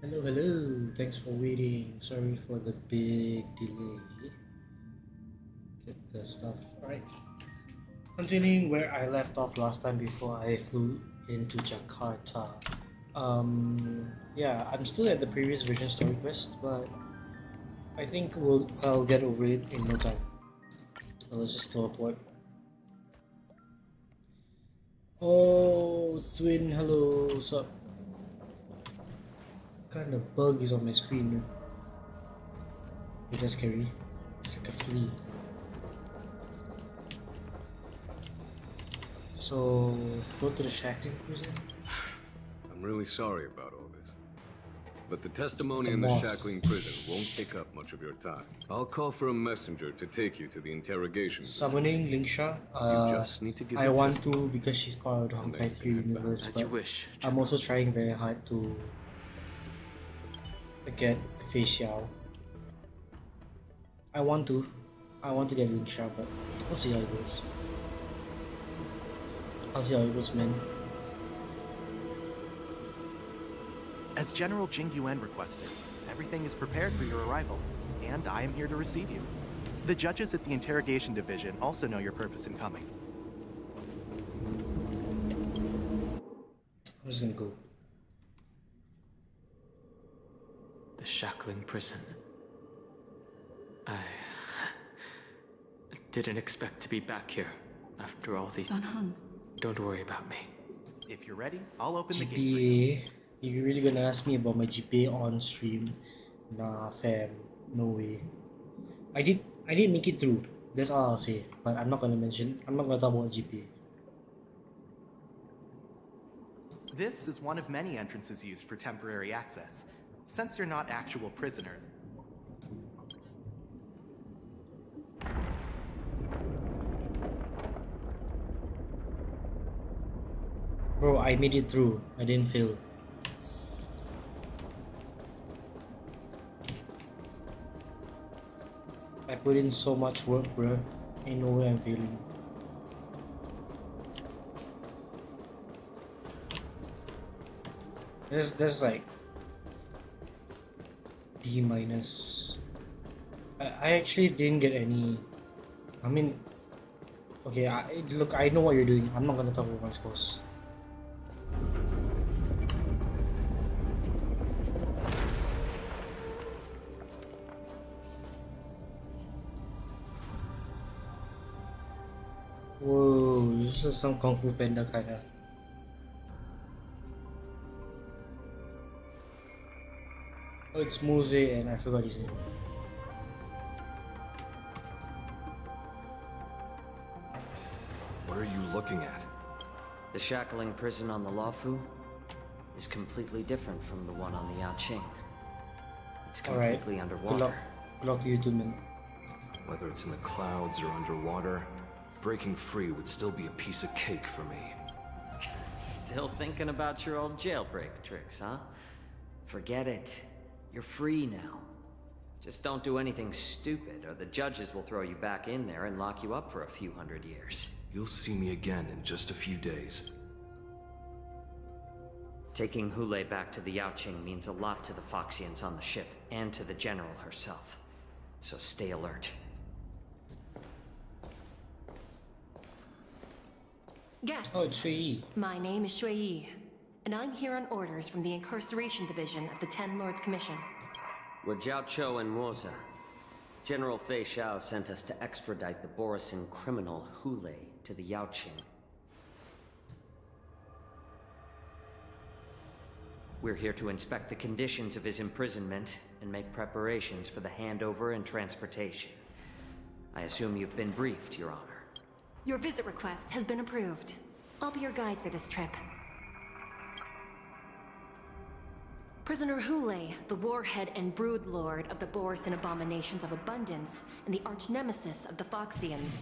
Hello, hello. Thanks for waiting. Sorry for the big delay. Get the stuff. Alright. Continuing where I left off last time before I flew into Jakarta. Yeah, I'm still at the previous version story quest, but I think I'll get over it in no time. So let's just teleport. Oh, twin, hello, what's up? What kind of bug is on my screen? Hey, that's scary. It's like a flea. So, go to the shackling prison? I'm really sorry about all this. But the testimony It's a in the moth. shackling prison won't take up much of your time. I'll call for a messenger to take you to the interrogation. Summoning Lingsha. You just need to give I your want testimony. to because she's part of the Honkai 3 universe, As but you wish. I'm also trying very hard to get Fei Xiao. I want to get Lingsha, but we'll see how it goes. I'll see how it goes, man. As General Jing Yuan requested, everything is prepared for your arrival, and I am here to receive you. The judges at the interrogation division also know your purpose in coming. I'm just gonna go. The shackling prison. I didn't expect to be back here after all these. Hung. Don't worry about me. If you're ready, I'll open the gate for GPA. you. You really gonna ask me about my GPA on stream? Nah, fam. No way. I did make it through. That's all I'll say. But I'm not gonna talk about GPA. This is one of many entrances used for temporary access. Since you're not actual prisoners, Bro, I made it through. I didn't fail. I put in so much work, bro. Ain't no way I'm failing. There's like B minus. I actually didn't get any. I mean, okay. Look, I know what you're doing. I'm not gonna talk about my scores. Whoa, this is some Kung Fu Panda kinda. Oh, it's Mose and I forgot his name. What are you looking at? The shackling prison on the Luofu is completely different from the one on the Yaoqing. It's Alright. completely Good underwater. luck. Good luck to you too, man. Whether it's in the clouds or underwater, breaking free would still be a piece of cake for me. Still thinking about your old jailbreak tricks, huh? Forget it. You're free now. Just don't do anything stupid, or the judges will throw you back in there and lock you up for a few hundred years. You'll see me again in just a few days. Taking Hule back to the Yaoqing means a lot to the Foxians on the ship, and to the General herself. So stay alert. Guess. Oh, it's Shui Yi. My name is Shui Yi, and I'm here on orders from the Incarceration Division of the Ten Lords Commission. We're Jiao Cho and Moza. General Fei Xiao sent us to extradite the Borisin criminal Hule to the Yaoqing. We're here to inspect the conditions of his imprisonment and make preparations for the handover and transportation. I assume you've been briefed, Your Honor. Your visit request has been approved. I'll be your guide for this trip. Prisoner Hule, the warhead and brood lord of the Borisin Abominations of Abundance and the arch-nemesis of the Foxians,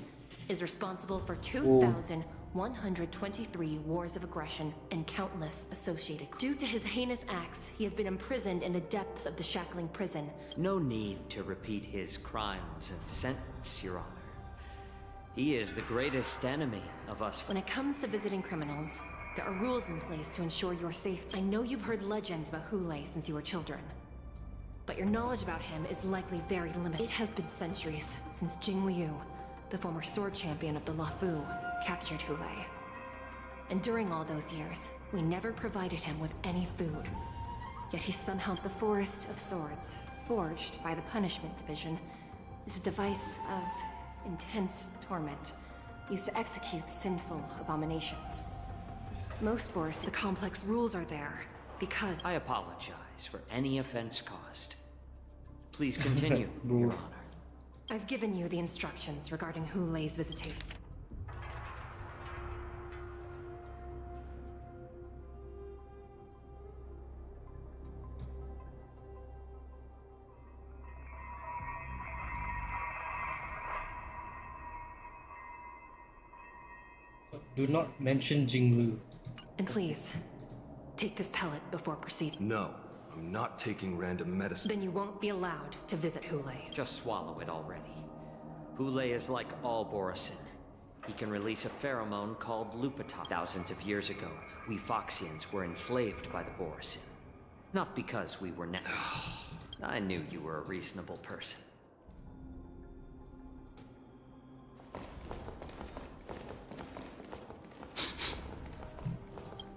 is responsible for 2,123 wars of aggression and countless associated. Due to his heinous acts, he has been imprisoned in the depths of the shackling prison. No need to repeat his crimes and sentence, Your Honor. He is the greatest enemy of us. When it comes to visiting criminals, There are rules in place to ensure your safety. I know you've heard legends about Hulei since you were children, but your knowledge about him is likely very limited. It has been centuries since Jing Liu, the former sword champion of the Luofu, captured Hulei. And during all those years, we never provided him with any food. Yet he somehow... The Forest of Swords, forged by the Punishment Division, is a device of intense torment, used to execute sinful abominations. Most Boris, the complex rules are there, because... I apologize for any offense caused. Please continue, Your Honor. I've given you the instructions regarding Hulei's visitation. Do not mention Jinglu. And please, take this pellet before proceeding. No, I'm not taking random medicine. Then you won't be allowed to visit Hulei. Just swallow it already. Hulei is like all Borisin. He can release a pheromone called Lupita. Thousands of years ago, we Foxians were enslaved by the Borisin. Not because we were I knew you were a reasonable person.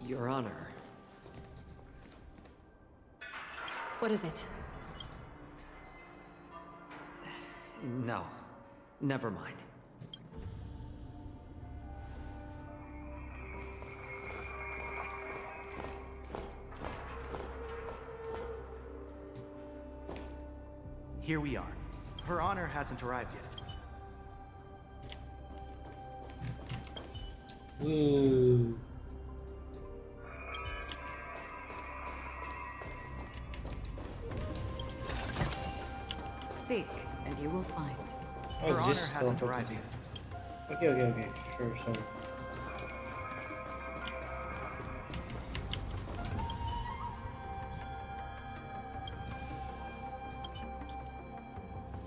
Your Honor. What is it? No. Never mind. Here we are. Her Honor hasn't arrived yet. Ooh. Seek, and you will find. Oh, Her Honor this hasn't stuff. arrived yet. Okay. Sure, sorry.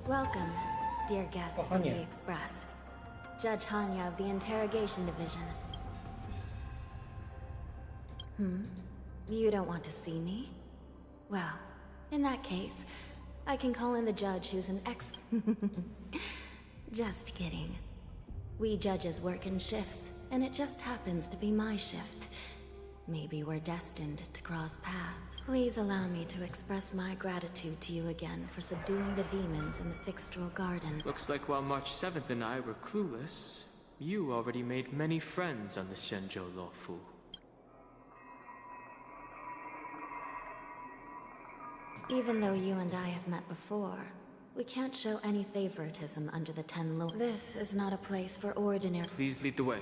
Welcome, dear guests Oh, from the Hanya. Express. Judge Hanya of the Interrogation Division. You don't want to see me? Well, in that case, I can call in the judge who's an ex... Just kidding. We judges work in shifts, and it just happens to be my shift. Maybe we're destined to cross paths. Please allow me to express my gratitude to you again for subduing the demons in the Fixtral Garden. Looks like while March 7th and I were clueless, you already made many friends on the Shenzhou Luofu. Even though you and I have met before, we can't show any favoritism under the Ten Law. This is not a place for ordinary... Please lead the way,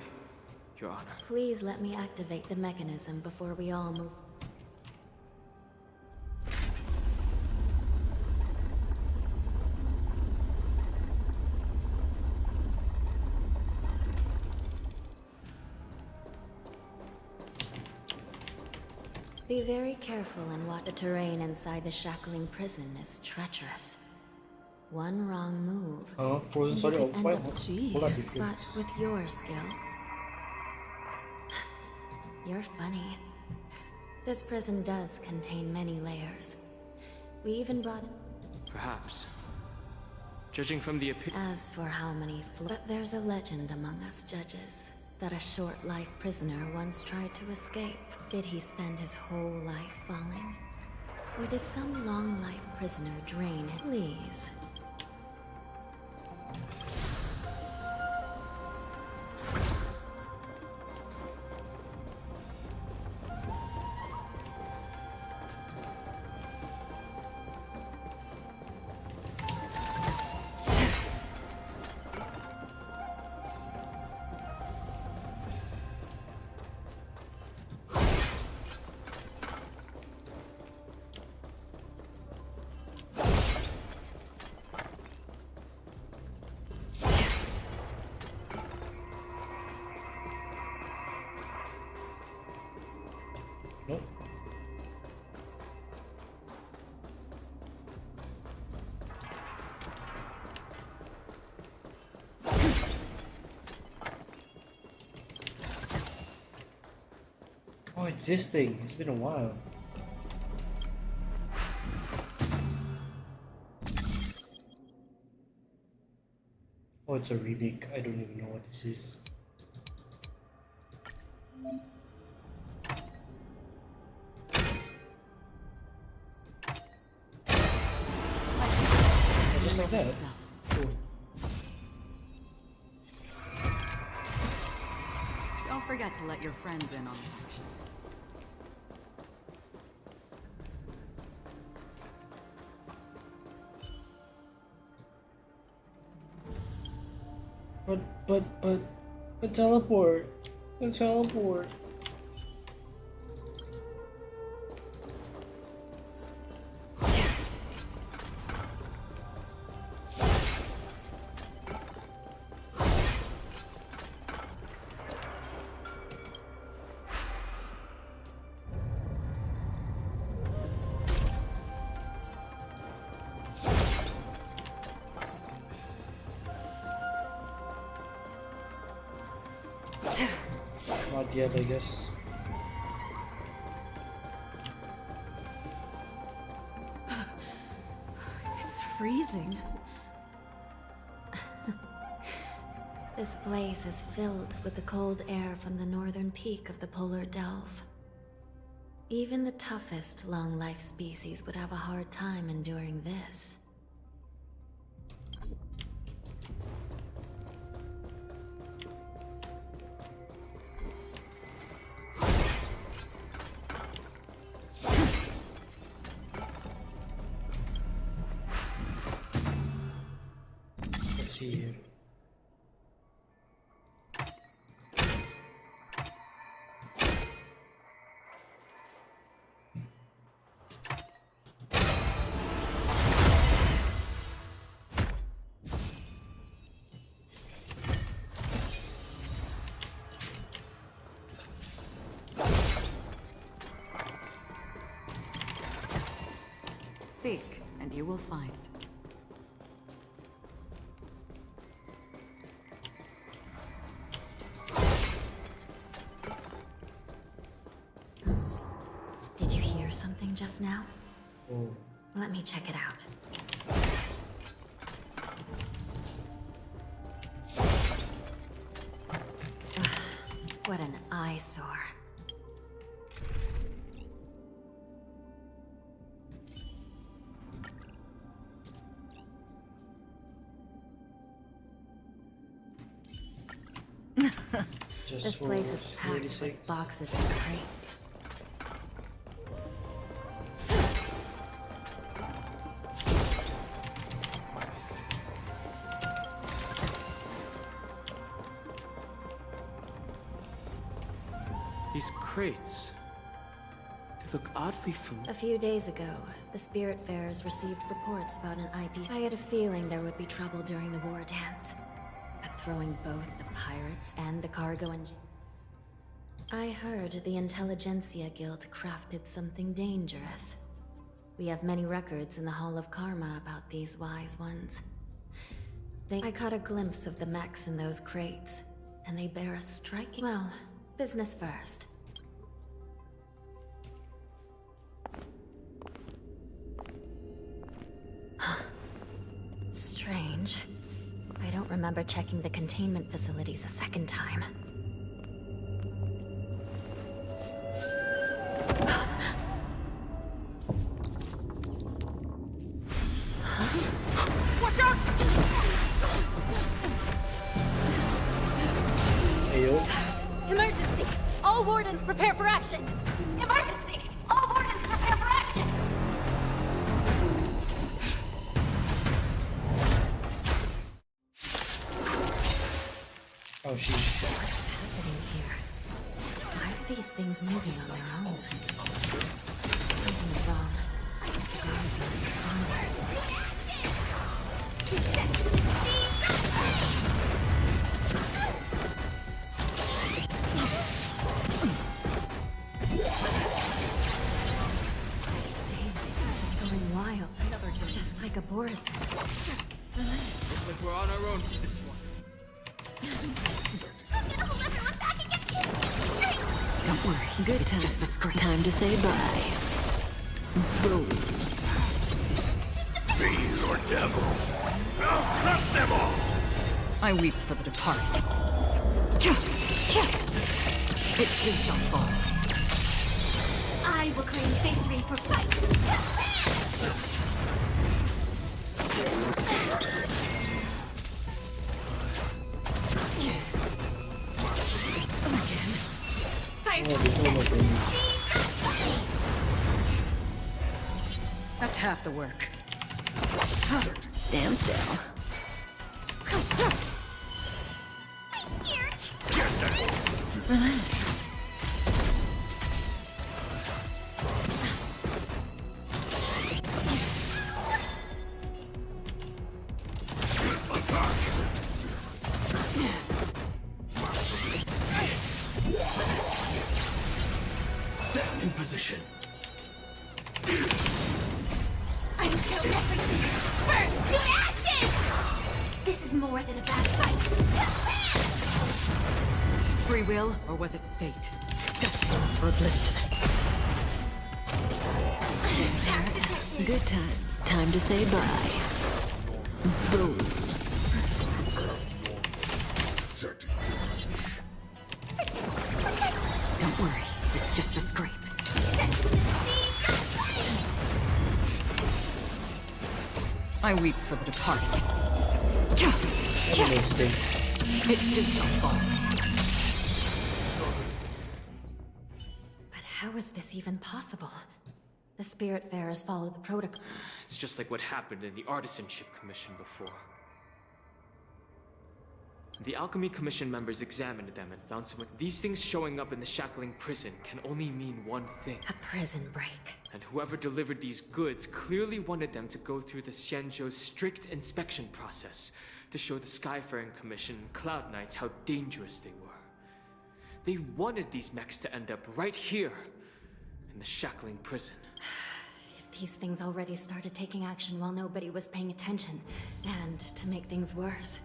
Your Honor. Please let me activate the mechanism before we all move. Be very careful in what the terrain inside the shackling prison is treacherous. One wrong move. Frozen and sorry, you could end up... what are But difference? with your skills... You're funny. This prison does contain many layers. We even brought... Perhaps. Judging from the As for how many But there's a legend among us judges that a short-life prisoner once tried to escape. Did he spend his whole life falling? Or did some long-life prisoner drain it? Please. Nope. existing. It's been a while. Oh, it's a remake. I don't even know what this is. Oh, just like that. Cool. Don't forget to let your friends in on the action. But teleport. But teleport. Not yet, I guess. It's freezing. This place is filled with the cold air from the northern peak of the polar delve. Even the toughest long-life species would have a hard time enduring this. Let's see here. Seek, and you will find. Did you hear something just now? Oh. Let me check it out. Ugh, what an eyesore. Just This for place is packed 36. with boxes and crates. These crates. They look oddly familiar. A few days ago, the Spiritfarers received reports about an IP. I had a feeling there would be trouble during the war dance. But throwing both the pirates and the cargo and... I heard the Intelligentsia Guild crafted something dangerous. We have many records in the Hall of Karma about these wise ones. I caught a glimpse of the mechs in those crates, and they bear a striking... Well, business first. Strange. I don't remember checking the containment facilities a second time. Ayo. Emergency! All wardens prepare for action! Emergency! All wardens prepare for action! Oh, sheesh. What's happening here? Why are these things moving on their own? Something's wrong. The guards aren't This thing is going wild. Just like a Boris. Looks like we're on our own for this one. I'm gonna hold everyone back against you! Don't Don't worry. Good it's time. Just a script. Time to say bye. Boom. Fiend or devil, I'll crush them all! I weep for the departed. It too shall fall. I will claim victory for fight. That's half the work. Stand still. Relax. Set in position. I'm so everything. Burn to ashes! This is more than a bad fight. Free will, or was it fate? Destined for oblivion. Good times. Time to say bye. Boom. Don't worry, it's just a scrape. I weep for the departed. It too shall fall. But how is this even possible? The Spiritfarers follow the protocol. It's just like what happened in the Artisanship Commission before. The Alchemy Commission members examined them and found these things showing up in the Shackling prison can only mean one thing. A prison break. And whoever delivered these goods clearly wanted them to go through the Xianzhou's strict inspection process to show the Skyfaring Commission and Cloud Knights how dangerous they were. They wanted these mechs to end up right here in the Shackling prison. If these things already started taking action while nobody was paying attention, and to make things worse,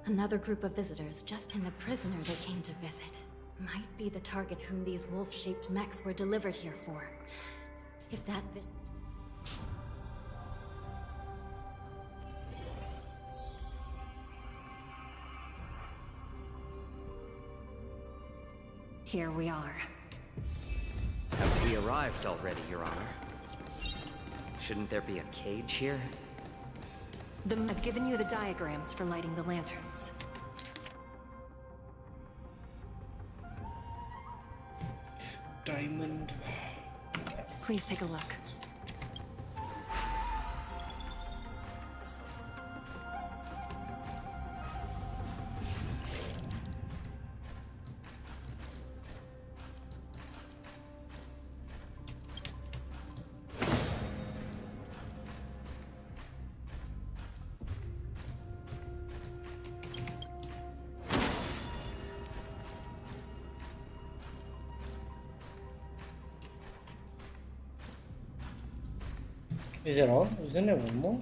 another group of visitors, just in the prisoner they came to visit, might be the target whom these wolf-shaped mechs were delivered here for. If that Here we are. Have we arrived already, Your Honor? Shouldn't there be a cage here? I've given you the diagrams for lighting the lanterns. Diamond. Please take a look. Is it all? Isn't there one more?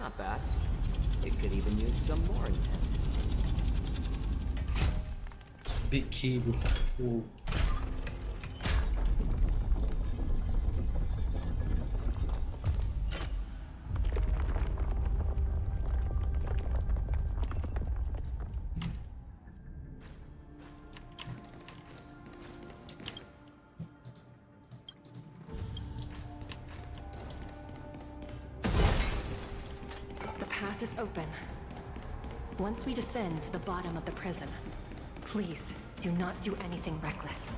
Not bad. It could even use some more intensity. Big key. Ooh. Is open. Once we descend to the bottom of the prison, please do not do anything reckless.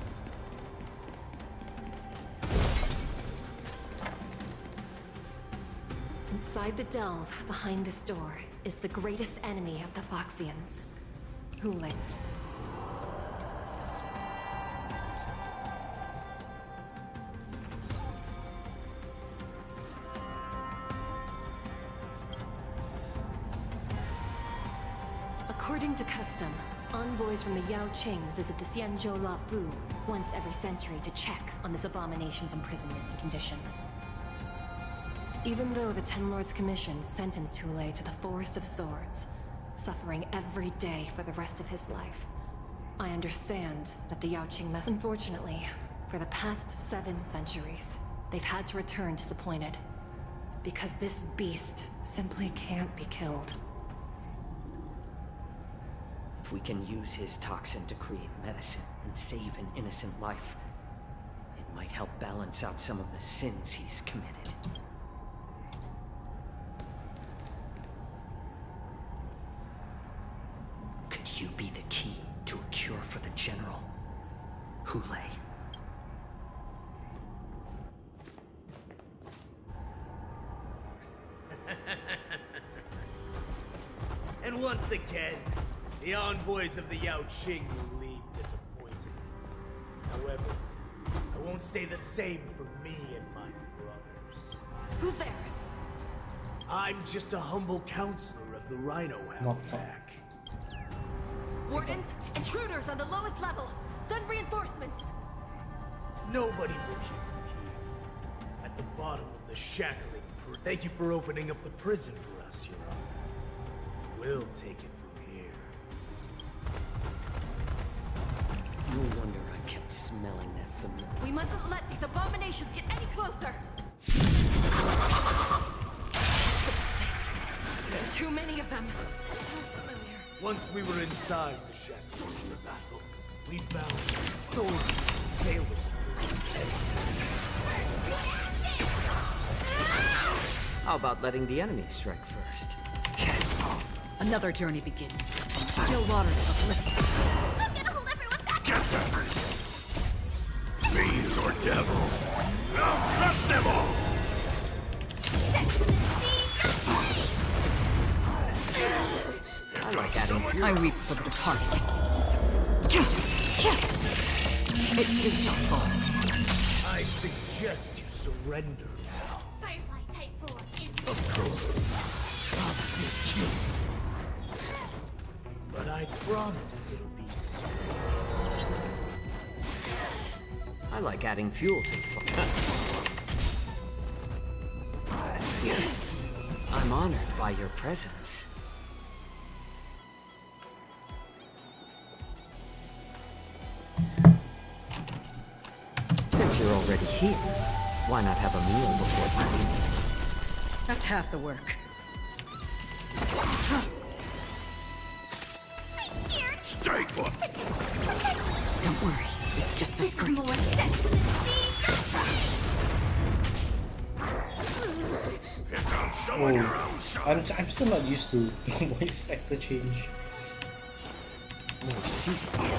Inside the delve, behind this door, is the greatest enemy of the Foxians, Hulin. According to custom, envoys from the Yao Qing visit the Xianzhou La Fu once every century to check on this abomination's imprisonment and condition. Even though the Ten Lords Commission sentenced Hulei to the Forest of Swords, suffering every day for the rest of his life, I understand that the Yao Qing must. Unfortunately, for the past 7 centuries, they've had to return disappointed. Because this beast simply can't be killed. If we can use his toxin to create medicine and save an innocent life, it might help balance out some of the sins he's committed. Could you be the key to a cure for the General? Hulei. And once again, the envoys of the Yao Qing will leave disappointed. However, I won't say the same for me and my brothers. Who's there? I'm just a humble counselor of the Rhino Hound Pack. Wardens, intruders on the lowest level. Send reinforcements. Nobody will hear you here. At the bottom of the shackling. Thank you for opening up the prison for us, Your Honor. We'll take it from here. No wonder I kept smelling that familiar. We mustn't let these abominations get any closer. There are too many of them. Once we were inside the shackles of the battle, we found soldiers sailors. How about letting the enemy strike first? Another journey begins. Still waters of oblivion. I'm gonna hold everyone back! Get them! Fiend or devil! I'll crush them all! I like adding fuel. I weep for the departed. It too shall fall. I suggest you surrender now. Firefly Type 4 in. Of course. I'll fix you. But I promise it'll be sweet. I like adding fuel to the fire. I'm honored by your presence. Since you're already here, why not have a meal before you leave? That's half the work. I'm scared! Stay put! Don't worry, it's just a This is scream. more sex than Pick on someone your own size. I'm still not used to the voice actor change. More seasoning.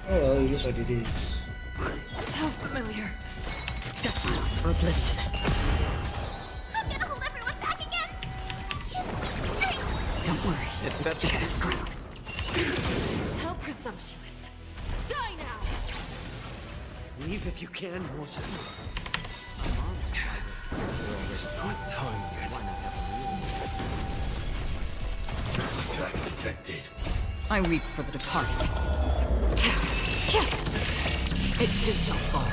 Oh well, it is what it is. How familiar. Just enough for oblivion. I'm gonna hold everyone back again! Don't worry, It's it's better. just a scream. How presumptuous. Die now! Leave if you can, more seasoning. I'm honored by your since you're already Not time yet. Why not have a meal? Attack detected. I weep for the departed. It too shall fall.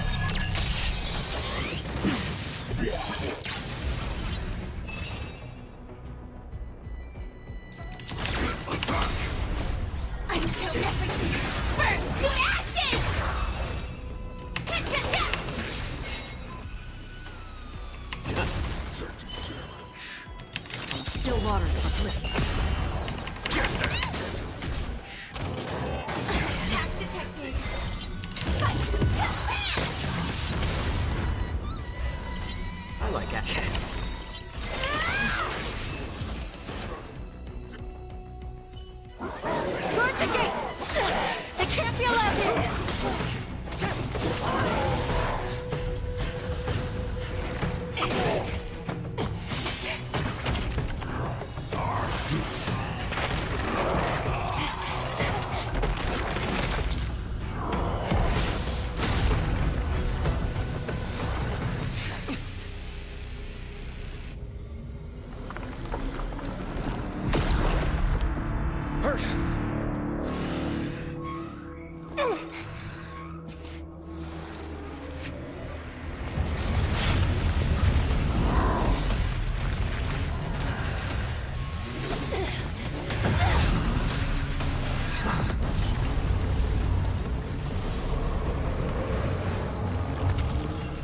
I'm so everything! Burn to ashes! Still waters of oblivion. Attack detected! Fight to land! I like action. Guard the gate! They can't be allowed in!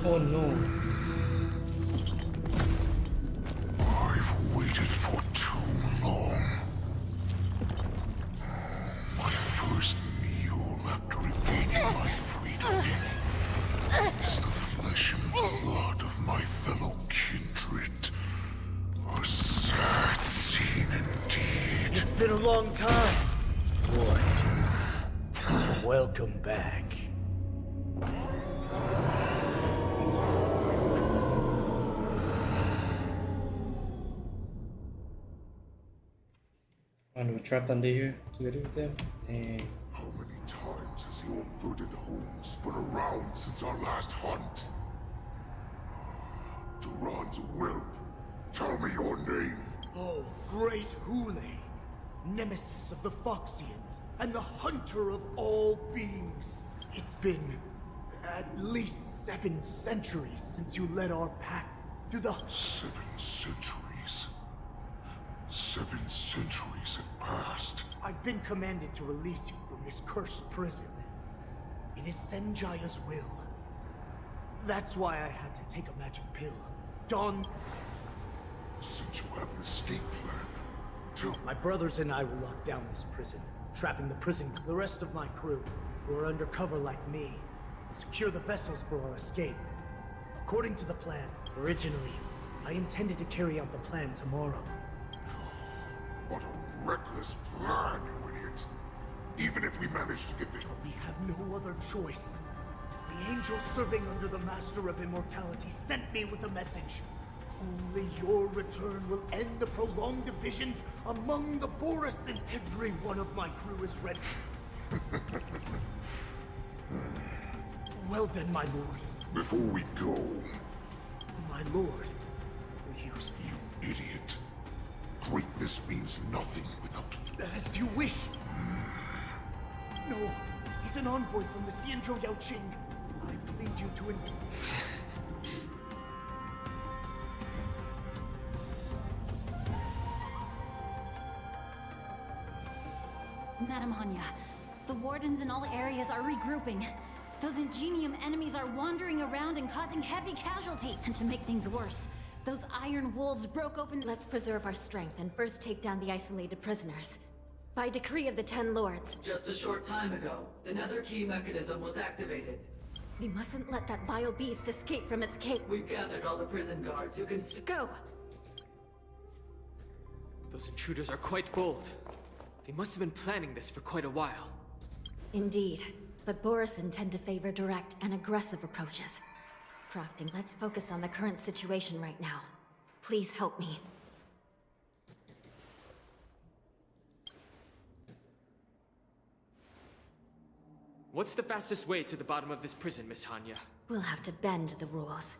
Oh no. I've waited for too long. My first meal after regaining my freedom is the flesh and blood of my fellow kindred. A sad scene indeed. It's been a long time, boy. Welcome back. And we're trapped under here together with them. Dang. How many times has the old verdant home spun around since our last hunt? Duran's whelp. Tell me your name. Oh, great Hule, nemesis of the Foxians, and the hunter of all beings. It's been at least 7 centuries since you led our pack through the... 7 centuries? 7 centuries have passed. I've been commanded to release you from this cursed prison. It is Senjaya's will. That's why I had to take a magic pill. Dawn... Since you have an escape plan, tell... My brothers and I will lock down this prison, trapping the prison. The rest of my crew, who are undercover like me, will secure the vessels for our escape. According to the plan, originally, I intended to carry out the plan tomorrow. What a reckless plan, you idiot. Even if we manage to get this... We have no other choice. The angel serving under the Master of Immortality sent me with a message. Only your return will end the prolonged divisions among the Boris, and every one of my crew is ready. Well then, my lord. Before we go... My lord, you idiot. Greatness means nothing without... As you wish. No, he's an envoy from the Xianzhou Yaoqing. I plead you to Madam Hanya, the wardens in all areas are regrouping. Those Ingenium enemies are wandering around and causing heavy casualty. And to make things worse, those iron wolves broke open... Let's preserve our strength and first take down the isolated prisoners. By decree of the 10 Lords. Just a short time ago, the Nether Key mechanism was activated. We mustn't let that vile beast escape from its cave. We've gathered all the prison guards who can go! Those intruders are quite bold. They must have been planning this for quite a while. Indeed, but Borisin tend to favor direct and aggressive approaches. Crafting, let's focus on the current situation right now. Please help me. What's the fastest way to the bottom of this prison, Miss Hanya? We'll have to bend the rules.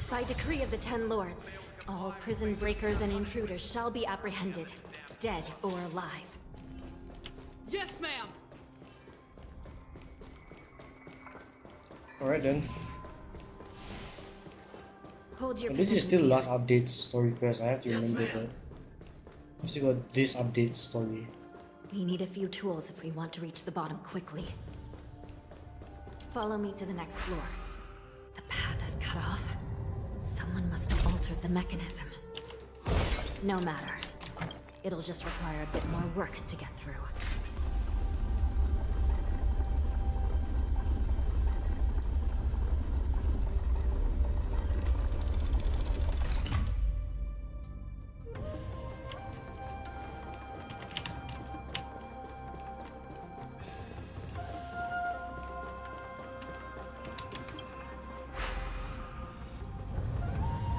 By decree of the 10 Lords, all prison breakers and intruders shall be apprehended, dead or alive. Yes, ma'am! Alright then. Hold your And this is position. still last update story quest. I have to Yes, remember ma'am. that. I've still got this update story. We need a few tools if we want to reach the bottom quickly. Follow me to the next floor. The path is cut off. Someone must have altered the mechanism. No matter. It'll just require a bit more work to get through.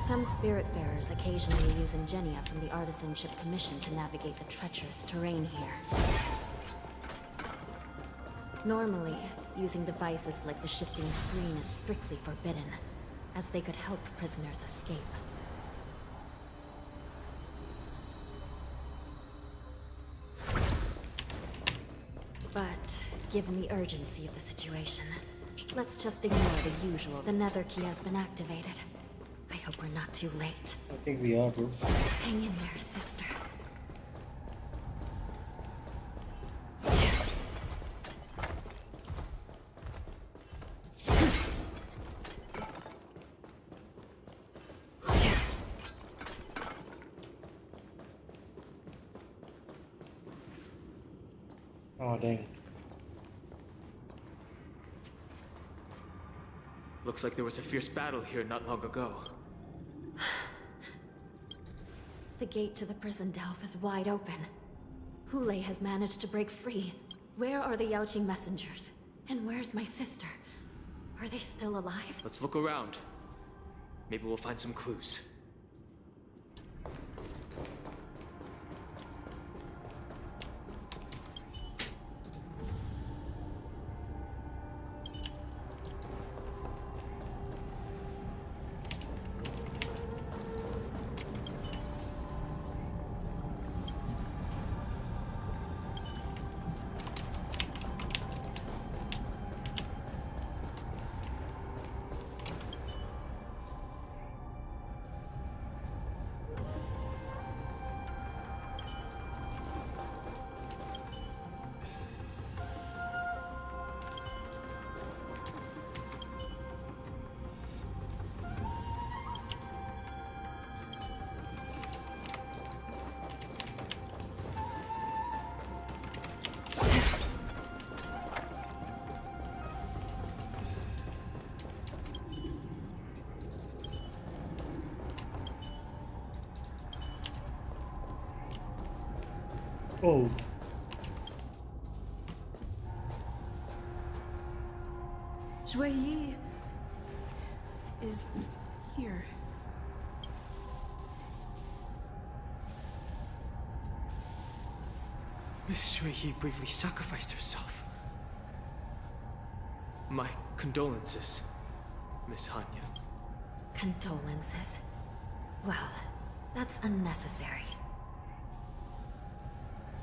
Some Spiritfarers occasionally use ingenia from the Artisanship Commission to navigate the treacherous terrain here. Normally, using devices like the shifting screen is strictly forbidden, as they could help prisoners escape. But, given the urgency of the situation, let's just ignore the usual. The Nether Key has been activated. I hope we're not too late. I think we are, bro. Hang in there, sister. Oh, dang. Looks like there was a fierce battle here not long ago. The gate to the prison delve is wide open. Hule has managed to break free. Where are the Yaoqing messengers? And where's my sister? Are they still alive? Let's look around. Maybe we'll find some clues. Oh. Yi is here. Miss Yi bravely sacrificed herself. My condolences, Miss Hanya. Condolences. Well, that's unnecessary.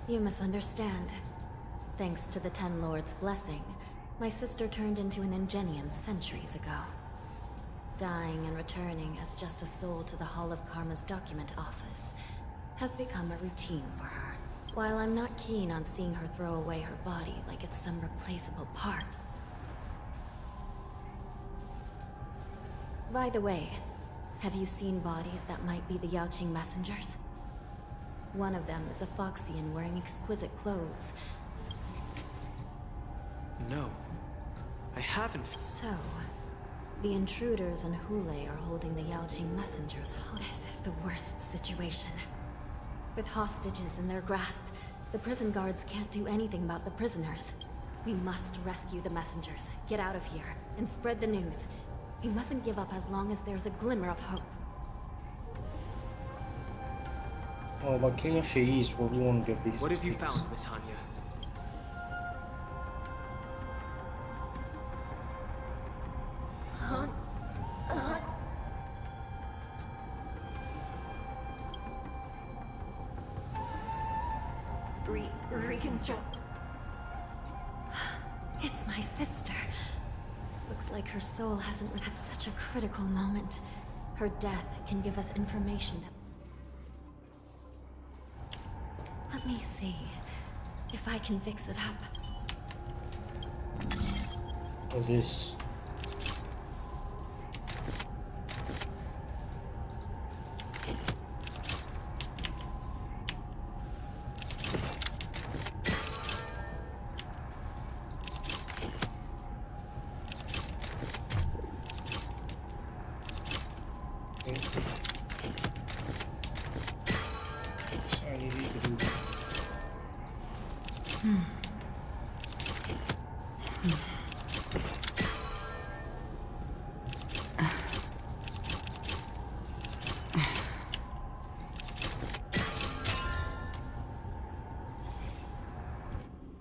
You misunderstand. Thanks to the Ten Lords' blessing, my sister turned into an Ingenium centuries ago. Dying and returning as just a soul to the Hall of Karma's document office has become a routine for her. While I'm not keen on seeing her throw away her body like it's some replaceable part. By the way, have you seen bodies that might be the Yaoqing messengers? One of them is a Foxian wearing exquisite clothes. No, I haven't. So, the intruders and Hule are holding the Yaoqing messengers. This is the worst situation. With hostages in their grasp, the prison guards can't do anything about the prisoners. We must rescue the messengers, get out of here, and spread the news. We mustn't give up as long as there's a glimmer of hope. Oh, but King of Shei is probably one of the biggest. What have you mistakes. found, Miss Hanya? Reconstruct. It's my sister. Looks like her soul hasn't at such a critical moment. Her death can give us information that... Let me see if I can fix it up. Oh, this.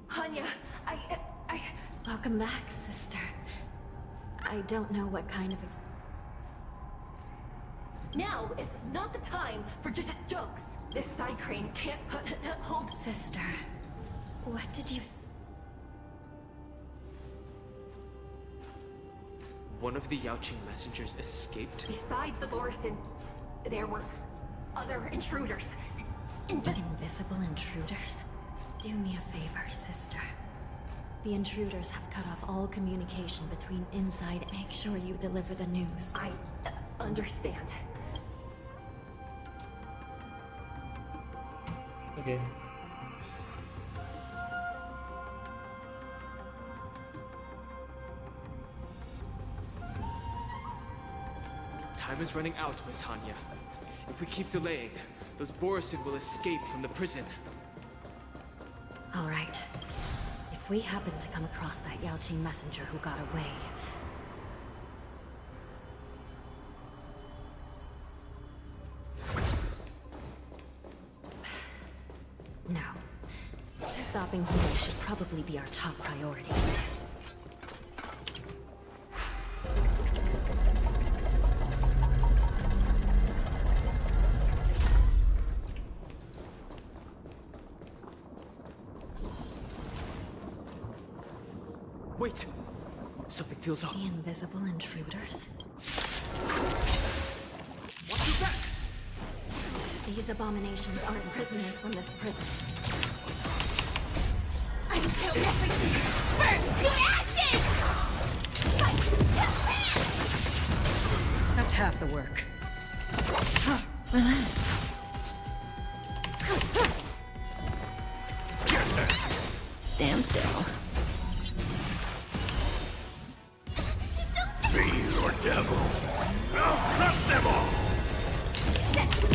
Hanya, Welcome back, sister. I don't know what kind of now is not the time for jokes. This side crane can't hold. Sister, what did you one of the Yaoqing messengers escaped? Besides the Lorison, there were other intruders. Invisible intruders? Do me a favor, sister. The intruders have cut off all communication between inside. Make sure you deliver the news. I understand. Okay. Time is running out, Miss Hanya. If we keep delaying, those Borisin will escape from the prison. All right. If we happen to come across that Yaoqing messenger who got away... No. Stopping Hule should probably be our top priority. Wait! Something feels off. The invisible intruders? What is that? These abominations aren't prisoners from this prison. Until everything burns to ashes! Fight to land! That's half the work. Relax. Stand still. Fiend or devil, I'll crush them all! Set the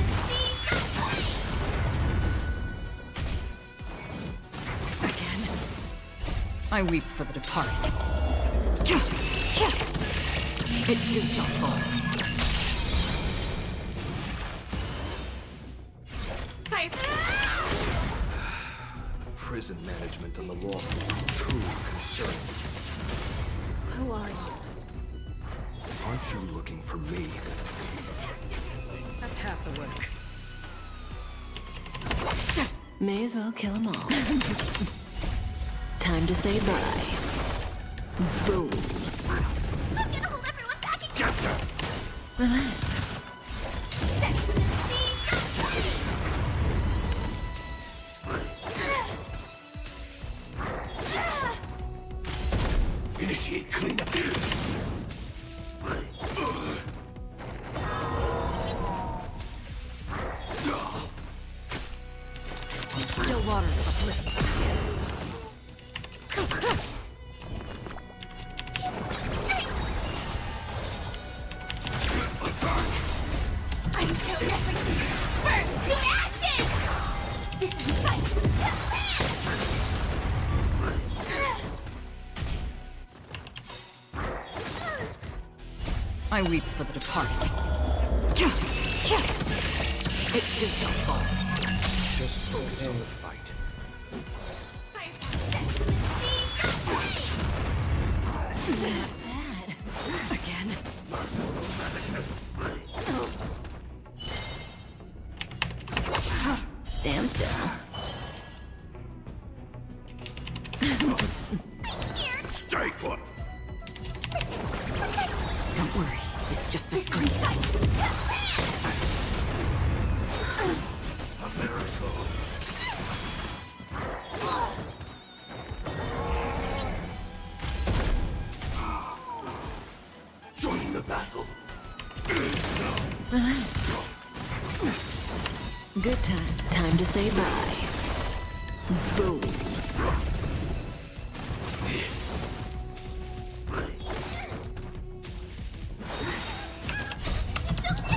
Again. I weep for the departed. It too shall fall. Prison management and the law are truly concerning. Who are you? Aren't you looking for me? That's half the work. May as well kill them all. Time to say bye. Boom. I'm gonna hold everyone back again! Relax. Set the Initiate cleanup. Still waters of oblivion. Until everything burns to ashes! This is fight to land! I weep for the departed. It too shall fall. Just Focus on the fight. Not bad. Again. Stand still. Stay put. Don't worry. It's just a scream. A miracle. Join the battle. Relax. Good time. Time to say bye. Boom.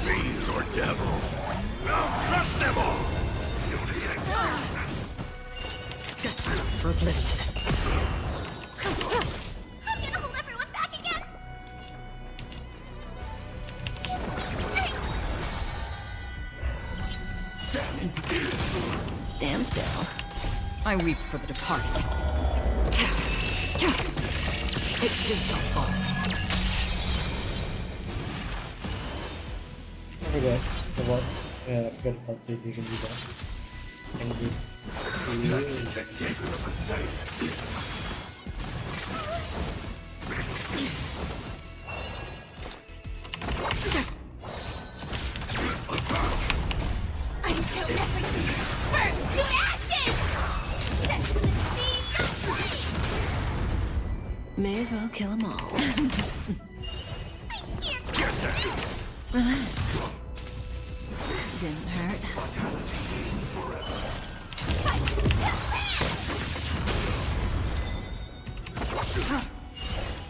Fiend or devil, I'll crush them all! Just for oblivion. I'm gonna hold everyone back again! Stand still. I weep for the departed. It too shall fall. There we go. The one. Yeah, I forgot about that. You can do that. And good. May as well kill them all. Relax. Didn't hurt.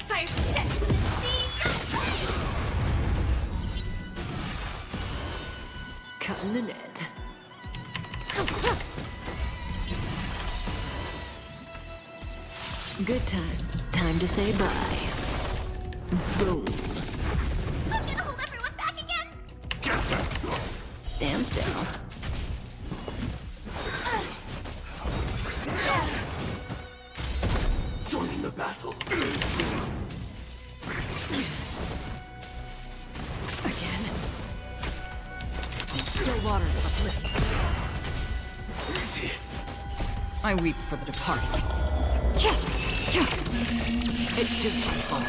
Fire set. Cutting the net. Good times. Time to say bye. Boom. I'm gonna hold everyone back again. Stand still. Joining the battle. Again. Still waters of oblivion. I weep for the departed. It too shall fall.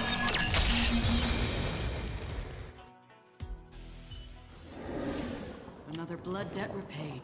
Another blood debt repaid.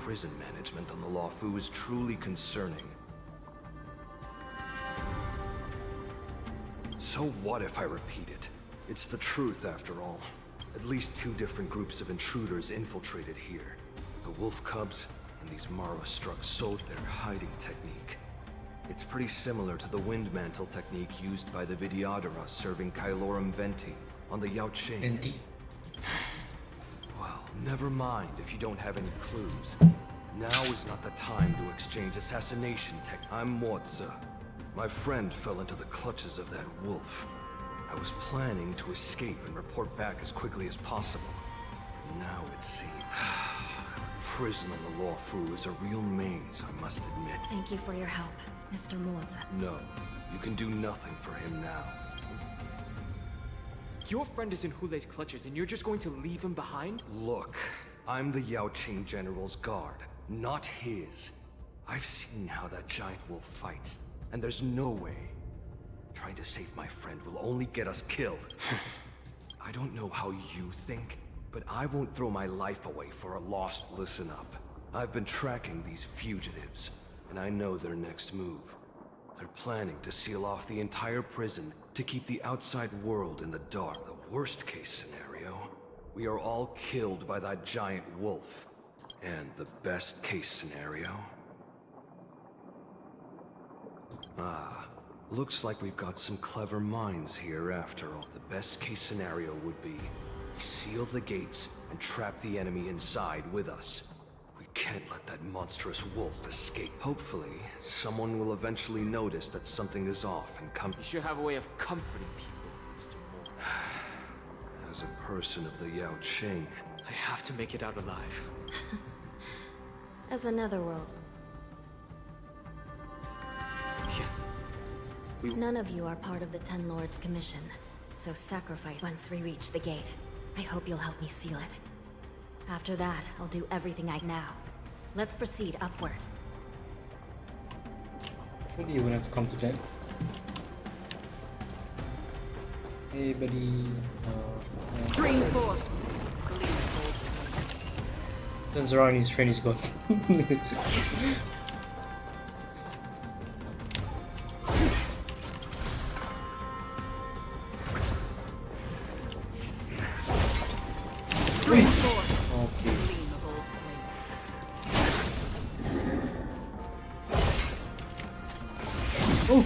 Prison management on the Lawfu is truly concerning. So what if I repeat it? It's the truth after all. At least 2 different groups of intruders infiltrated here. The Wolf Cubs and these Mara-struck sold their hiding technique. It's pretty similar to the Wind Mantle technique used by the Vidyadhara serving Kylorum Venti on the Yaoqing. Venti? Well, never mind if you don't have any clues. Now is not the time to exchange assassination tech. I'm Morza. My friend fell into the clutches of that wolf. I was planning to escape and report back as quickly as possible. But now it seems... Prison on the Lawfu is a real maze, I must admit. Thank you for your help, Mr. Morza. No, you can do nothing for him now. Your friend is in Hulei's clutches and you're just going to leave him behind? Look, I'm the Yaoqing General's guard, not his. I've seen how that giant wolf fights, and there's no way. Trying to save my friend will only get us killed. I don't know how you think, but I won't throw my life away for a lost listen up. I've been tracking these fugitives, and I know their next move. They're planning to seal off the entire prison to keep the outside world in the dark. The worst case scenario, we are all killed by that giant wolf. And the best case scenario... looks like we've got some clever minds here after all. The best case scenario would be we seal the gates and trap the enemy inside with us. We can't let that monstrous wolf escape. Hopefully, someone will eventually notice that something is off and come... You should have a way of comforting people, Mr. Moore. As a person of the Yaoqing... I have to make it out alive. As a netherworld. Yeah. None of you are part of the Ten Lords Commission, so sacrifice once we reach the gate. I hope you'll help me seal it. After that, I'll do everything I now. Let's proceed upward. Hopefully you won't have to come to that. Hey buddy. Green 4. Turns around, his friend is gone. Green 4. Okay. Oh!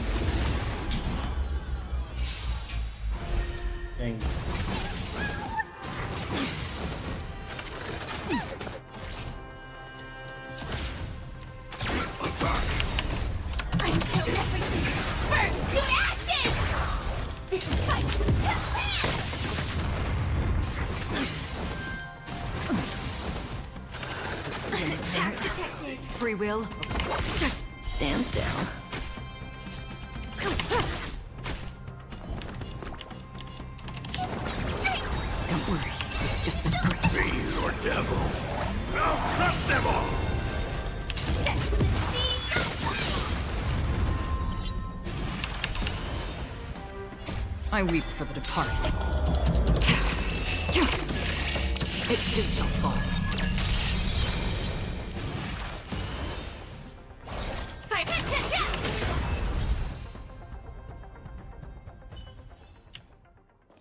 Dang. I'm so everything. Burns to ashes! This is fight to land! Attack detected! Free will. Stand still. devil! I'll crush them all! I weep for the departed. It too shall fall.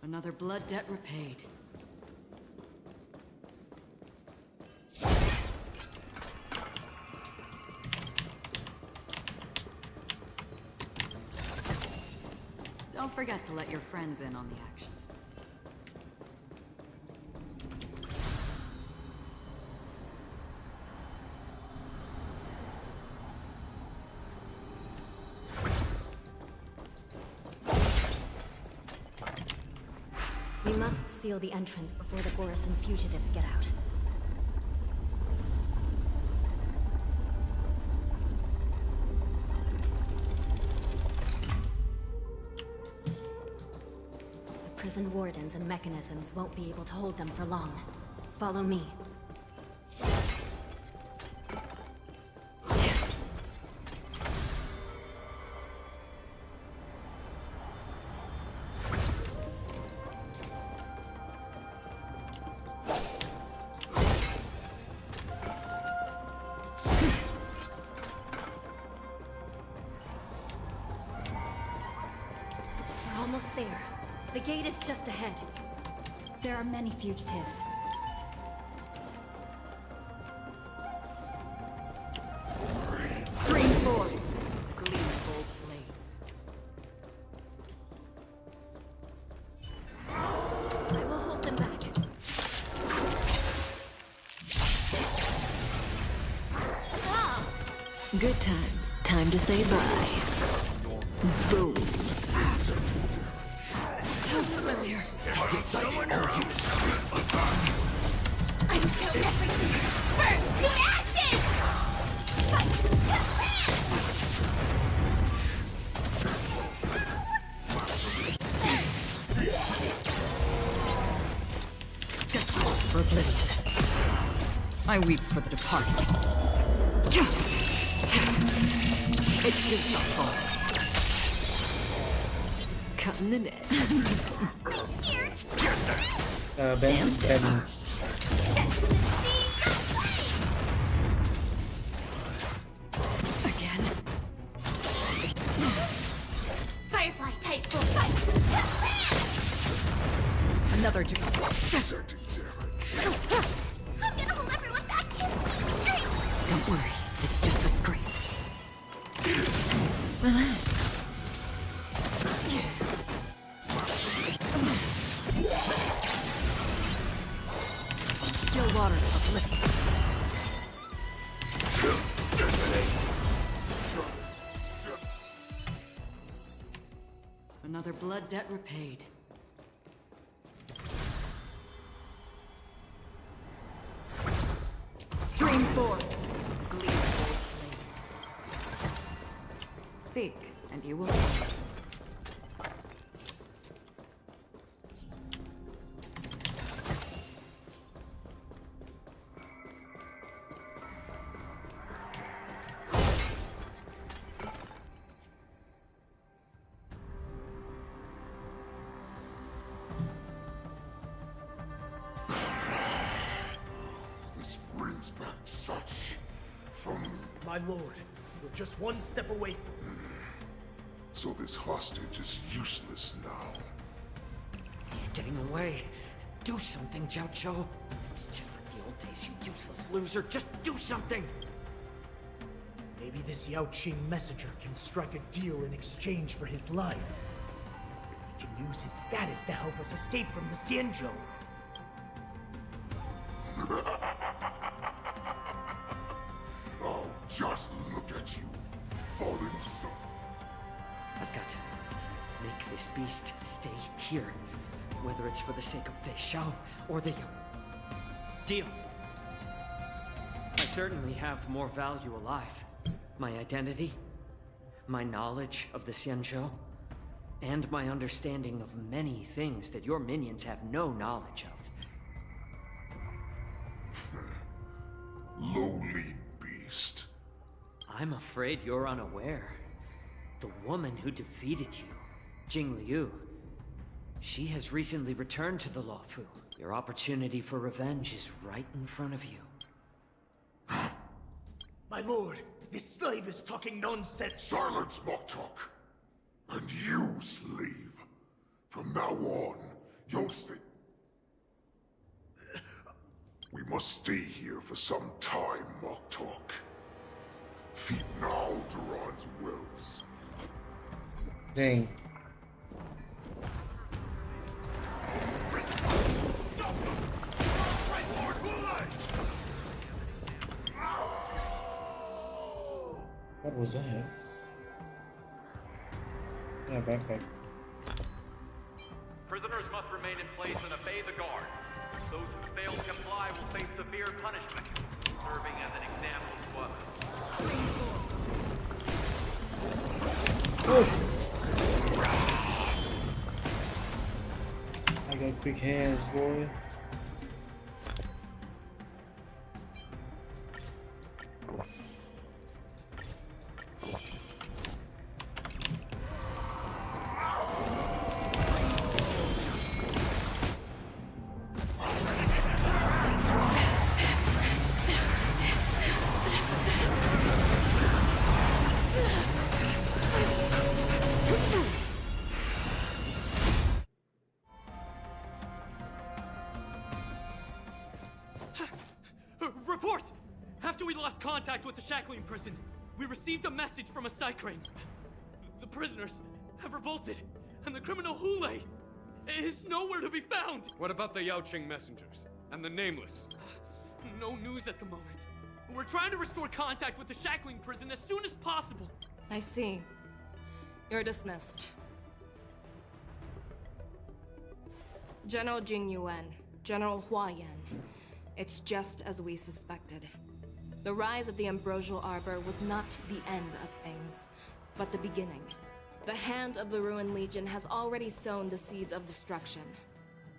Another blood debt repaid. Don't forget to let your friends in on the action. We must seal the entrance before the Boris and fugitives get out. The prison wardens and mechanisms won't be able to hold them for long. Follow me. We're almost there. The gate is just ahead. There are many fugitives. Stream forward. Gleam of old blades. I will hold them back. Good times. Time to say bye. Boom. Familiar. Someone else! I'm so everything! Burns to ashes! Fight to Just hope for oblivion. I weep for the departed. It too shall fall. Cutting the net. Ben. Again. Firefly type full fight! Another jump. I'm gonna hold everyone back in stream! Don't worry, it's just a scrape. Relax. Still water uplifted. Another blood debt repaid. Stream forward. Gleam of old blades. Seek, and you will find. This brings back such... from... My lord, we're just one step away. So this hostage is useless now. He's getting away. Do something, Jiao Cho. It's just like the old days, you useless loser. Just do something! Maybe this Yao Qing messenger can strike a deal in exchange for his life. He can use his status to help us escape from the Xianzhou. Oh, just look at you, falling so... I've got to make this beast stay here. Whether it's for the sake of Fei Shao or the deal. I certainly have more value alive. My identity, my knowledge of the Xianzhou, and my understanding of many things that your minions have no knowledge of. Lowly beast. I'm afraid you're unaware. The woman who defeated you, Jing Liu, she has recently returned to the Luofu. Your opportunity for revenge is right in front of you. My lord, this slave is talking nonsense. Silence, Moktok. And you, slave. From now on, you'll stay. We must stay here for some time, Moktok. Feed now Duran's wills. Dang. What was that? Yeah, backpack. Prisoners must remain in place and obey the guard. Those who fail to comply will face severe punishment, serving as an example to others. I got quick hands, boy. Report! After we lost contact with the shackling prison, we received a message from a Psycrane. The prisoners have revolted, and the criminal Hule is nowhere to be found! What about the Yaoqing messengers? And the Nameless? No news at the moment. We're trying to restore contact with the shackling prison as soon as possible. I see. You're dismissed. General Jing Yuan, General Hua Yan. It's just as we suspected. The rise of the Ambrosial Arbor was not the end of things, but the beginning. The hand of the Ruined Legion has already sown the seeds of destruction.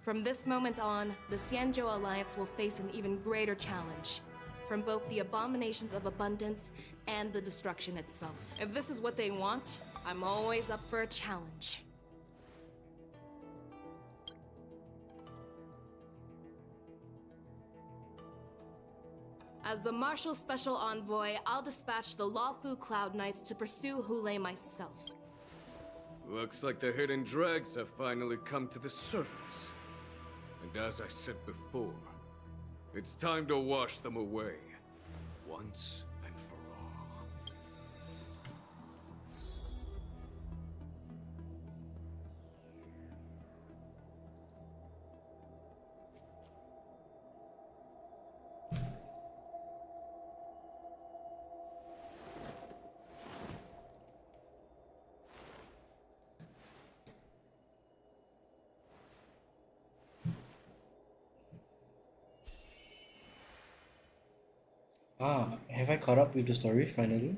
From this moment on, the Xianzhou Alliance will face an even greater challenge, from both the abominations of abundance and the destruction itself. If this is what they want, I'm always up for a challenge. As the Marshal Special Envoy, I'll dispatch the Luofu Cloud Knights to pursue Hule myself. Looks like the hidden dregs have finally come to the surface. And as I said before, it's time to wash them away, once and for all. Have I caught up with the story finally?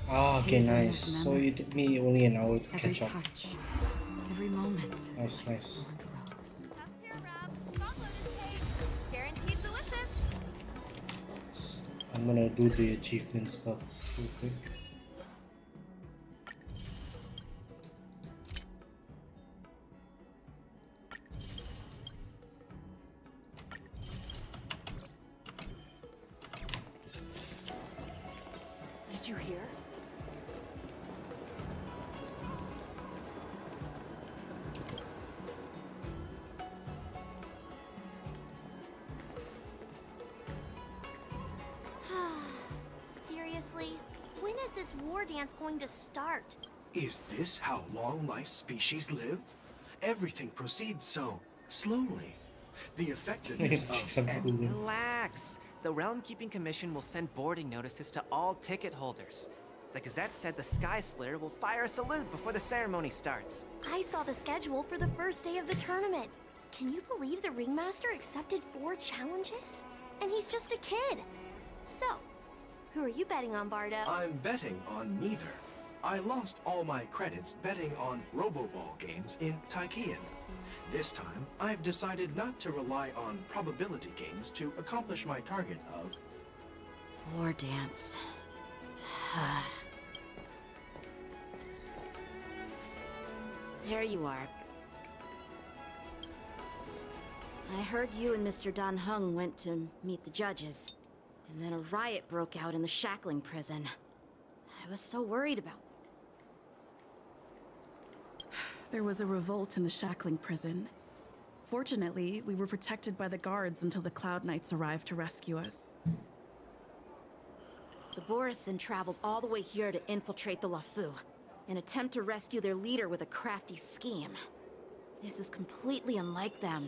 Okay, nice. So it took me only an hour to catch up. Every moment. Nice, nice. Guaranteed delicious. I'm gonna do the achievement stuff real quick. Did you hear? Seriously? When is this war dance going to start? Is this how long-life species live? Everything proceeds so slowly. The effectiveness of... Relax. The Realm Keeping Commission will send boarding notices to all ticket holders. The Gazette said the Sky Splitter will fire a salute before the ceremony starts. I saw the schedule for the first day of the tournament. Can you believe the Ringmaster accepted 4 challenges? And he's just a kid. So, who are you betting on, Bardo? I'm betting on neither. I lost all my credits betting on Roboball games in Taikian. This time, I've decided not to rely on probability games to accomplish my target of... War dance. There you are. I heard you and Mr. Dan Heng went to meet the judges, and then a riot broke out in the shackling prison. I was so worried about... There was a revolt in the shackling prison. Fortunately, we were protected by the guards until the Cloud Knights arrived to rescue us. The Borisin traveled all the way here to infiltrate the Lafu, and attempt to rescue their leader with a crafty scheme. This is completely unlike them.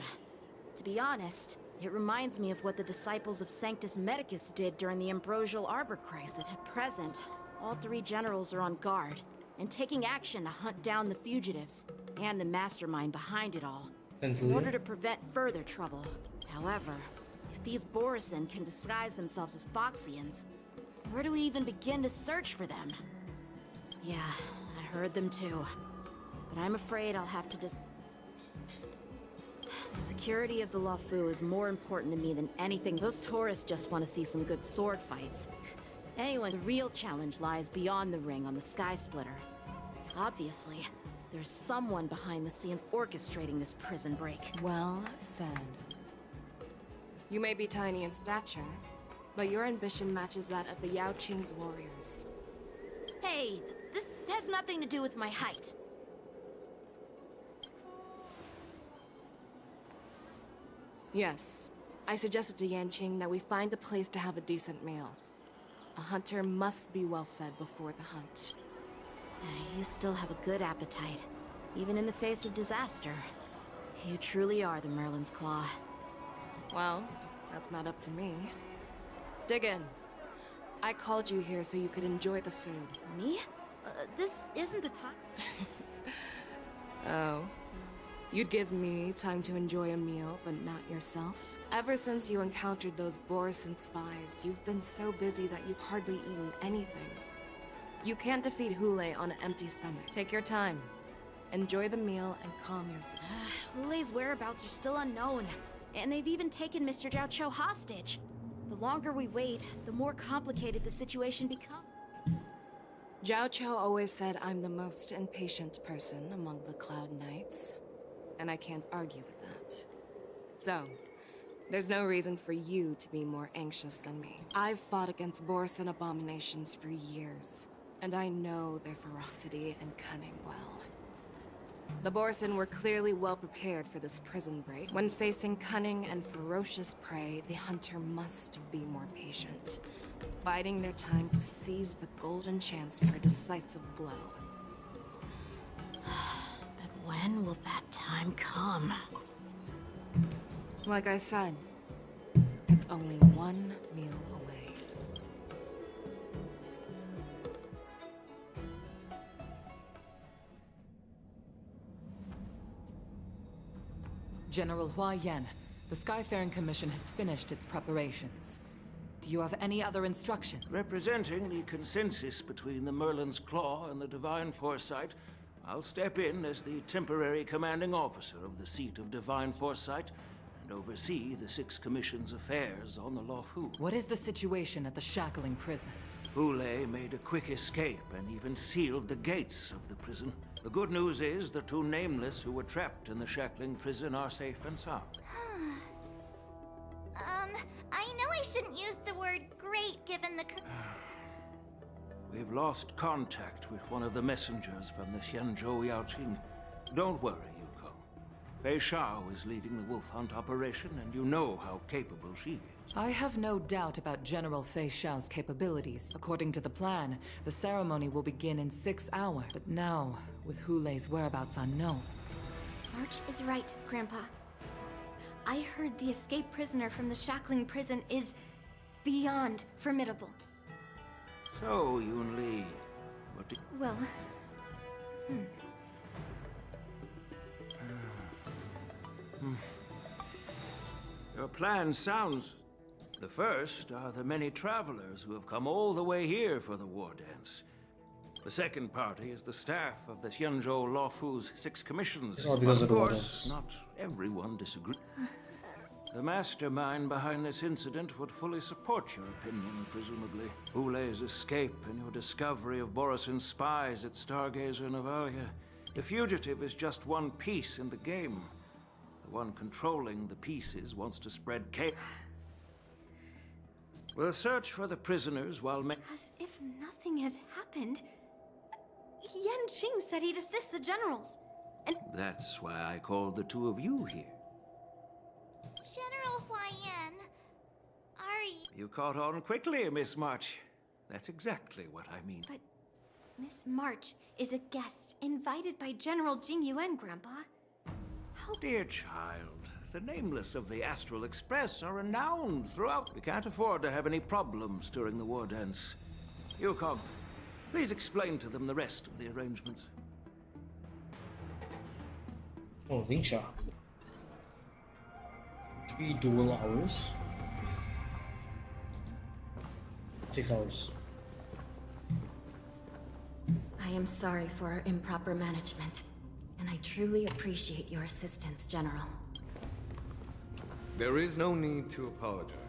To be honest, it reminds me of what the disciples of Sanctus Medicus did during the Ambrosial Arbor crisis. At present, all three generals are on guard, and taking action to hunt down the fugitives, and the mastermind behind it all, in order to prevent further trouble. However, if these Borisin can disguise themselves as Foxians, where do we even begin to search for them? Yeah, I heard them too. But I'm afraid I'll have to The security of the Lafu is more important to me than anything. Those tourists just want to see some good sword fights. Anyway, the real challenge lies beyond the ring on the Sky Splitter. Obviously, there's someone behind the scenes orchestrating this prison break. Well said. You may be tiny in stature, but your ambition matches that of the Yao Qing's warriors. Hey, this has nothing to do with my height. Yes, I suggested to Yanqing that we find a place to have a decent meal. A hunter must be well fed before the hunt. You still have a good appetite, even in the face of disaster. You truly are the Merlin's Claw. Well, that's not up to me. Dig in. I called you here so you could enjoy the food. Me? This isn't the time. Oh. You'd give me time to enjoy a meal, but not yourself? Ever since you encountered those Borisin spies, you've been so busy that you've hardly eaten anything. You can't defeat Hule on an empty stomach. Take your time. Enjoy the meal and calm yourself. Hule's whereabouts are still unknown, and they've even taken Mr. Zhao Cho hostage. The longer we wait, the more complicated the situation becomes. Zhao Cho always said I'm the most impatient person among the Cloud Knights, and I can't argue with that. So, there's no reason for you to be more anxious than me. I've fought against Borisin abominations for years, and I know their ferocity and cunning well. The Borisin were clearly well prepared for this prison break. When facing cunning and ferocious prey, the hunter must be more patient, biding their time to seize the golden chance for a decisive blow. But when will that time come? Like I said, it's only one meal away. General Hua Yan, the Skyfaring Commission has finished its preparations. Do you have any other instructions? Representing the consensus between the Merlin's Claw and the Divine Foresight, I'll step in as the temporary commanding officer of the seat of Divine Foresight and oversee the Six Commission's affairs on the Luofu. What is the situation at the shackling prison? Hule made a quick escape and even sealed the gates of the prison. The good news is the two nameless who were trapped in the shackling prison are safe and sound. I know I shouldn't use the word great given the... We've lost contact with one of the messengers from the Xianzhou Yaoqing. Don't worry, Yuko. Fei Shao is leading the wolf hunt operation, and you know how capable she is. I have no doubt about General Fei Shao's capabilities. According to the plan, the ceremony will begin in 6 hours. But now, with Hule's whereabouts unknown... Arch is right, Grandpa. I heard the escaped prisoner from the shackling prison is beyond formidable. So, Yun Li, what did... Well... Your plan sounds... The first are the many travelers who have come all the way here for the war dance. The second party is the staff of the Xianzhou Lawfu's 6 commissions. It's all because of of the course, wardens. not everyone disagrees. The mastermind behind this incident would fully support your opinion, presumably. Ule's escape and your discovery of Borisin's spies at Stargazer Navalia. The fugitive is just one piece in the game. The one controlling the pieces wants to spread chaos. We'll search for the prisoners while As if nothing has happened. Yan Qing said he'd assist the generals. And That's why I called the two of you here. General Huayan, are you... You caught on quickly, Miss March. That's exactly what I mean. But Miss March is a guest invited by General Jing Yuan, Grandpa. Dear child, the nameless of the Astral Express are renowned throughout. We can't afford to have any problems during the war dance. Yukong, please explain to them the rest of the arrangements. Oh, Lingsha. 3 dual hours. 6 hours. I am sorry for our improper management, and I truly appreciate your assistance, General. There is no need to apologize.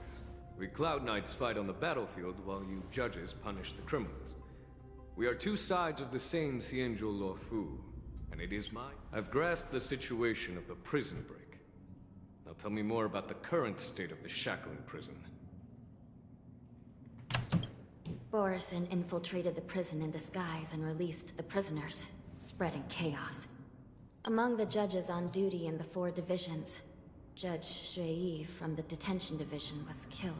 We Cloud Knights fight on the battlefield while you judges punish the criminals. We are two sides of the same Xianzhou Luofu, and it is mine. I've grasped the situation of the prison break. Now tell me more about the current state of the Shackling prison. Borisin infiltrated the prison in disguise and released the prisoners, spreading chaos. Among the judges on duty in the 4 divisions, Judge Shui from the detention division was killed,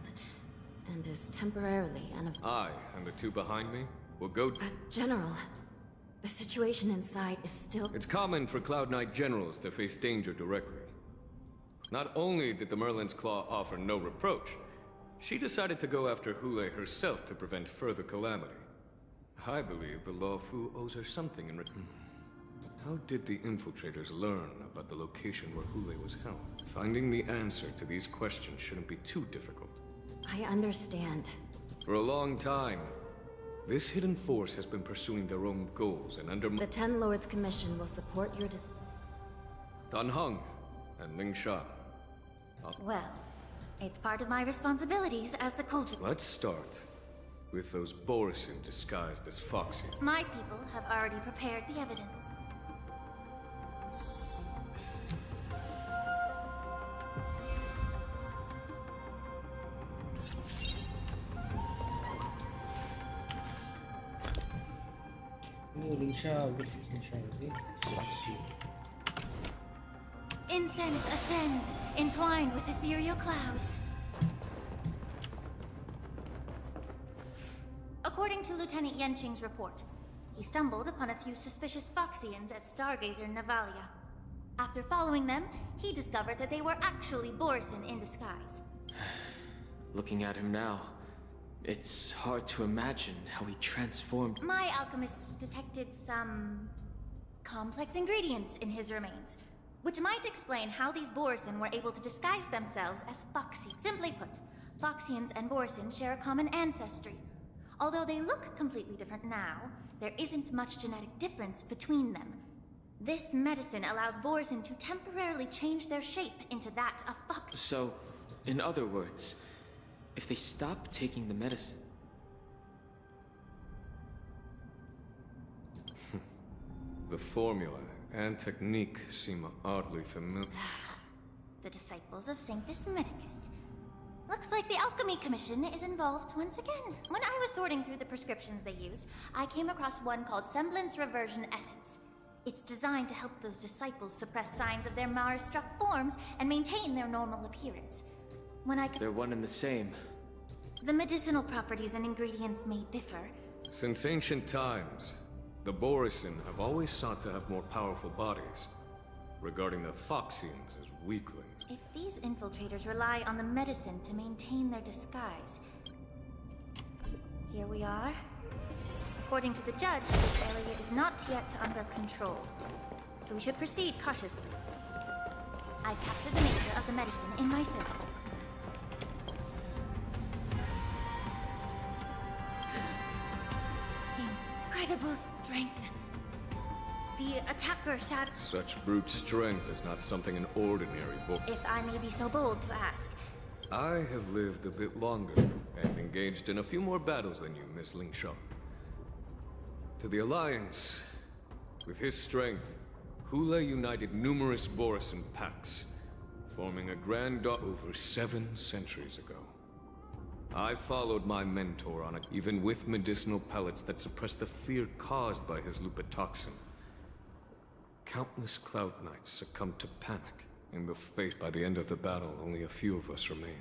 and is temporarily I and the two behind me will go. General, the situation inside is still... It's common for Cloud Knight generals to face danger directly. Not only did the Merlin's Claw offer no reproach, she decided to go after Hule herself to prevent further calamity. I believe the Luofu owes her something in return. How did the infiltrators learn about the location where Hule was held? Finding the answer to these questions shouldn't be too difficult. I understand. For a long time, this hidden force has been pursuing their own goals and The 10 Lords Commission will support your Dan Heng and Ling Sha. Well, it's part of my responsibilities as the Cauldron. Let's start with those Borisin disguised as Foxy. My people have already prepared the evidence. Oh, Lingsha, which is Lingsha? Let's see. Incense ascends, entwined with ethereal clouds. According to Lieutenant Yanqing's report, he stumbled upon a few suspicious Foxians at Stargazer Navalia. After following them, he discovered that they were actually Borisin in disguise. Looking at him now, it's hard to imagine how he transformed. My alchemists detected some complex ingredients in his remains, which might explain how these Borisin were able to disguise themselves as Foxy. Simply put, Foxians and Borisin share a common ancestry. Although they look completely different now, there isn't much genetic difference between them. This medicine allows Borisin to temporarily change their shape into that of Fox. So, in other words, if they stop taking the medicine... The formula and technique seem oddly familiar. The disciples of Sanctus Medicus. Looks like the Alchemy Commission is involved once again. When I was sorting through the prescriptions they use, I came across one called Semblance Reversion Essence. It's designed to help those disciples suppress signs of their Mara-struck forms and maintain their normal appearance. When I... They're one and the same. The medicinal properties and ingredients may differ. Since ancient times, the Borisin have always sought to have more powerful bodies, regarding the Foxians as weaklings. If these infiltrators rely on the medicine to maintain their disguise... Here we are. According to the judge, this area is not yet under control, so we should proceed cautiously. I've captured the nature of the medicine in my sensor. incredible strength. The attacker shadow. Such brute strength is not something an ordinary boy. If I may be so bold to ask. I have lived a bit longer and engaged in a few more battles than you, Miss Lingshaw. To the Alliance, with his strength, Hule united numerous Borisan pacts, forming a grand over 7 centuries ago. I followed my mentor on it, even with medicinal pellets that suppressed the fear caused by his lupitoxin. Countless Cloud Knights succumbed to panic in the face. By the end of the battle, only a few of us remain.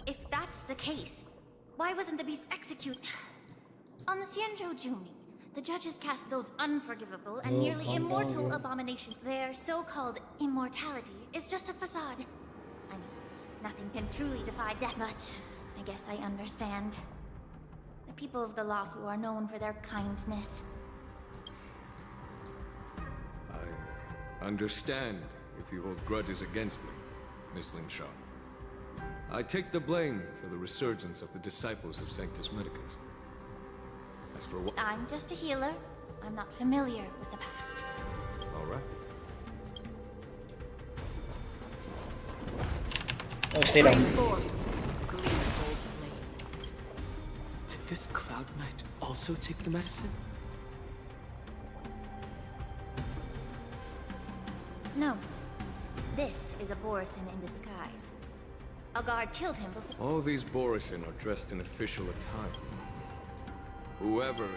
If that's the case, why wasn't the beast executed? On the Xianzhou Jumi, the judges cast those unforgivable and nearly immortal abominations. Their so-called immortality is just a facade. I mean, nothing can truly defy death, but I guess I understand. The people of the Luofu are known for their kindness. I understand if you hold grudges against me, Miss Lingshaw. I take the blame for the resurgence of the disciples of Sanctus Medicus. As for what— I'm just a healer. I'm not familiar with the past. All right. Oh, stay down. Did this Cloud Knight also take the medicine? No. This is a Borisan in disguise. A guard killed him before— All these Borisan are dressed in official attire. Whoever—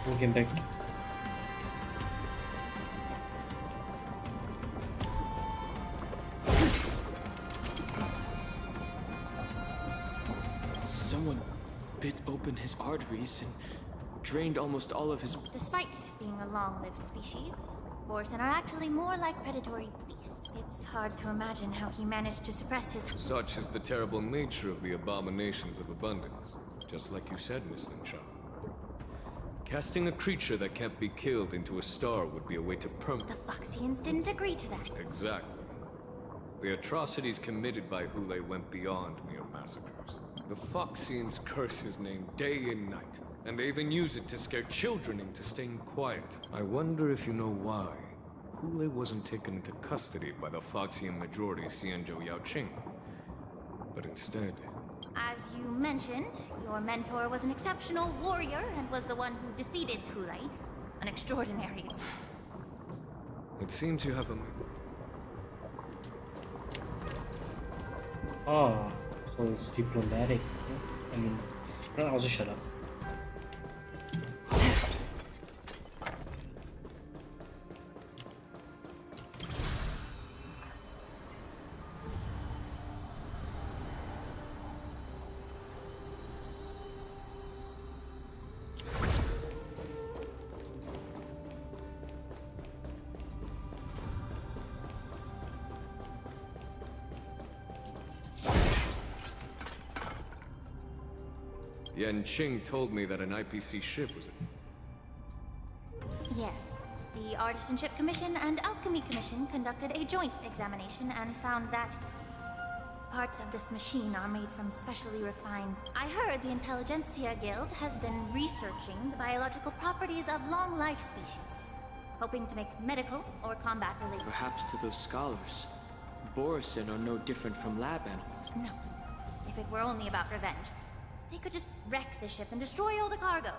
Looking back. Someone bit open his arteries and drained almost all of his— Despite being a long-lived species, Borisan are actually more like predatory beasts. It's hard to imagine how he managed to suppress his— Such is the terrible nature of the abominations of abundance. Just like you said, Miss Lingshaw. Casting a creature that can't be killed into a star would be a way to The Foxians didn't agree to that. Exactly. The atrocities committed by Hule went beyond mere massacres. The Foxians curse his name day and night, and they even use it to scare children into staying quiet. I wonder if you know why Hule wasn't taken into custody by the Foxian majority Xianzhou Yaoqing, but instead— As you mentioned, your mentor was an exceptional warrior and was the one who defeated Hule. An extraordinary— It seems you have a— Oh, so it's diplomatic. I mean, no, I'll just shut up. Yanqing told me that an IPC ship was— Yes. The Artisanship Commission and Alchemy Commission conducted a joint examination and found that parts of this machine are made from specially refined— I heard the Intelligentsia Guild has been researching the biological properties of long-life species, hoping to make medical or combat-related— Perhaps to those scholars, Borisan are no different from lab animals. No. If it were only about revenge, they could just wreck the ship and destroy all the cargo.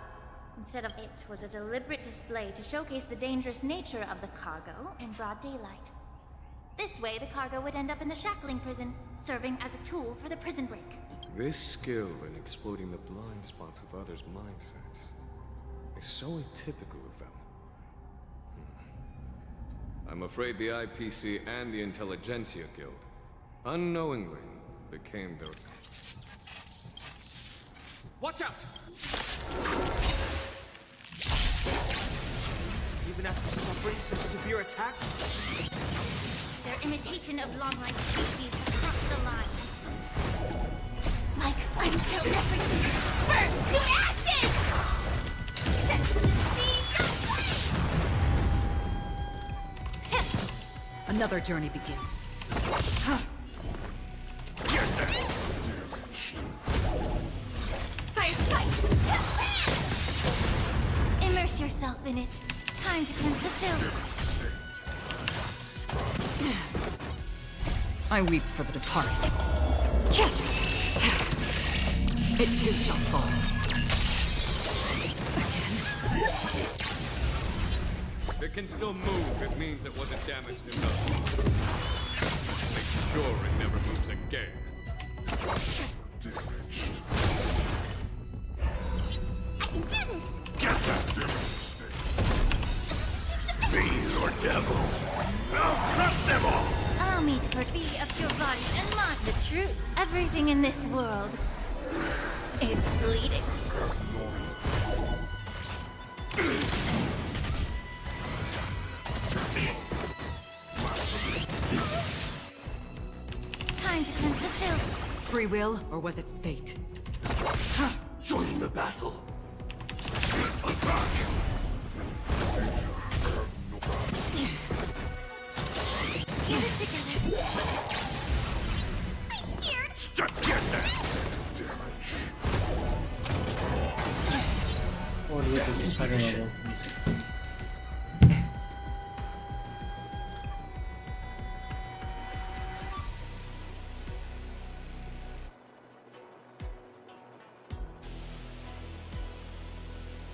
Instead of it was a deliberate display to showcase the dangerous nature of the cargo in broad daylight. This way, the cargo would end up in the shackling prison, serving as a tool for the prison break. This skill in exploiting the blind spots of others' mindsets is so atypical of them. I'm afraid the IPC and the Intelligentsia Guild unknowingly became their— Watch out! Even after suffering such severe attacks? Their imitation of long-life species has crossed the line. Like until everything burns to ashes! Set the sea your way! Another journey begins. Immerse yourself in it. Time to cleanse the filth. I weep for the departed. It too shall fall. If it can still move, it means it wasn't damaged enough. Make sure it never moves again. I can do this! Get that demon stick! Fiend or devil, I'll crush them all! Allow me to put V of your body and mark the truth. Everything in this world is bleeding. Time to cleanse the filth. Free will, or was it fate? Join the battle. Attack! Get it together. I'm scared. Get that damage. Or with the spider level music.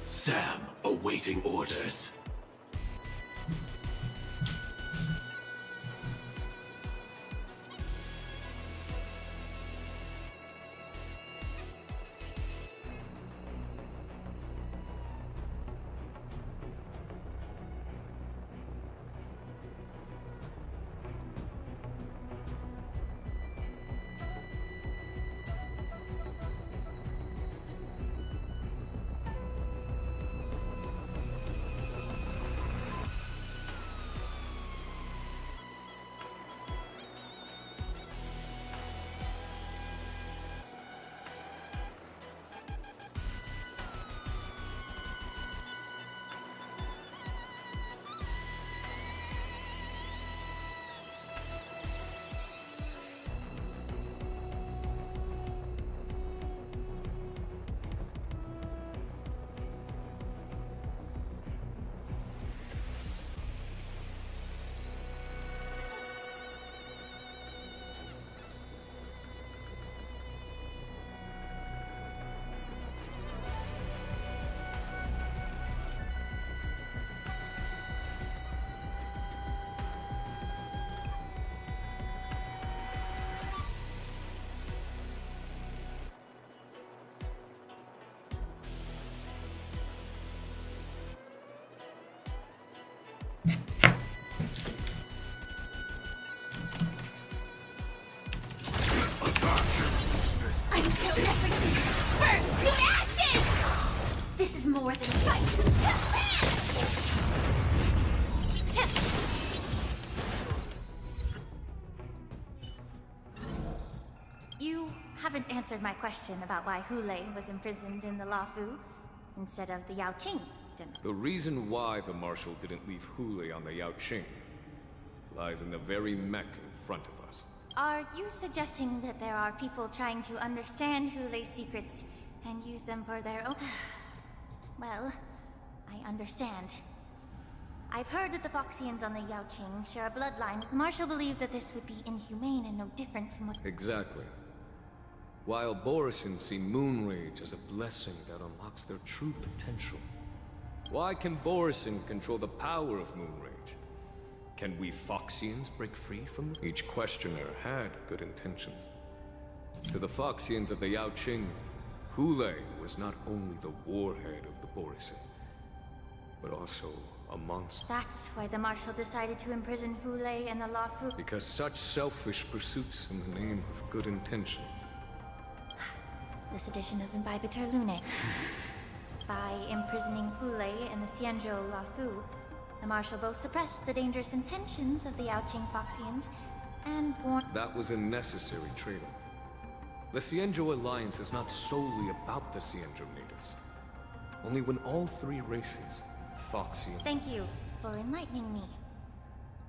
Sam, awaiting orders. I'm so everything burns to ashes! This is more than a fight. You haven't answered my question about why Hulei was imprisoned in the Lafu instead of the Yaoqing general. The reason why the Marshal didn't leave Hulei on the Yaoqing lies in the very mech in front of us. Are you suggesting that there are people trying to understand Hulei's secrets and use them for their own? Well, I understand. I've heard that the Foxians on the Yaoqing share a bloodline. Marshal believed that this would be inhumane and no different from what— Exactly. While Borisans see Moonrage as a blessing that unlocks their true potential, why can Borisan control the power of Moonrage? Can we Foxians break free from them? Each questioner had good intentions. To the Foxians of the Yaoqing, Hulei was not only the warhead of the Borisan, but also a monster. That's why the Marshal decided to imprison Hulei and the Lafu. Because such selfish pursuits in the name of good intentions. This edition of Imbibitor Lune. By imprisoning Hulei and the Xianzhou Lafu, the Marshal both suppressed the dangerous intentions of the Yaoqing Foxians and warned— That was a necessary trade-off. The Xianzhou alliance is not solely about the Xianzhou natives. Only when all three races, Foxian— Thank you for enlightening me.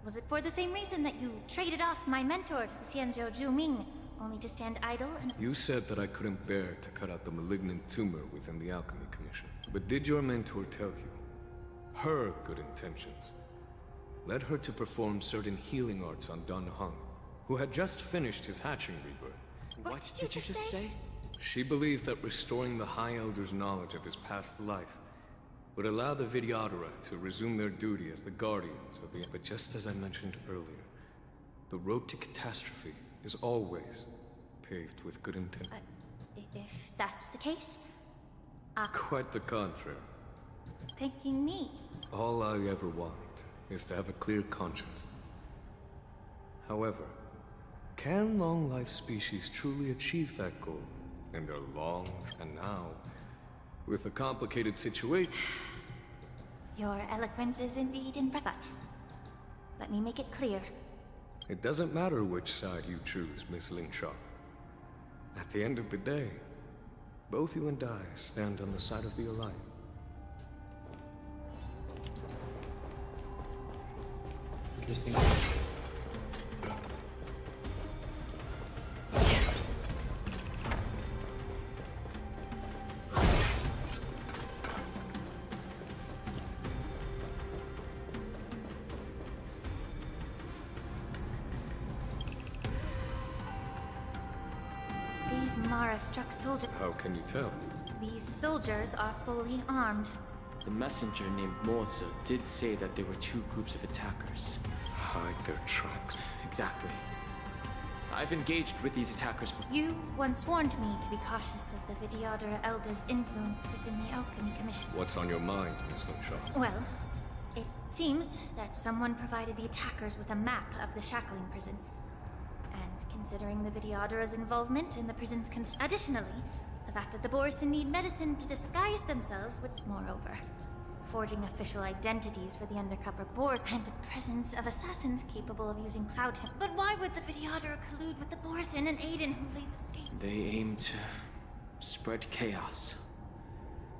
Was it for the same reason that you traded off my mentor to the Xianzhou Zhuming, only to stand idle and— You said that I couldn't bear to cut out the malignant tumor within the Alchemy Commission. But did your mentor tell you her good intentions led her to perform certain healing arts on Dun Hung, who had just finished his hatching rebirth? What did you just say? She believed that restoring the High Elder's knowledge of his past life would allow the Vidyadhara to resume their duty as the guardians of the— But just as I mentioned earlier, the road to catastrophe is always paved with good intent. If that's the case, Quite the contrary. thanking me. All I ever want is to have a clear conscience. However, can long-life species truly achieve that goal in their long— and now, with a complicated situation— Your eloquence is indeed but let me make it clear. It doesn't matter which side you choose, Miss Lingshaw. At the end of the day, both you and I stand on the side of the Alliance. Interesting. These Mara-struck soldiers— How can you tell? These soldiers are fully armed. The messenger named Moza did say that there were two groups of attackers. Hide their tracks. Exactly. I've engaged with these attackers before. You once warned me to be cautious of the Vidyadhara Elder's influence within the Alchemy Commission. What's on your mind, Miss Lingshaw? Well, it seems that someone provided the attackers with a map of the shackling prison. And considering the Vidyadhara's involvement in the prison's Additionally, the fact that the Borison need medicine to disguise themselves, which, moreover, forging official identities for the undercover board and the presence of assassins capable of using cloud tech. But why would the Vidyadhara collude with the Borison and aid in Hulei's escape? They aim to spread chaos.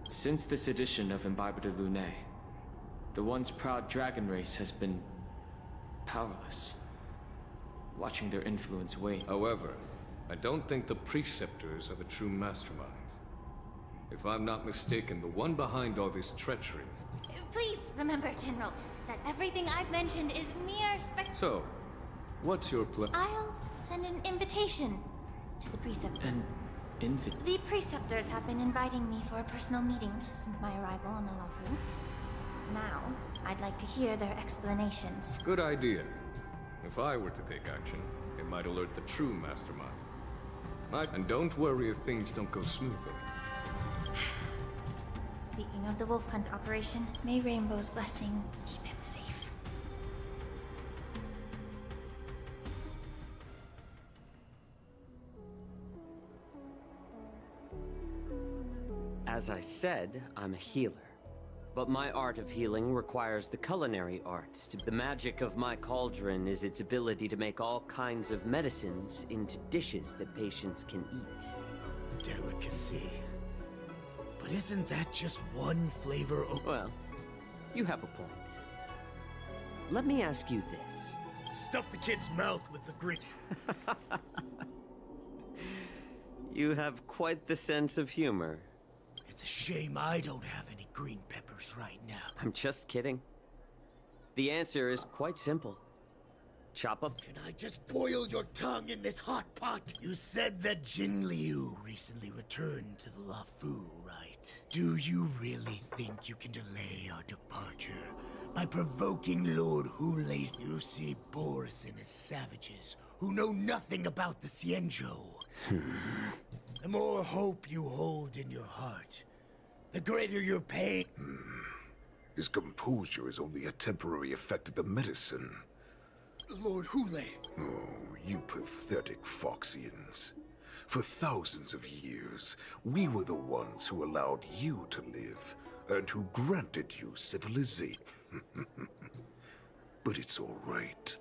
Since this edition of Imbibe de Lune, the once proud dragon race has been powerless, watching their influence wane. However, I don't think the Preceptors are the true masterminds. If I'm not mistaken, the one behind all this treachery— Please remember, General, that everything I've mentioned is mere So, what's your plan? I'll send an invitation to the Preceptors. The Preceptors have been inviting me for a personal meeting since my arrival on the Lafu. Now, I'd like to hear their explanations. Good idea. If I were to take action, it might alert the true mastermind. And don't worry if things don't go smoothly. Speaking of the wolf hunt operation, may Rainbow's blessing keep him safe. As I said, I'm a healer. But my art of healing requires the culinary arts. The magic of my cauldron is its ability to make all kinds of medicines into dishes that patients can eat. Delicacy. But isn't that just one flavor of— Well, you have a point. Let me ask you this. Stuff the kid's mouth with the grit. You have quite the sense of humor. It's a shame I don't have any green peppers right now. I'm just kidding. The answer is quite simple. Chop up. Can I just boil your tongue in this hot pot? You said that Jin Liu recently returned to the Lafu, right? Do you really think you can delay our departure by provoking Lord Hulei's— You see Borison as savages who know nothing about the Xianzhou. The more hope you hold in your heart, the greater your pain. His composure is only a temporary effect of the medicine. Lord Hulei. Oh, you pathetic Foxians. For thousands of years, we were the ones who allowed you to live, and who granted you civilization. But it's all right.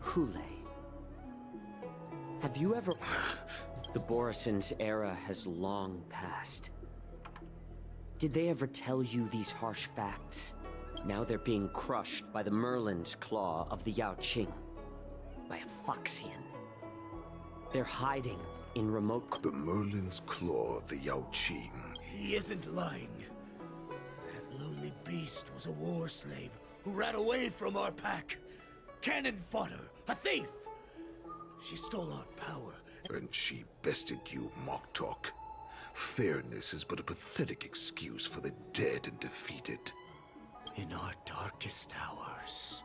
Hulei. Have you ever... The Borison's era has long passed. Did they ever tell you these harsh facts? Now they're being crushed by the Merlin's claw of the Yao Qing. By a Foxian. They're hiding in remote... The Merlin's claw of the Yao Qing. He isn't lying. That lowly beast was a war slave who ran away from our pack. Cannon fodder, a thief! She stole our power. And she bested you, Moktok. Fairness is but a pathetic excuse for the dead and defeated. In our darkest hours,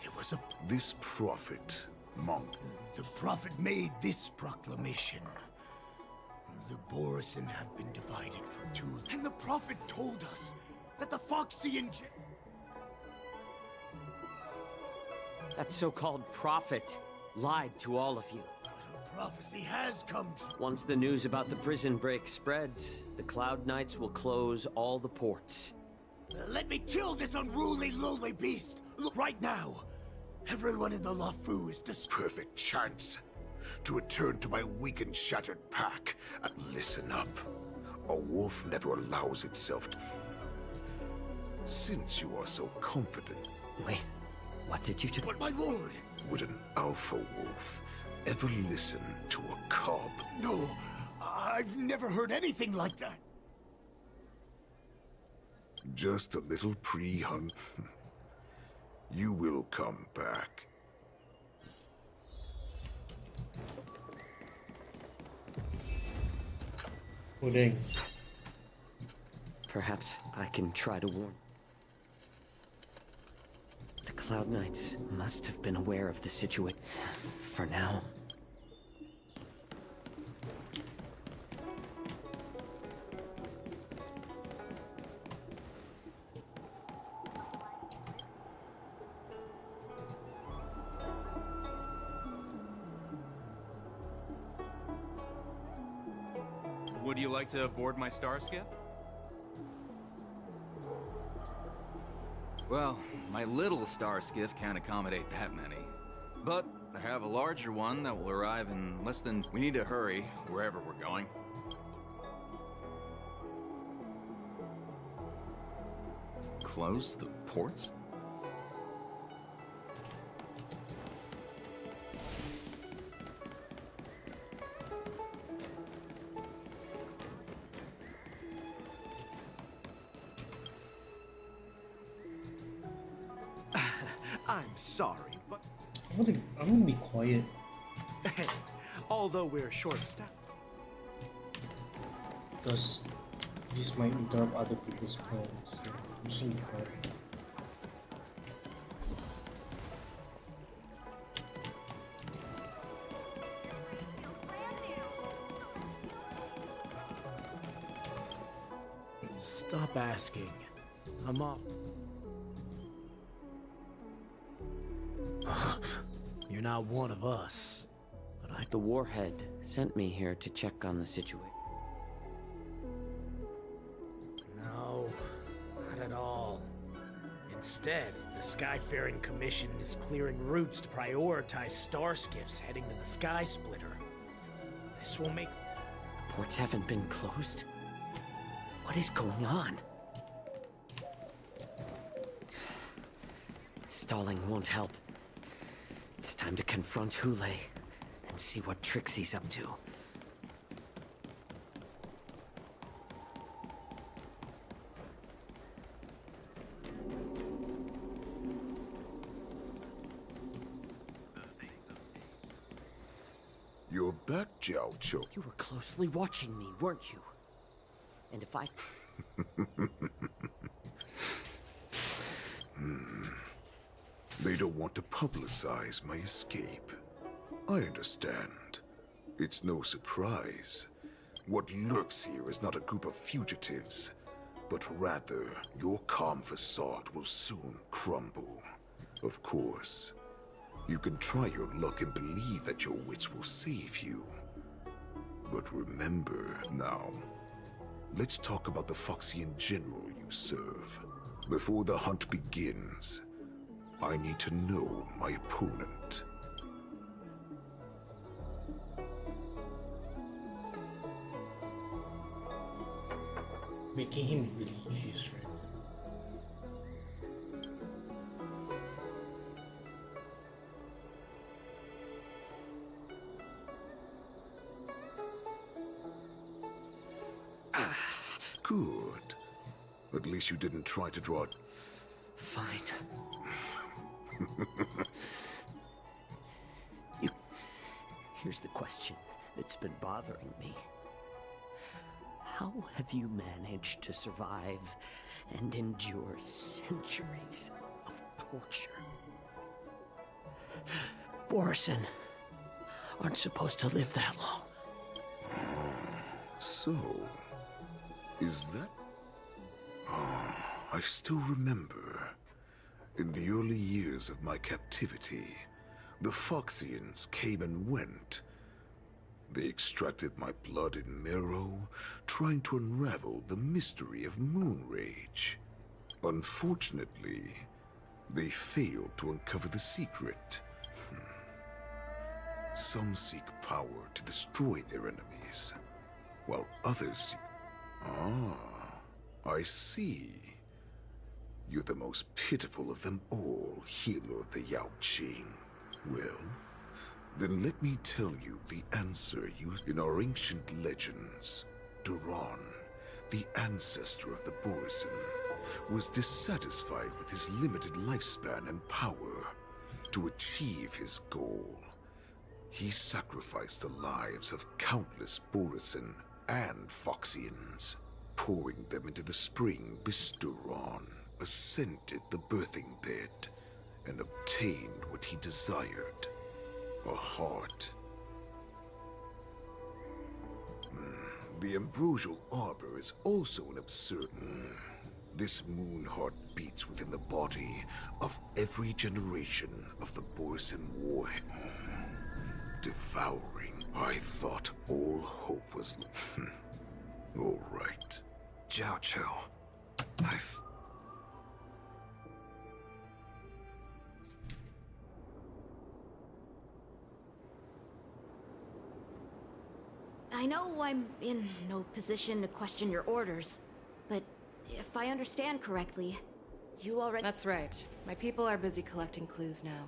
it was a... This prophet, monk... The prophet made this proclamation. The Borisin have been divided from two... And the prophet told us that the Foxian... That so-called prophet lied to all of you. But our prophecy has come true. Once the news about the prison break spreads, the Cloud Knights will close all the ports. Let me kill this unruly, lowly beast! Look, right now! Everyone in the Lafu is Perfect chance to return to my weak and shattered pack. And listen up. A wolf never allows itself to... Since you are so confident... Wait, what did you do? But my lord! Would an alpha wolf ever listen to a cub? No, I've never heard anything like that. Just a little pre-hunt. You will come back. Pudding. Perhaps I can try to warn. The Cloud Knights must have been aware of the situation. For now. Would you like to board my star skiff? Well, my little star skiff can't accommodate that many. But I have a larger one that will arrive in less than... We need to hurry, wherever we're going. Close the ports? I'm sorry, but I'm gonna be quiet. although we're short-staffed. Because this might interrupt other people's plans. So I'm just gonna be quiet. Stop asking. I'm off. You're not one of us, but I... The Warhead sent me here to check on the situation. No, not at all. Instead, the Skyfaring Commission is clearing routes to prioritize star skiffs heading to the Sky Splitter. This will make... The ports haven't been closed? What is going on? Stalling won't help. It's time to confront Hule and see what tricks he's up to. You're back, Jiao Cho. You were closely watching me, weren't you? And if I... They don't want to publicize my escape. I understand. It's no surprise. What lurks here is not a group of fugitives, but rather your calm facade will soon crumble. Of course, you can try your luck and believe that your wits will save you. But remember now, let's talk about the Foxian general you serve. Before the hunt begins, I need to know my opponent. making him believe his friend. Good. At least you didn't try to draw it. Fine. Here's the question that's been bothering me. How have you managed to survive and endure centuries of torture? Borison aren't supposed to live that long. So, is that... I still remember. In the early years of my captivity, the Foxians came and went. They extracted my blood and marrow, trying to unravel the mystery of moon rage. Unfortunately, they failed to uncover the secret. Some seek power to destroy their enemies, while others seek... I see. You're the most pitiful of them all, healer of the Yao Qing. Well, then let me tell you the answer used in our ancient legends. Duran, the ancestor of the Borison, was dissatisfied with his limited lifespan and power. To achieve his goal, he sacrificed the lives of countless Borison and Foxians. Pouring them into the spring, Bisturon ascended the birthing bed and obtained what he desired. A heart. The ambrosial arbor is also an absurd... This moon heart beats within the body of every generation of the Borison war. Devouring. I thought all hope was... All right. Jiao Cho, I know I'm in no position to question your orders, but if I understand correctly, you already— That's right. My people are busy collecting clues now.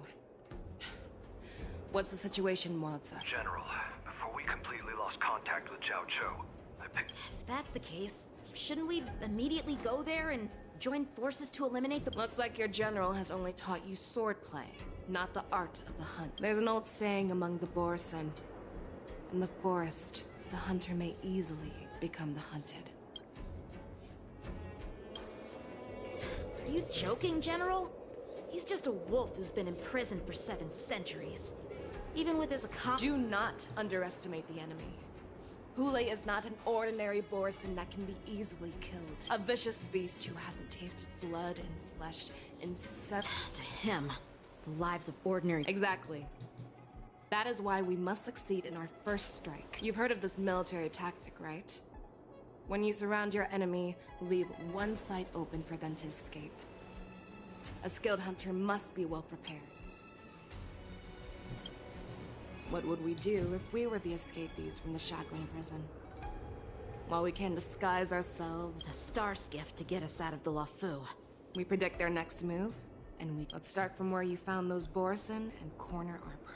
What's the situation, Wadza? General, before we completely lost contact with Jiao Cho, I picked... If that's the case, shouldn't we immediately go there and join forces to eliminate the— Looks like your general has only taught you swordplay, not the art of the hunt. There's an old saying among the Borison. In the forest, the hunter may easily become the hunted. Are you joking, General? He's just a wolf who's been imprisoned for 7 centuries. Even with his Do not underestimate the enemy. Hule is not an ordinary Borison that can be easily killed. A vicious beast who hasn't tasted blood and flesh in To him, the lives of ordinary— Exactly. That is why we must succeed in our first strike. You've heard of this military tactic, right? When you surround your enemy, leave one side open for them to escape. A skilled hunter must be well prepared. What would we do if we were the escapees from the shackling prison? While we can disguise ourselves... A star skiff to get us out of the Lafu. We predict their next move, and let's start from where you found those Borison and corner our prey.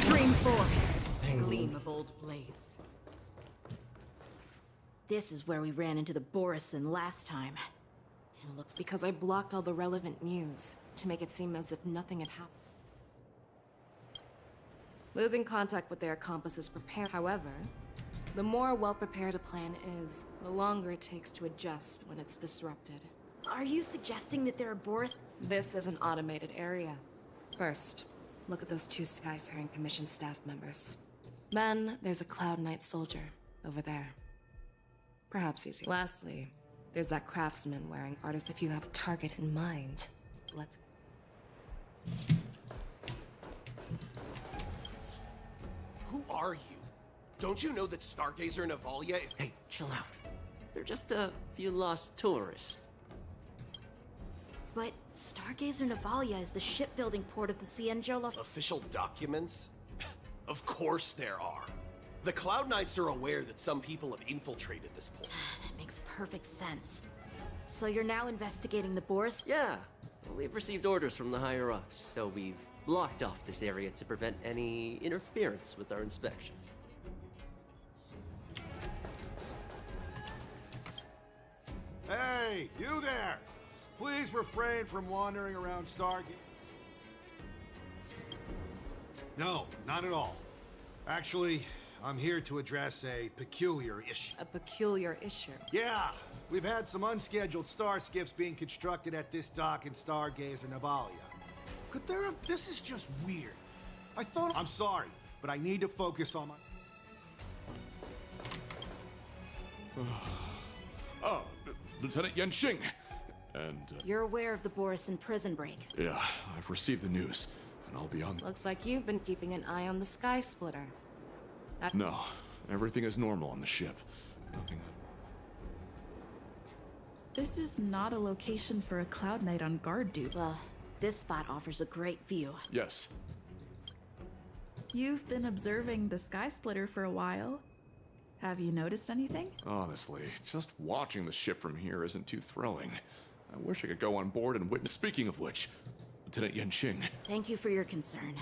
Green fork. Gleam of old blades. This is where we ran into the Borison last time. It looks because I blocked all the relevant news to make it seem as if nothing had happened. Losing contact with their accomplices However, the more well-prepared a plan is, the longer it takes to adjust when it's disrupted. Are you suggesting that there are Boris— This is an automated area. First, look at those 2 Skyfaring Commission staff members. Then, there's a Cloud Knight soldier over there. Perhaps easy. Lastly, there's that craftsman wearing artist. If you have a target in mind, let's... Who are you? Don't you know that Stargazer and Avalia is— Hey, chill out. They're just a few lost tourists. But Stargazer Navalia is the shipbuilding port of the Cienjo La... Official documents? Of course there are. The Cloud Knights are aware that some people have infiltrated this port. That makes perfect sense. So you're now investigating the Boris? Yeah. We've received orders from the higher-ups, so we've blocked off this area to prevent any interference with our inspection. Hey, you there! Please refrain from wandering around Stargate. No, not at all. Actually, I'm here to address a peculiar issue. A peculiar issue? Yeah, we've had some unscheduled star skiffs being constructed at this dock in Stargazer Navalia. Could there have... This is just weird. I thought... I'm sorry, but I need to focus on my... Lieutenant Yanxing. And, You're aware of the Borison prison break. yeah, I've received the news, and I'll be on... Looks like you've been keeping an eye on the Sky Splitter. No, everything is normal on the ship. Nothing... This is not a location for a Cloud Knight on guard duty. Well, this spot offers a great view. Yes. You've been observing the Sky Splitter for a while. Have you noticed anything? Honestly, just watching the ship from here isn't too thrilling. I wish I could go on board and witness... Speaking of which, Lieutenant Yanxing... Thank you for your concern.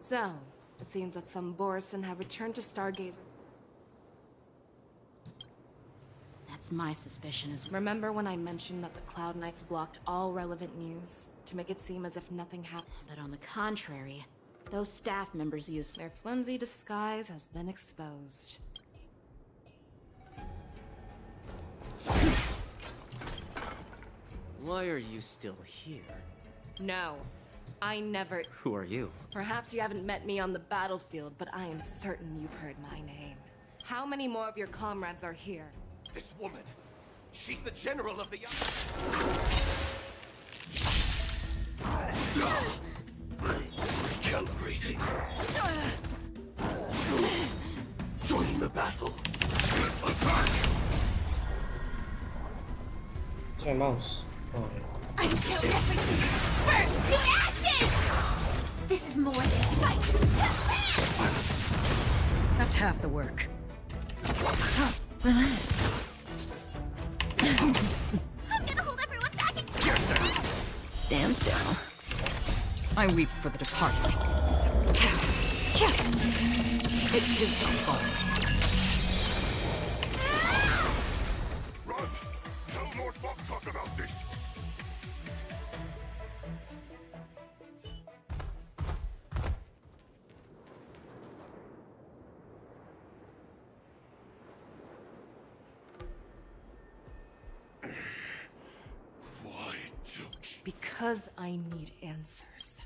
So, it seems that some Borison have returned to Stargazer. That's my suspicion as well. Remember when I mentioned that the Cloud Knights blocked all relevant news to make it seem as if nothing happened? But on the contrary, those staff members use... Their flimsy disguise has been exposed. Why are you still here? No, I never... Who are you? Perhaps you haven't met me on the battlefield, but I am certain you've heard my name. How many more of your comrades are here? This woman, she's the general of the... Recalibrating. Join the battle. Attack! It's my mouse. Oh. Until everything burns to ashes! This is more than fight to live! That's half the work. Relax. I'm gonna hold everyone back and... Stand still. I weep for the departed. It too shall fall. Run! Tell Lord Boktok about this! Why don't you... Because I need answers.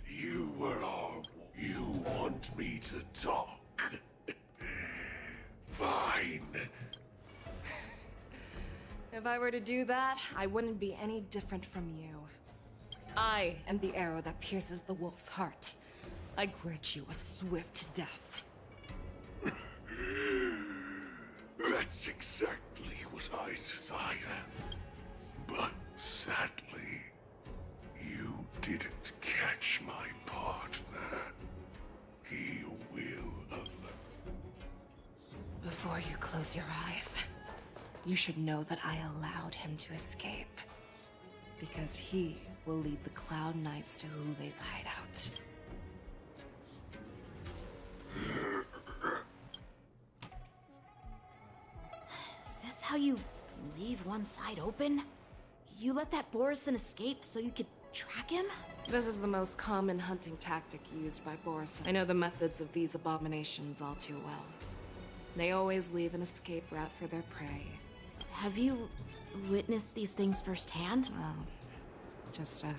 You were all... You want me to talk? Fine. If I were to do that, I wouldn't be any different from you. I am the arrow that pierces the wolf's heart. I grant you a swift death. That's exactly what I desire. But sadly, you didn't catch my partner. He will alone. Before you close your eyes, you should know that I allowed him to escape. Because he will lead the Cloud Knights to Hule's hideout. Is this how you leave one side open? You let that Borison escape so you could track him? This is the most common hunting tactic used by Borison. I know the methods of these abominations all too well. They always leave an escape route for their prey. Have you witnessed these things firsthand? Well, just a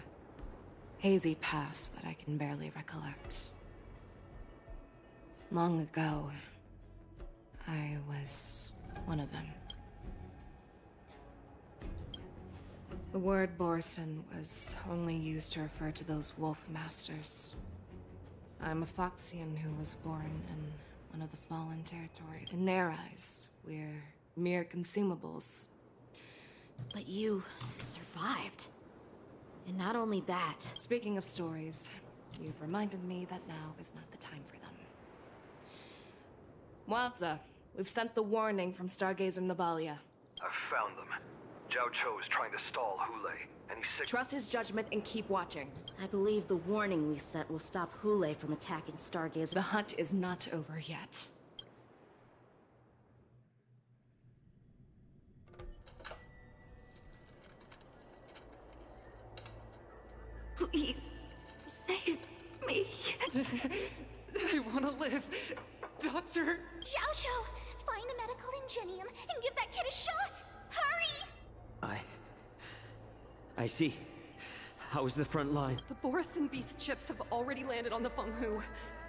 hazy past that I can barely recollect. Long ago, I was one of them. The word Borison was only used to refer to those wolf masters. I'm a Foxian who was born in one of the fallen territories. In their eyes, we're mere consumables. But you survived. And not only that... Speaking of stories, you've reminded me that now is not the time for them. Wadza, we've sent the warning from Stargazer Navalia. I've found them. Zhao Cho is trying to stall Hule, and he's sick. Trust his judgment and keep watching. I believe the warning we sent will stop Hule from attacking Stargazer. The hunt is not over yet. Please, save me. I want to live. Doctor! Zhao Cho, find a medical ingenium and give that kid a shot! Hurry! I see. How's the front line? The Borison Beast ships have already landed on the Fenghu.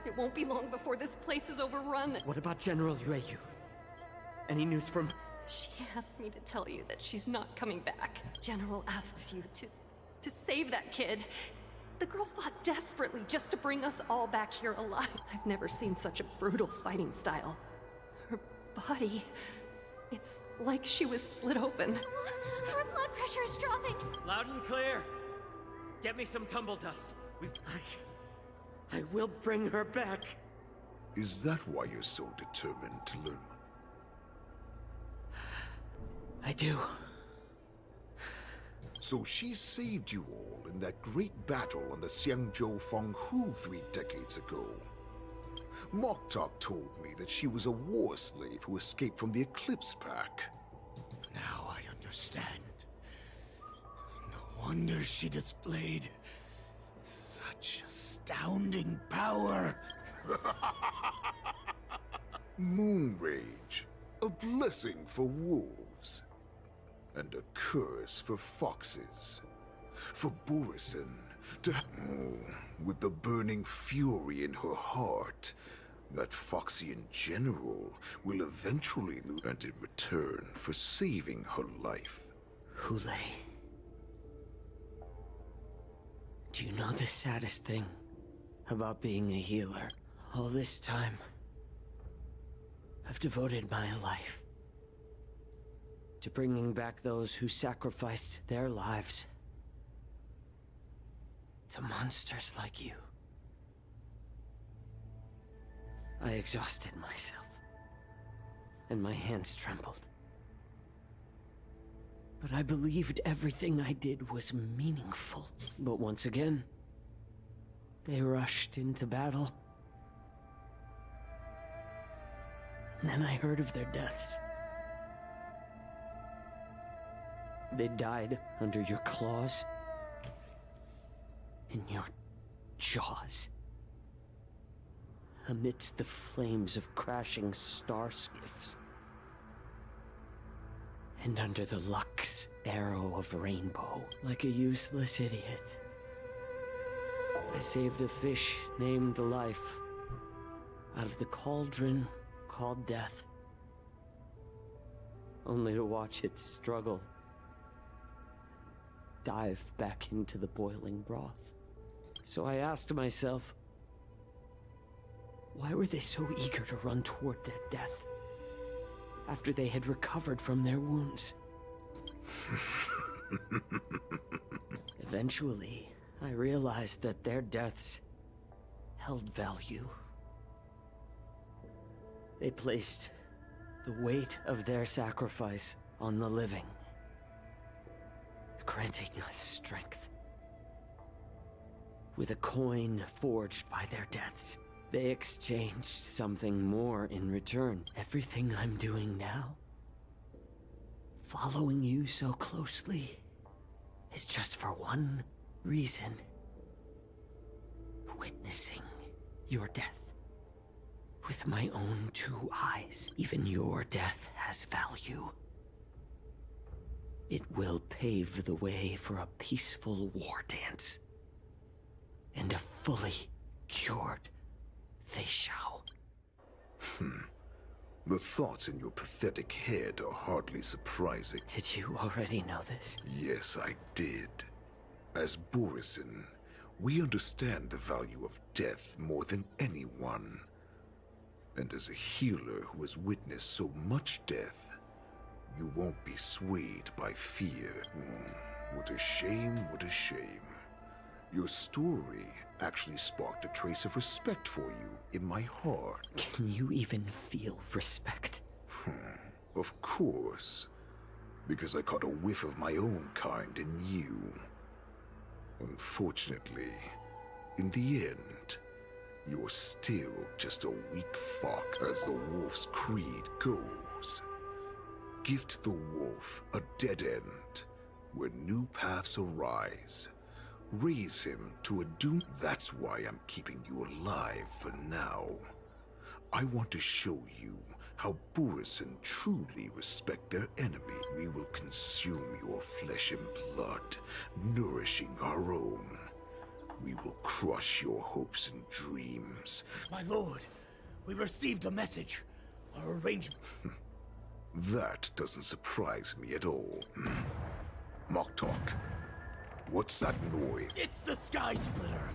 It won't be long before this place is overrun. What about General Yueyu? Any news from... She asked me to tell you that she's not coming back. General asks you to save that kid. The girl fought desperately just to bring us all back here alive. I've never seen such a brutal fighting style. Her body... it's like she was split open. Her blood pressure is dropping. Loud and clear. Get me some tumble dust. I will bring her back. Is that why you're so determined to learn? I do. So she saved you all in that great battle on the Xiangzhou Fenghu 3 decades ago. Moktok told me that she was a war slave who escaped from the Eclipse Pack. Now I understand. No wonder she displayed such astounding power. Moon Rage, a blessing for wolves, and a curse for foxes. For Borison to... with the burning fury in her heart, that Foxian general will eventually lose, and in return for saving her life. Hule. Do you know the saddest thing about being a healer? All this time, I've devoted my life to bringing back those who sacrificed their lives to monsters like you. I exhausted myself, and my hands trembled. But I believed everything I did was meaningful. But once again, they rushed into battle. And then I heard of their deaths. They died under your claws, in your jaws, amidst the flames of crashing star skiffs, and under the Lux arrow of Rainbow. Like a useless idiot, I saved a fish named Life out of the cauldron called Death, only to watch it struggle, dive back into the boiling broth. So I asked myself, why were they so eager to run toward their death after they had recovered from their wounds? Eventually, I realized that their deaths held value. They placed the weight of their sacrifice on the living, granting us strength. With a coin forged by their deaths, they exchanged something more in return. Everything I'm doing now, following you so closely, is just for one reason. Witnessing your death with my own 2 eyes. Even your death has value. It will pave the way for a peaceful war dance and a fully cured Fei Xiao. The thoughts in your pathetic head are hardly surprising. Did you already know this? Yes, I did. As Borison, We understand the value of death more than anyone. And as a healer who has witnessed so much death, you won't be swayed by fear. What a shame, what a shame. Your story actually sparked a trace of respect for you in my heart. Can you even feel respect? Of course. Because I caught a whiff of my own kind in you. Unfortunately, in the end, you're still just a weak fox, as the wolf's creed goes. Gift the wolf a dead end, where new paths arise. Raise him to a doom. That's why I'm keeping you alive for now. I want to show you how Bourison truly respect their enemy. We will consume your flesh and blood, nourishing our own. We will crush your hopes and dreams. My lord, we received a message. Our arrangement... That doesn't surprise me at all. Moktok, what's that noise? It's the Sky Splitter.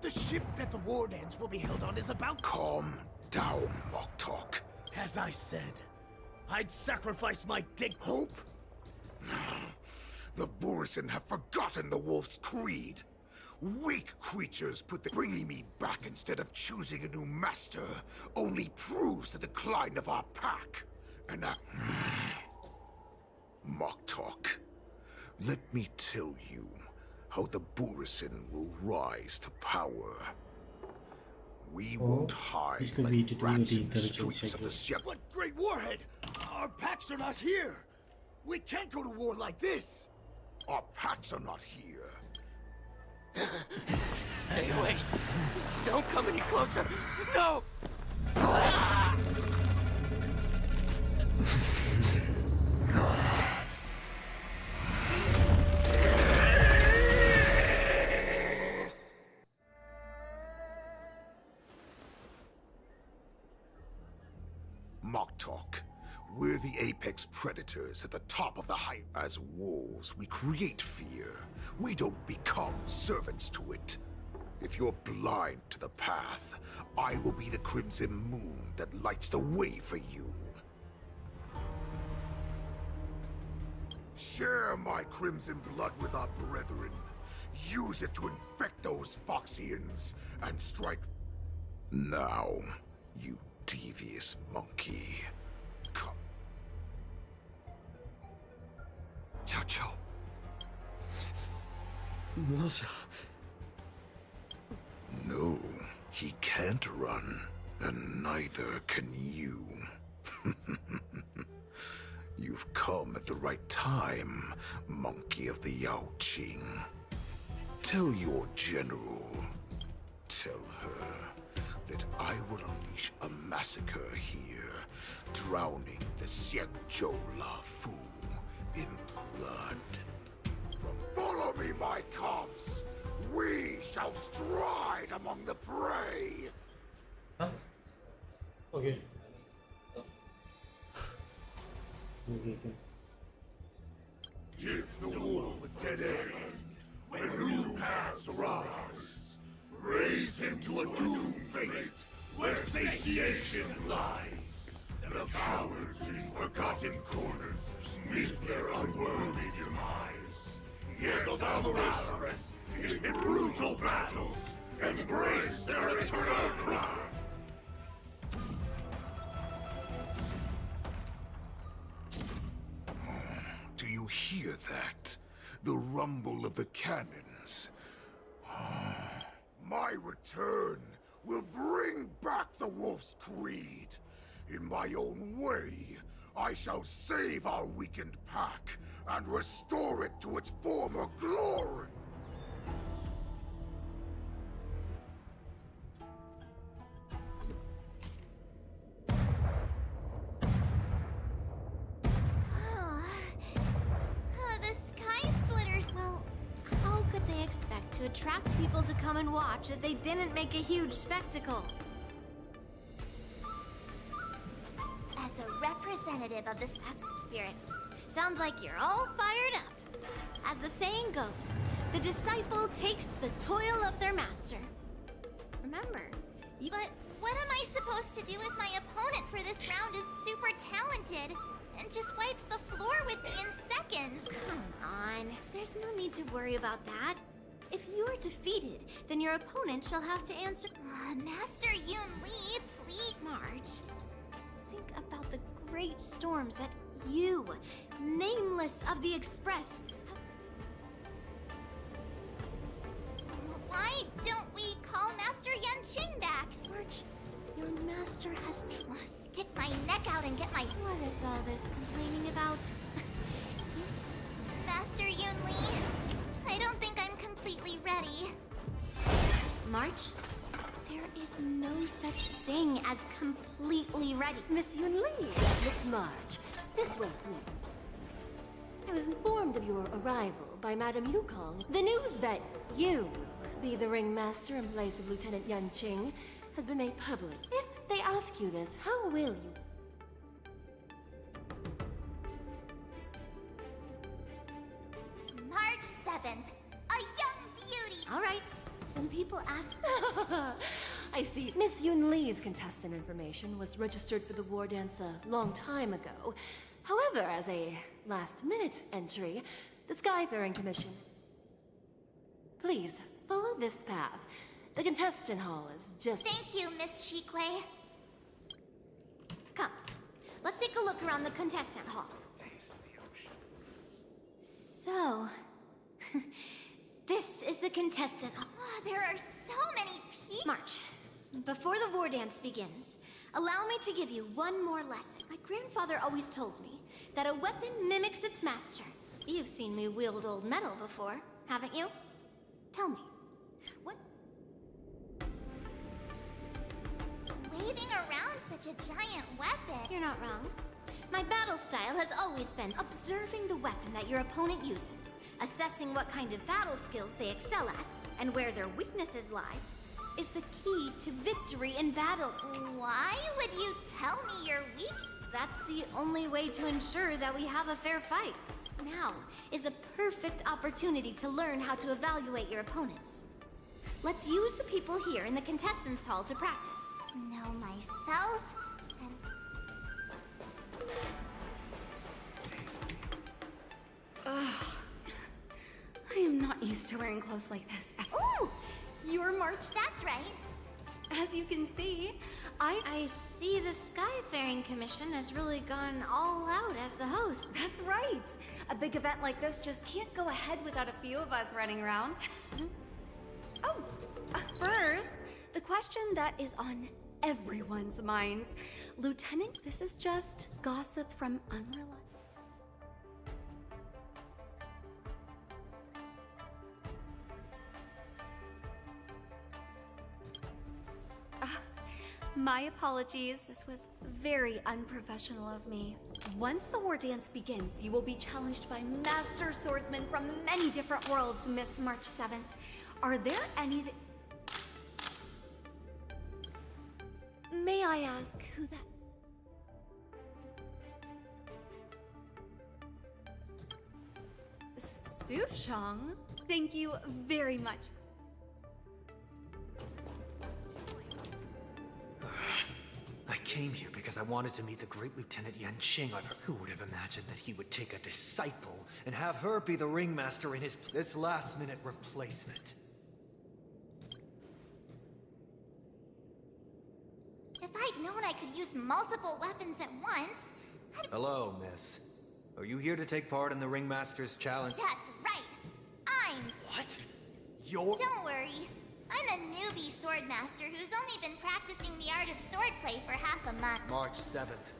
The ship that the ward ends will be held on is about... Calm down, Moktok. As I said, I'd sacrifice my hope. The Bourison have forgotten the wolf's creed. Weak creatures bringing me back instead of choosing a new master only proves the decline of our pack. And Moktok, let me tell you how the Bourison will rise to power. We won't hide this could like be to do with rats the in the intelligence streets of the sector. But Great Warhead, our packs are not here. We can't go to war like this. Our packs are not here. Stay away. Just don't come any closer. No! Moktok, we're the apex predators at the top of the height. As wolves, we create fear. We don't become servants to it. If you're blind to the path, I will be the crimson moon that lights the way for you. Share my crimson blood with our brethren. Use it to infect those Foxians and strike... Now, you devious monkey. Come. Chow Chow. Milza. No, he can't run, and neither can you. You've come at the right time, monkey of the Yaoqing. Tell your general, tell her that I will unleash a massacre here, drowning the Xianzhou Lafu in blood. Follow me, my cubs! We shall stride among the prey! Okay. Give the wolf a dead end when new paths arise. Raise him to a doomed fate where satiation lies. The cowards in forgotten corners meet their unworthy demise. Yet the valorous in brutal battles embrace their eternal crown. Do you hear that? The rumble of the cannons. My return will bring back the Wolf's Creed. In my own way, I shall save our weakened pack and restore it to its former glory. The Sky Splitters, well, how could they expect to attract people to come and watch if they didn't make a huge spectacle? As a representative of the Spat's spirit, sounds like you're all fired up. As the saying goes, The disciple takes the toil of their master. Remember, But what am I supposed to do if my opponent for this round is super talented and just wipes the floor with me in seconds? Come on, there's no need to worry about that. If you are defeated, then your opponent shall have to answer. Master Yun Li, please, March. Think about the great storms that you, nameless of the Express. Why don't we call Master Yanqing back? March, your master has trust. Stick my neck out and get my. What is all this complaining about? Master Yun Li, I don't think I'm completely ready. March, there is no such thing as completely ready. Miss Yun Li, Miss March, this way, please. I was informed of your arrival by Madame Yukong. The news that you will be the ringmaster in place of Lieutenant Yanqing has been made public. If they ask you this, how will you? March 7th, a young beauty. All right. When people ask... I see. Miss Yun Li's contestant information was registered for the war dance a long time ago. However, as a last-minute entry, the Skyfaring Commission... Please, follow this path. The contestant hall is just... Thank you, Miss Shikwe. Come, let's take a look around the contestant hall. So... this is the contestant hall. There are so many people. March, before the war dance begins, allow me to give you one more lesson. My grandfather always told me that a weapon mimics its master. You've seen me wield old metal before, haven't you? Tell me, what? Waving around such a giant weapon. You're not wrong. My battle style has always been observing the weapon that your opponent uses, assessing what kind of battle skills they excel at, and where their weaknesses lie, is the key to victory in battle. Why would you tell me you're weak? That's the only way to ensure that we have a fair fight. Now is a perfect opportunity to learn how to evaluate your opponents. Let's use the people here in the contestants' hall to practice. Know myself and... Ugh. I am not used to wearing clothes like this. Ooh! You're March, that's right. As you can see, I see the Skyfaring Commission has really gone all out as the host. That's right. A big event like this just can't go ahead without a few of us running around. Oh, first, the question that is on everyone's minds. Lieutenant, this is just gossip from unreliable... My apologies, this was very unprofessional of me. Once the war dance begins, you will be challenged by master swordsmen from many different worlds, Miss March 7th. Are there any that... May I ask who that... Sushang? Thank you very much. I came here because I wanted to meet the great Lieutenant Yanqing. Who would have imagined that he would take a disciple and have her be the ringmaster in this last-minute replacement? If I'd known I could use multiple weapons at once, Hello, miss. Are you here to take part in the ringmaster's challenge? That's right. I'm... What? You're... Don't worry. I'm a newbie swordmaster who's only been practicing the art of swordplay for half a month. March 7th.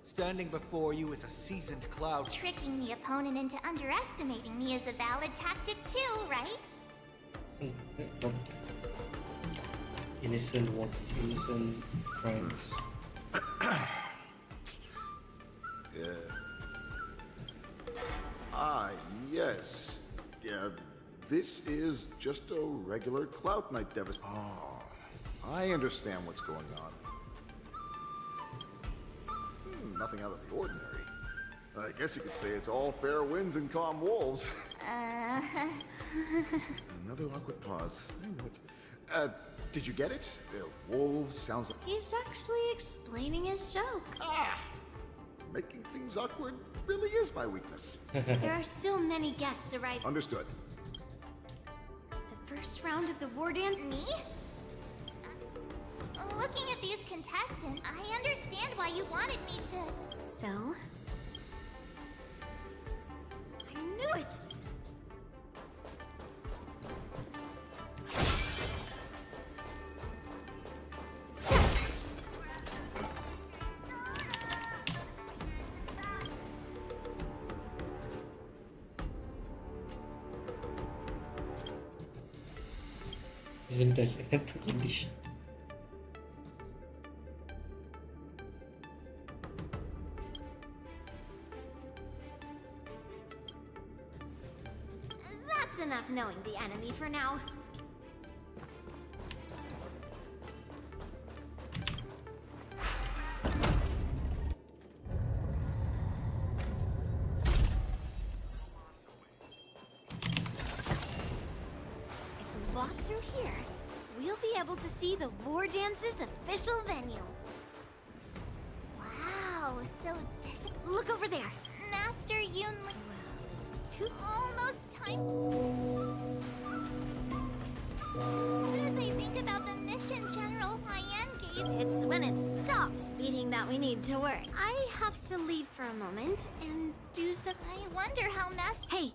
Standing before you is a seasoned cloud... Tricking the opponent into underestimating me is a valid tactic too, right? Innocent crimes. Yes. Yeah, this is just a regular Cloud Knight devastation. Oh, I understand what's going on. Nothing out of the ordinary. I guess you could say it's all fair winds and calm wolves. Another awkward pause. I know it. Did you get it? Wolves sounds like... He's actually explaining his joke. Making things awkward really is my weakness. There are still many guests arriving. Understood. The first round of the war dance. Me? Looking at these contestants, I understand why you wanted me to. So? I knew it! Isn't that the condition? That's enough knowing the enemy for now. If we walk through here, we'll be able to see the War Dance's official venue. Wow, so this... Look over there! Master Yunli... Almost time. As soon as I think about the mission General Hyan gave, it's when it stops speeding that we need to work. I have to leave for a moment and do some... I wonder how Hey!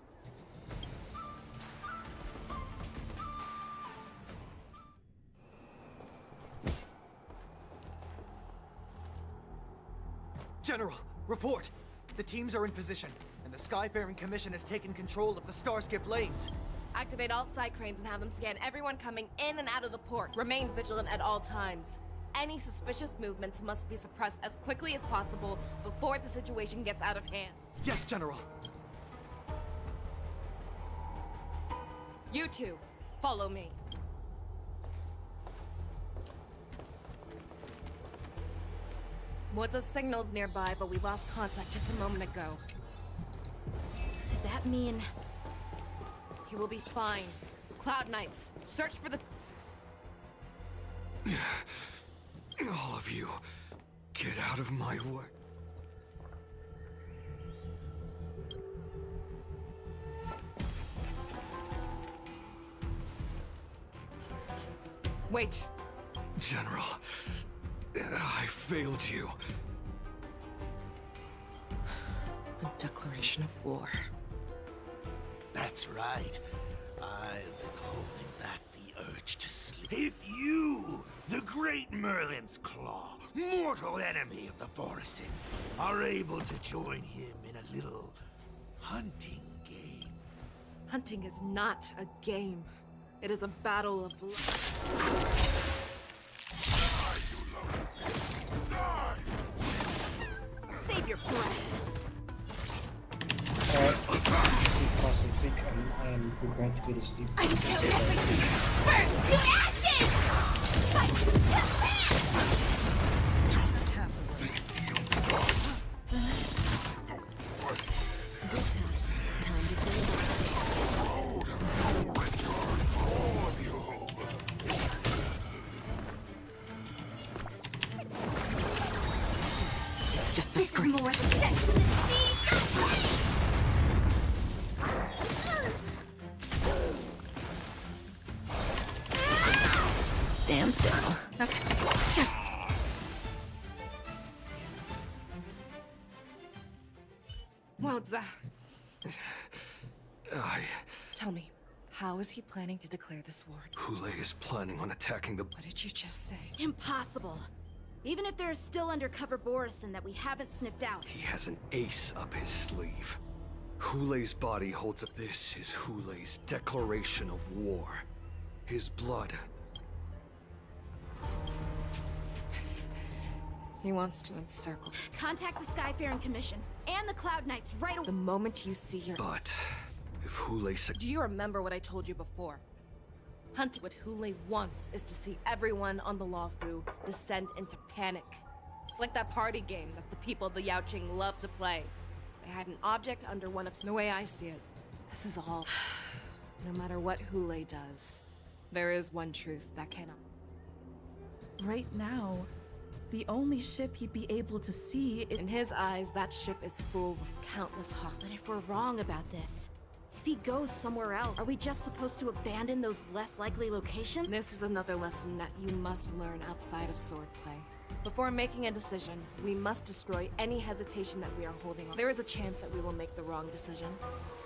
General, report! The teams are in position. And the Skyfaring Commission has taken control of the Starskiff lanes. Activate all side cranes and have them scan everyone coming in and out of the port. Remain vigilant at all times. Any suspicious movements must be suppressed as quickly as possible before the situation gets out of hand. Yes, General. You two, follow me. What's a signal's nearby, but we lost contact just a moment ago. Could that mean... He will be fine. Cloud Knights, search for the... All of you, get out of my way. Wait. General, I failed you. A declaration of war. That's right. I've been holding back the urge to sleep. If you, the great Merlin's Claw, mortal enemy of the Borisin, are able to join him in a little hunting game. Hunting is not a game. It is a battle of life. Save your breath. Because I think I am prepared to go to sleep. I'm so happy! Burn to ashes! Fight to land! Time to say Just a This is scream. more than sex with the speed! Stand still. Okay. What's that? Tell me, how is he planning to declare this war? Hule is planning on attacking the... What did you just say? Impossible. Even if there are still undercover Borisin that we haven't sniffed out. He has an ace up his sleeve. Hule's body holds up. This is Hule's declaration of war. His blood. He wants to encircle. Contact the Skyfaring Commission and the Cloud Knights right away. The moment you see your... But if Hule... Do you remember what I told you before? Hunting. What Hule wants is to see everyone on the Luofu descend into panic. It's like that party game that the people of the Yaoqing love to play. I had an object under one of... The way I see it, this is all... No matter what Hule does, there is one truth that cannot... Right now, the only ship he'd be able to see is... In his eyes, that ship is full of countless hostages. But if we're wrong about this, if he goes somewhere else, are we just supposed to abandon those less likely locations? This is another lesson that you must learn outside of swordplay. Before making a decision, we must destroy any hesitation that we are holding on. There is a chance that we will make the wrong decision,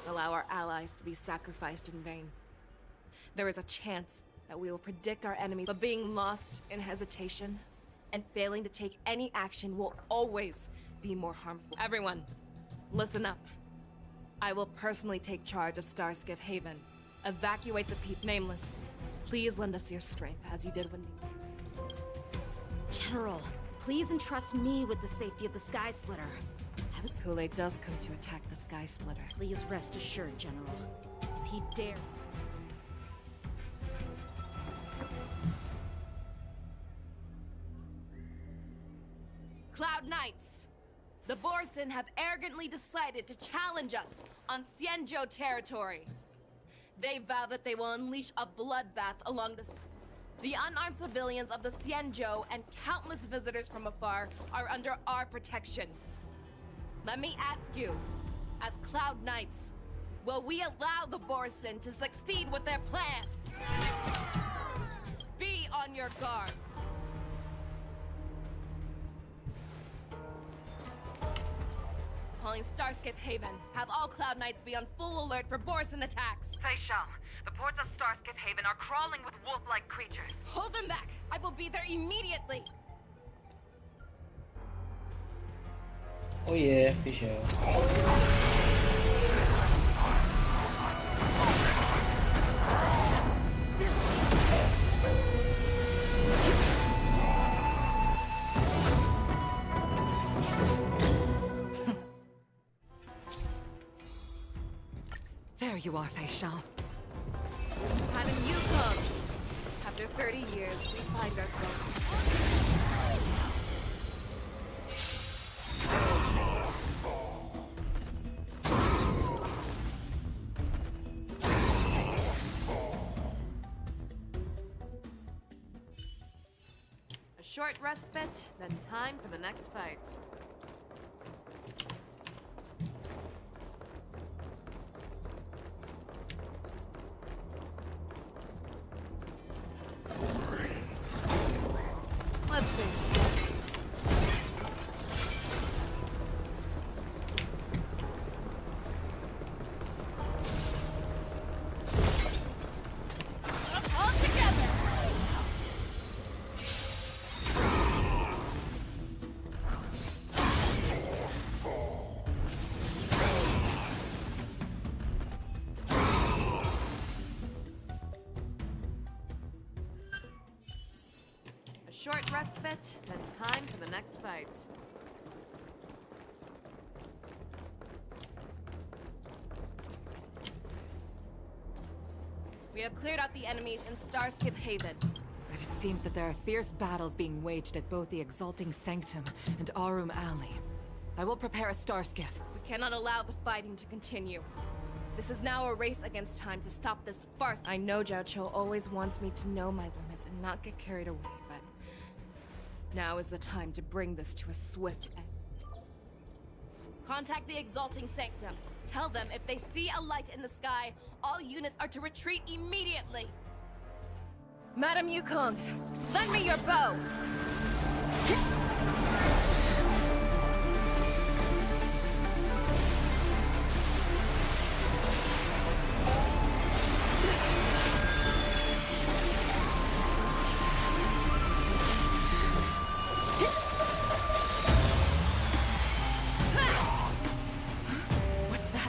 allow our allies to be sacrificed in vain. There is a chance that we will predict our enemies, but being lost in hesitation and failing to take any action will always be more harmful. Everyone, listen up. I will personally take charge of Starskiff Haven. Evacuate the people. Nameless, please lend us your strength as you did when... General, please entrust me with the safety of the Sky Splitter. Hule does come to attack the Sky Splitter. Please rest assured, General. If he dare... Cloud Knights! The Borson have arrogantly decided to challenge us on Xianzhou territory. They vow that they will unleash a bloodbath along the unarmed civilians of the Xianzhou and countless visitors from afar are under our protection. Let me ask you, as Cloud Knights, will we allow the Borson to succeed with their plan? Be on your guard. Calling Starskiff Haven. Have all Cloud Knights be on full alert for Borson attacks. Fei Shao, the ports of Starskiff Haven are crawling with wolf-like creatures. Hold them back! I will be there immediately! Oh yeah, for sure. There you are, Fei Shao. Madam Yukong! After 30 years, we find ourselves... A short respite, then time for the next fight. Let's see. All together. A short respite, then time for the next fight. We have cleared out the enemies in Starskiff Haven. But it seems that there are fierce battles being waged at both the Exalting Sanctum and Arum Alley. I will prepare a star skiff. We cannot allow the fighting to continue. This is now a race against time to stop this farce. I know Zhao Cho always wants me to know my limits and not get carried away, but now is the time to bring this to a swift end. Contact the Exalting Sanctum. Tell them if they see a light in the sky, all units are to retreat immediately. Madam Yukong, lend me your bow.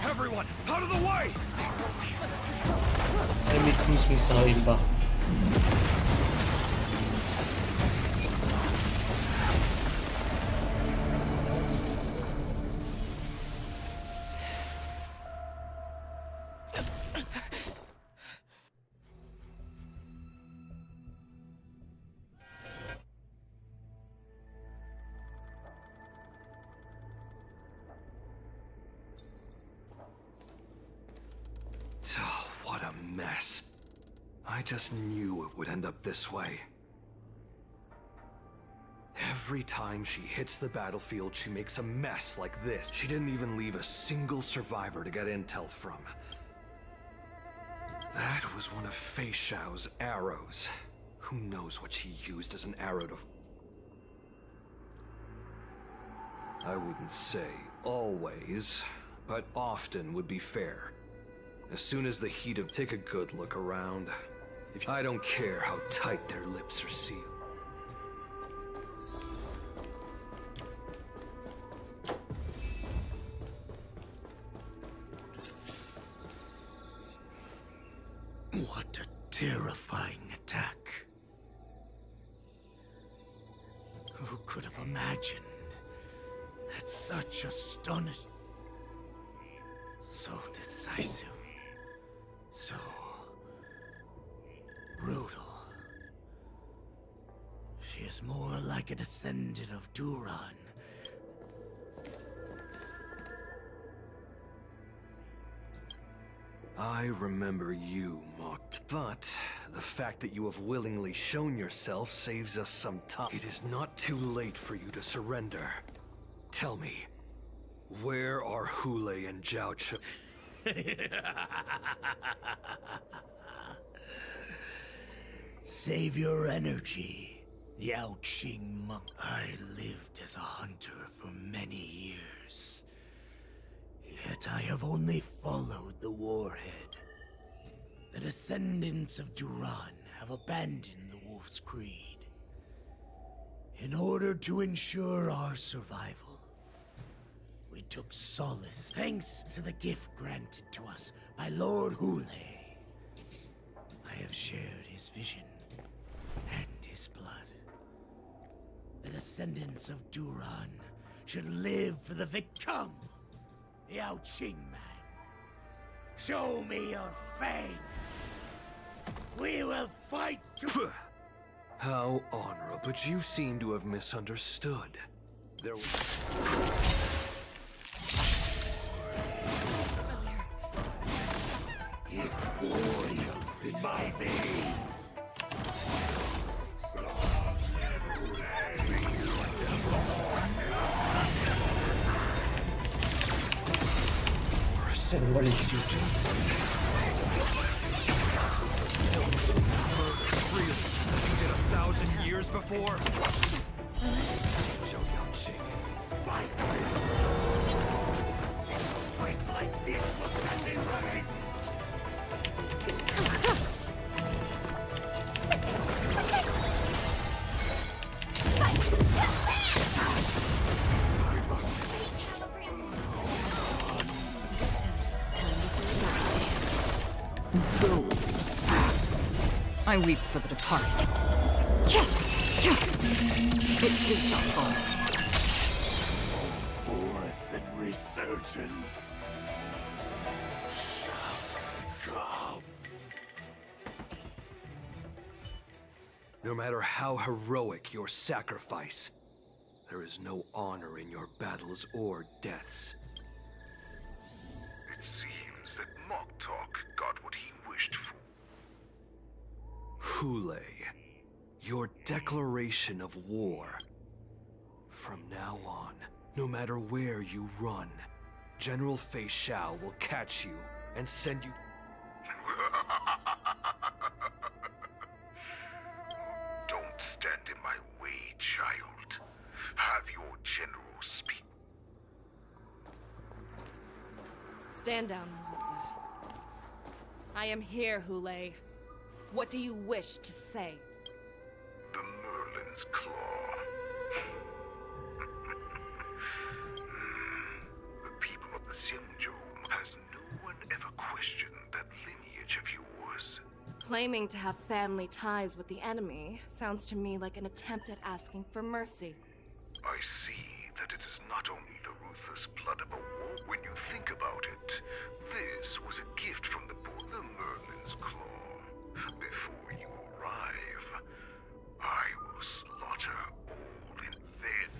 Everyone, out of the way! Enemy cruise missile inbound. I just knew it would end up this way. Every time she hits the battlefield, she makes a mess like this. She didn't even leave a single survivor to get intel from. That was one of Fei Xiao's arrows. Who knows what she used as an arrow to... I wouldn't say always, but often would be fair. As soon as the heat of... Take a good look around. I don't care how tight their lips are sealed. What a terrifying attack. Who could have imagined that such astonishing, so decisive, so brutal. She is more like a descendant of Duran. I remember you, mocked, but the fact that you have willingly shown yourself saves us some time. It is not too late for you to surrender. Tell me, where are Hule and Zhao Cho? Save your energy, Yao Qing monk. I lived as a hunter for many years. Yet I have only followed the warhead. The descendants of Duran have abandoned the Wolf's Creed. In order to ensure our survival, we took solace thanks to the gift granted to us by Lord Hule. I have shared his vision and his blood. The descendants of Duran should live for the victim. Yao Qing man, show me your fangs. We will fight to... How honorable, but you seem to have misunderstood. There was... It boils in my veins. What is future? Really? You did 1,000 years before? Show Yao Qing. Fight! Fight like this will set me right! I weep for the departed. It too shall fall. Force and resurgence. Come. No matter how heroic your sacrifice, there is no honor in your battles or deaths. It seems that Mock Talk got what he wished for. Hule, your declaration of war. From now on, no matter where you run, General Fei Xiao will catch you and send you... Don't stand in my way, child. Have your general speak. Stand down, Monza. I am here, Hule. What do you wish to say? The Merlin's Claw. The people of the Xianzhou, has no one ever questioned that lineage of yours? Claiming to have family ties with the enemy sounds to me like an attempt at asking for mercy. I see that it is not only the ruthless blood of a war. When you think about it, this was a gift from the Merlin's Claw. Before you arrive, I will slaughter all, and then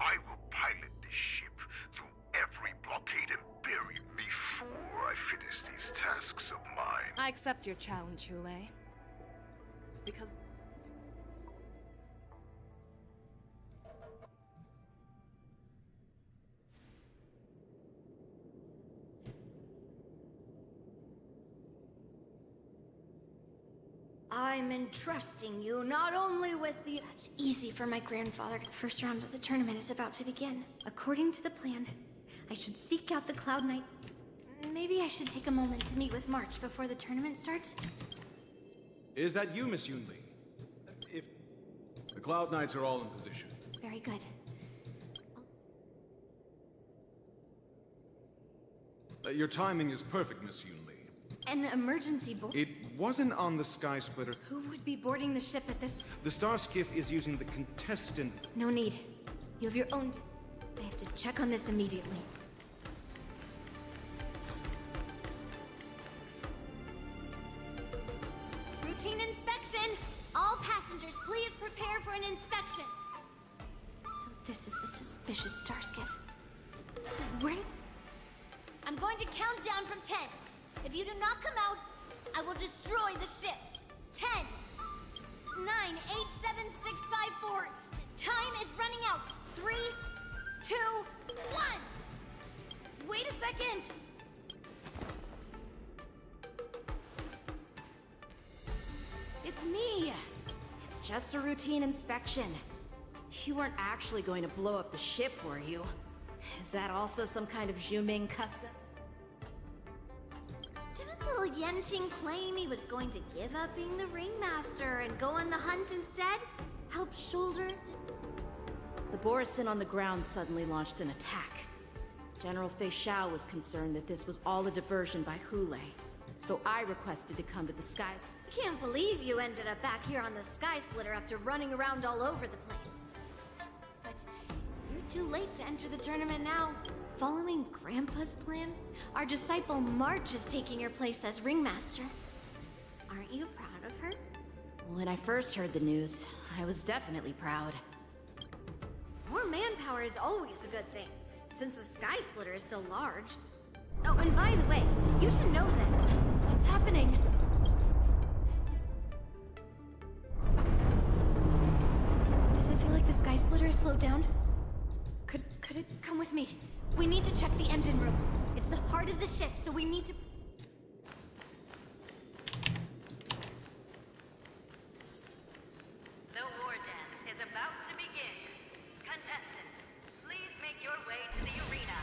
I will pilot this ship through every blockade and barrier before I finish these tasks of mine. I accept your challenge, Hule. because... I'm entrusting you not only with the... That's easy for my grandfather. The first round of the tournament is about to begin. According to the plan, I should seek out the Cloud Knight. Maybe I should take a moment to meet with March before the tournament starts. Is that you, Miss Yunli? If... The Cloud Knights are all in position. Very good. Your timing is perfect, Miss Yunli. An emergency board? It wasn't on the Sky Splitter. Who would be boarding the ship at this... The Star Skiff is using the contestant... No need. You have your own... I have to check on this immediately. Routine inspection! All passengers, please prepare for an inspection. So this is the suspicious Star Skiff. Where did... I'm going to count down from 10. If you do not come out, I will destroy the ship. 10, 9, 8, 7, 6, 5, 4. Time is running out. 3, 2, 1. Wait a second! It's me! It's just a routine inspection. You weren't actually going to blow up the ship, were you? Is that also some kind of Zhuming custom? Didn't little Yanqing claim he was going to give up being the ringmaster and go on the hunt instead? Help shoulder... The Borisin on the ground suddenly launched an attack. General Fei Xiao was concerned that this was all a diversion by Hule, so I requested to come to the skies. I can't believe you ended up back here on the Sky Splitter after running around all over the place. But you're too late to enter the tournament now. Following Grandpa's plan, our disciple March is taking your place as ringmaster. Aren't you proud of her? When I first heard the news, I was definitely proud. More manpower is always a good thing, since the Sky Splitter is so large. Oh, and by the way, you should know that... What's happening? Does it feel like the Sky Splitter has slowed down? Could it come with me? We need to check the engine room. It's the heart of the ship, so we need to... The war dance is about to begin. Contestants, please make your way to the arena.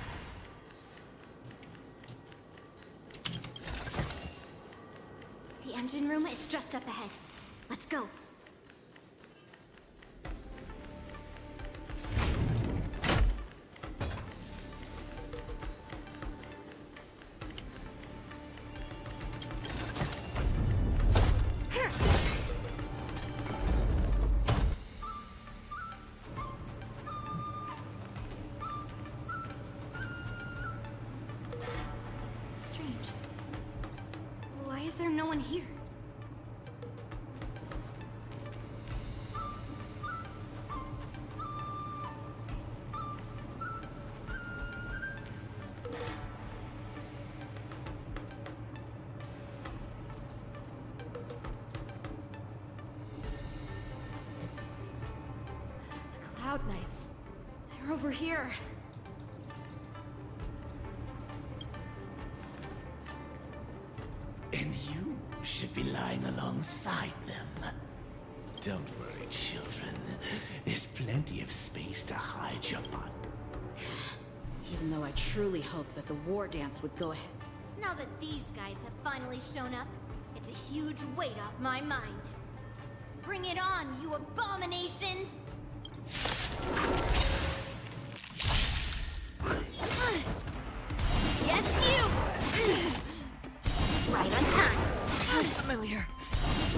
The engine room is just up ahead. Let's go. Strange. Why is there no one here? The Cloud Knights. They're over here. And you should be lying alongside them. Don't worry, children. There's plenty of space to hide your butt. Even though I truly hoped that the war dance would go ahead. Now that these guys have finally shown up, it's a huge weight off my mind. Bring it on, you abominations! Yes, you! Right on time. Familiar.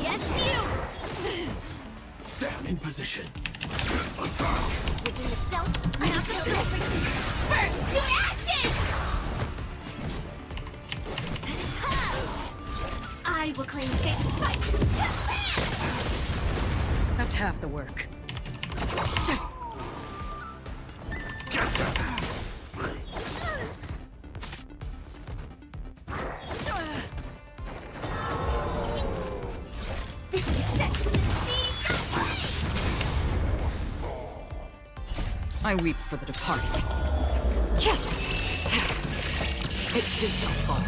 Yes, you! Stand in position. Within yourself, I'm not gonna let burn to ashes! I will claim victory. Fight! That's half the work. This is it. I weep for the departed. It too shall fall.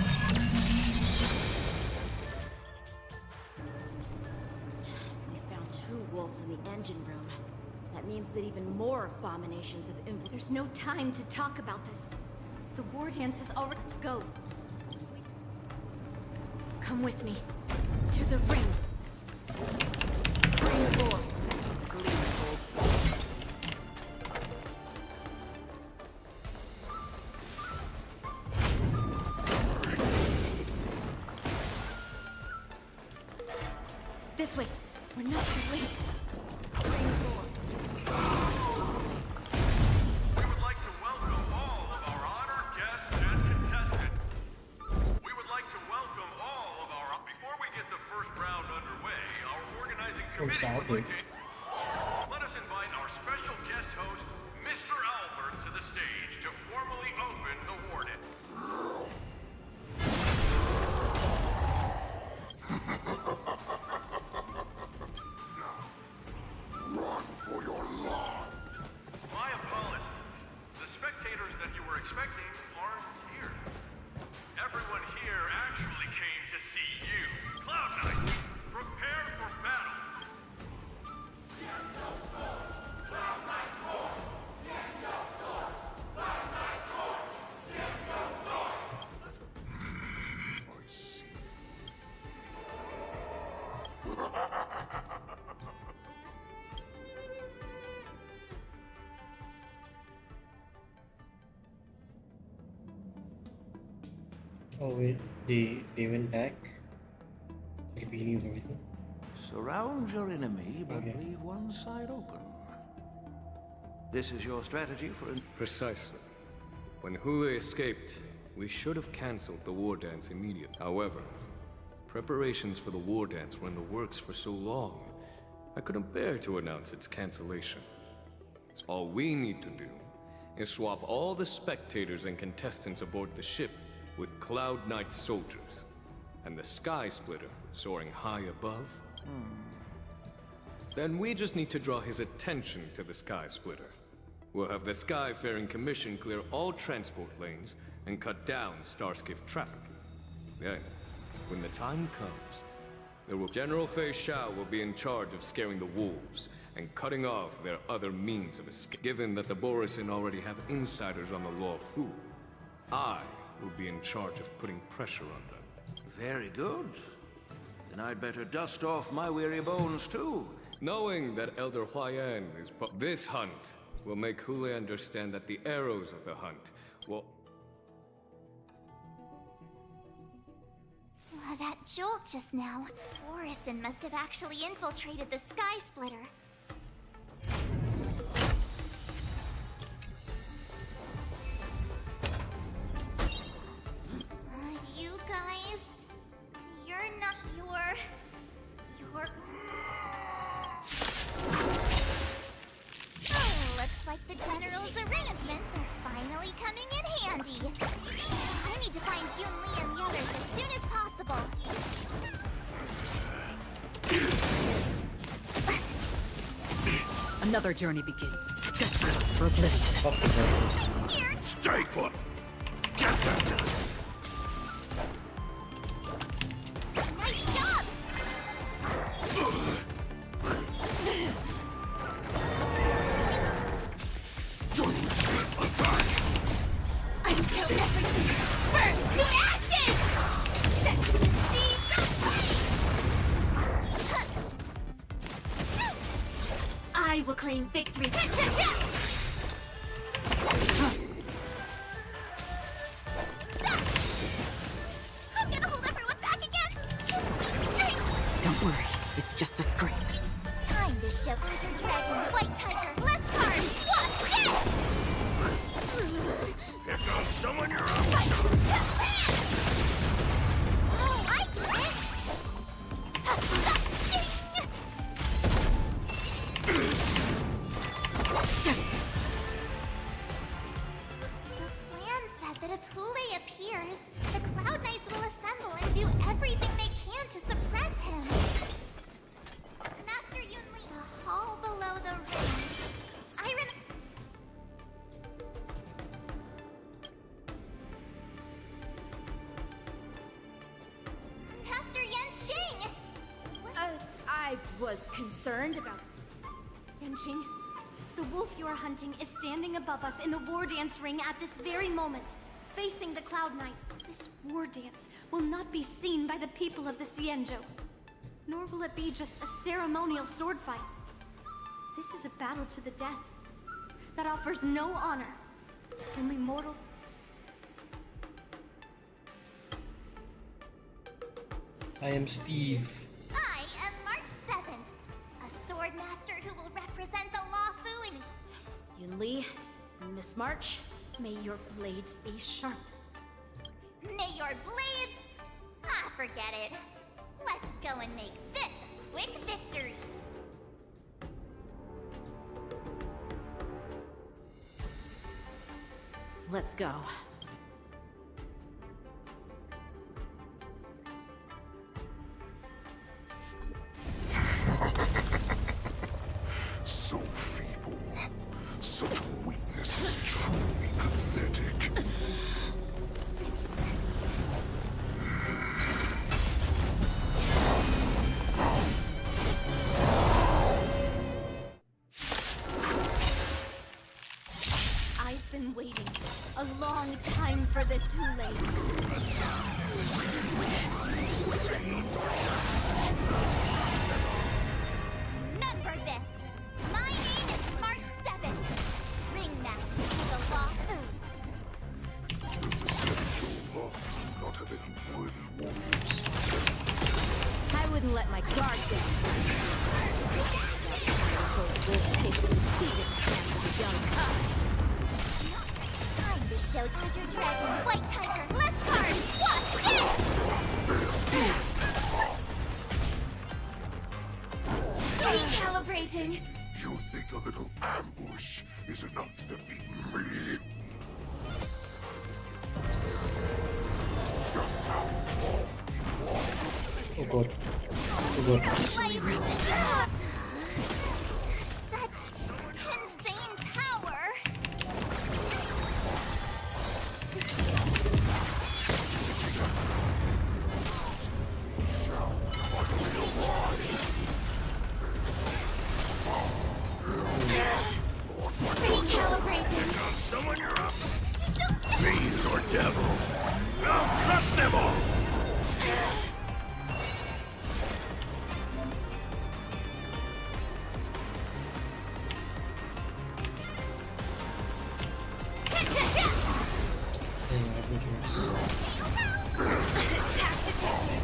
We found 2 wolves in the engine room. That means that even more abominations have infiltrated. There's no time to talk about this. The war dance has already. Let's go. Come with me. To the ring. Bring forth. Gleeful. This way. We're not too late. Sounded. Let us invite our special guest host, Mr. Albert, to the stage to formally open the warden. Run for your life. My apologies. The spectators that you were expecting aren't here. Everyone here actually came to see you. Cloud Knight, prepare for battle. Oh wait, they went back to the beginning of everything. Surround your enemy, but leave one side open. This is your strategy for... Precisely. When Hule escaped, we should have cancelled the war dance immediately. However, preparations for the war dance were in the works for so long, I couldn't bear to announce its cancellation. So all we need to do is swap all the spectators and contestants aboard the ship with Cloud Knight soldiers, and the Sky Splitter soaring high above. Then we just need to draw his attention to the Sky Splitter. We'll have the Skyfaring Commission clear all transport lanes and cut down Starskiff traffic. Then, when the time comes, General Fei Shao will be in charge of scaring the wolves and cutting off their other means of escape. Given that the Borisin already have insiders on the Law Fu, I will be in charge of putting pressure on them. Very good. Then I'd better dust off my weary bones too. Knowing that Elder Huayan is this hunt will make Hule understand that the arrows of the hunt will... That jolt just now. Orison must have actually infiltrated the Sky Splitter. You guys... You're not... You're... Oh, looks like the General's arrangements are finally coming in handy. I need to find Yun Li and the others as soon as possible. Another journey begins. Desperate for oblivion. Stay put! Get that done! Nice job! Until everything burns to ashes! Set the seas of I will claim victory. I'm gonna hold everyone back again! Don't worry, it's just a scrape. Time to show Azure Dragon, White Tiger, less cards, watch this! Here goes someone you're up. Oh, I get it! The plan said that if Hule appears, the Cloud Knights will assemble and do everything they can to suppress him. Master Yunli, the hall below the ring. was concerned about... Yanqing, the wolf you are hunting is standing above us in the war dance ring at this very moment, facing the Cloud Knights. This war dance will not be seen by the people of the Xianzhou, nor will it be just a ceremonial sword fight. This is a battle to the death that offers no honor, only mortal... I am Steve. I am March 7th, a sword master who will represent the Luofu in... Yunli, Miss March, May your blades be sharp. May your blades... Ah, forget it. Let's go and make this a quick victory. let's go. So feeble. Such weakness is truly pathetic. I've been waiting a long time for this, Hule. Remember this. My name is March 7th. Ringmaster to the Luofu. It's essential of not having unworthy warriors. I wouldn't let my guard down. So we'll take the defeat at the hands of the young cub. Time to show Azure Dragon, White Tiger, list card. Watch this! Recalibrating. You think a little ambush is enough to defeat me? Just how long you want. Oh god. Oh god. Such insane power. Recalibrating. Someone you're up. Fiends or devil. I'll crush them all. Attack detected.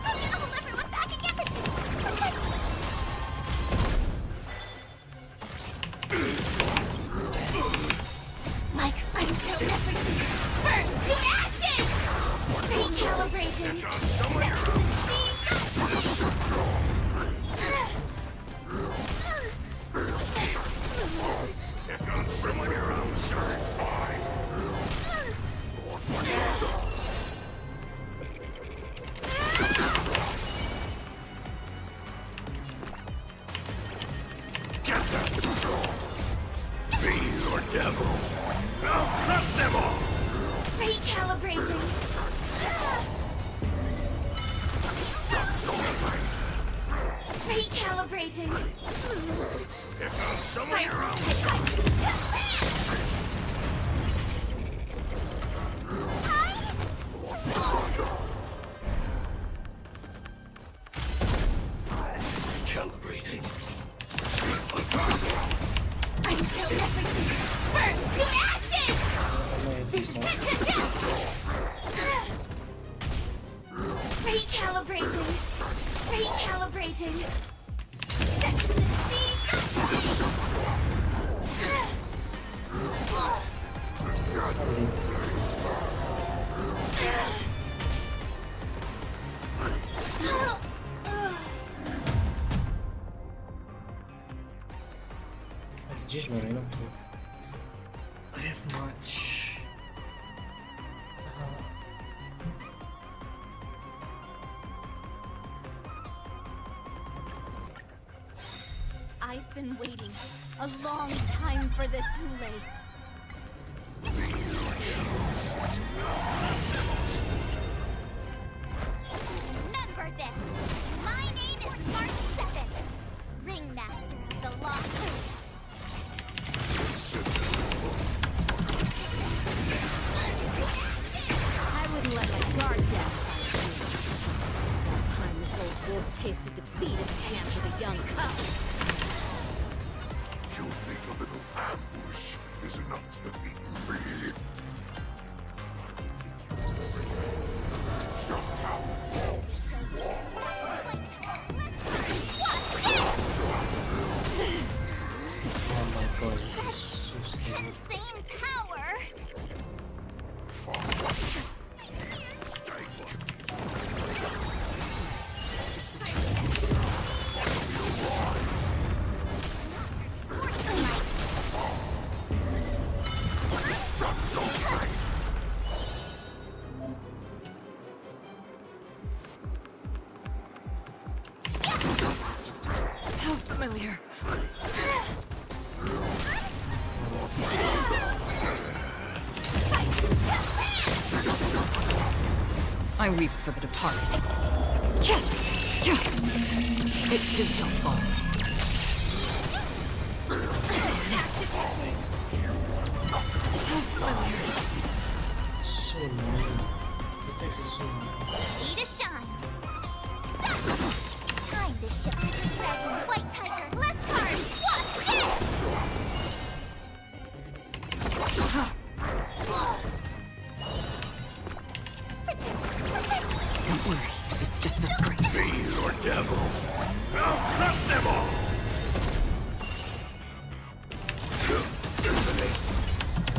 I'm gonna hold everyone back again. Like fire so everything burns to ashes! Recalibrating. Pick on someone your own size. Get that! Fiends or devil. I'll crush them all. Recalibrating. Recalibrating. Pick on someone your own Calibrating. Until everything burns to ashes! Spit to death! Recalibrating. Recalibrating. Set the speed. Dziś no rynków. I have much. I've been waiting a long time for this, Hule. Remember this. My name is Mark 7, Ringmaster of the Lost. I wouldn't let my guard down. It's about time this old wolf tasted defeat at the hands of a young cub. You think a little ambush is enough to defeat me? Just how Oh my god, it's so scary. Insane power. How familiar. I weep for the departed. It too shall fall. So annoying. The text is so annoying. Ready to shine. Time to show Iron Dragon, White Tiger, less cards. What's this? Don't worry, it's just a scream. Fiend or devil, I'll crush them all!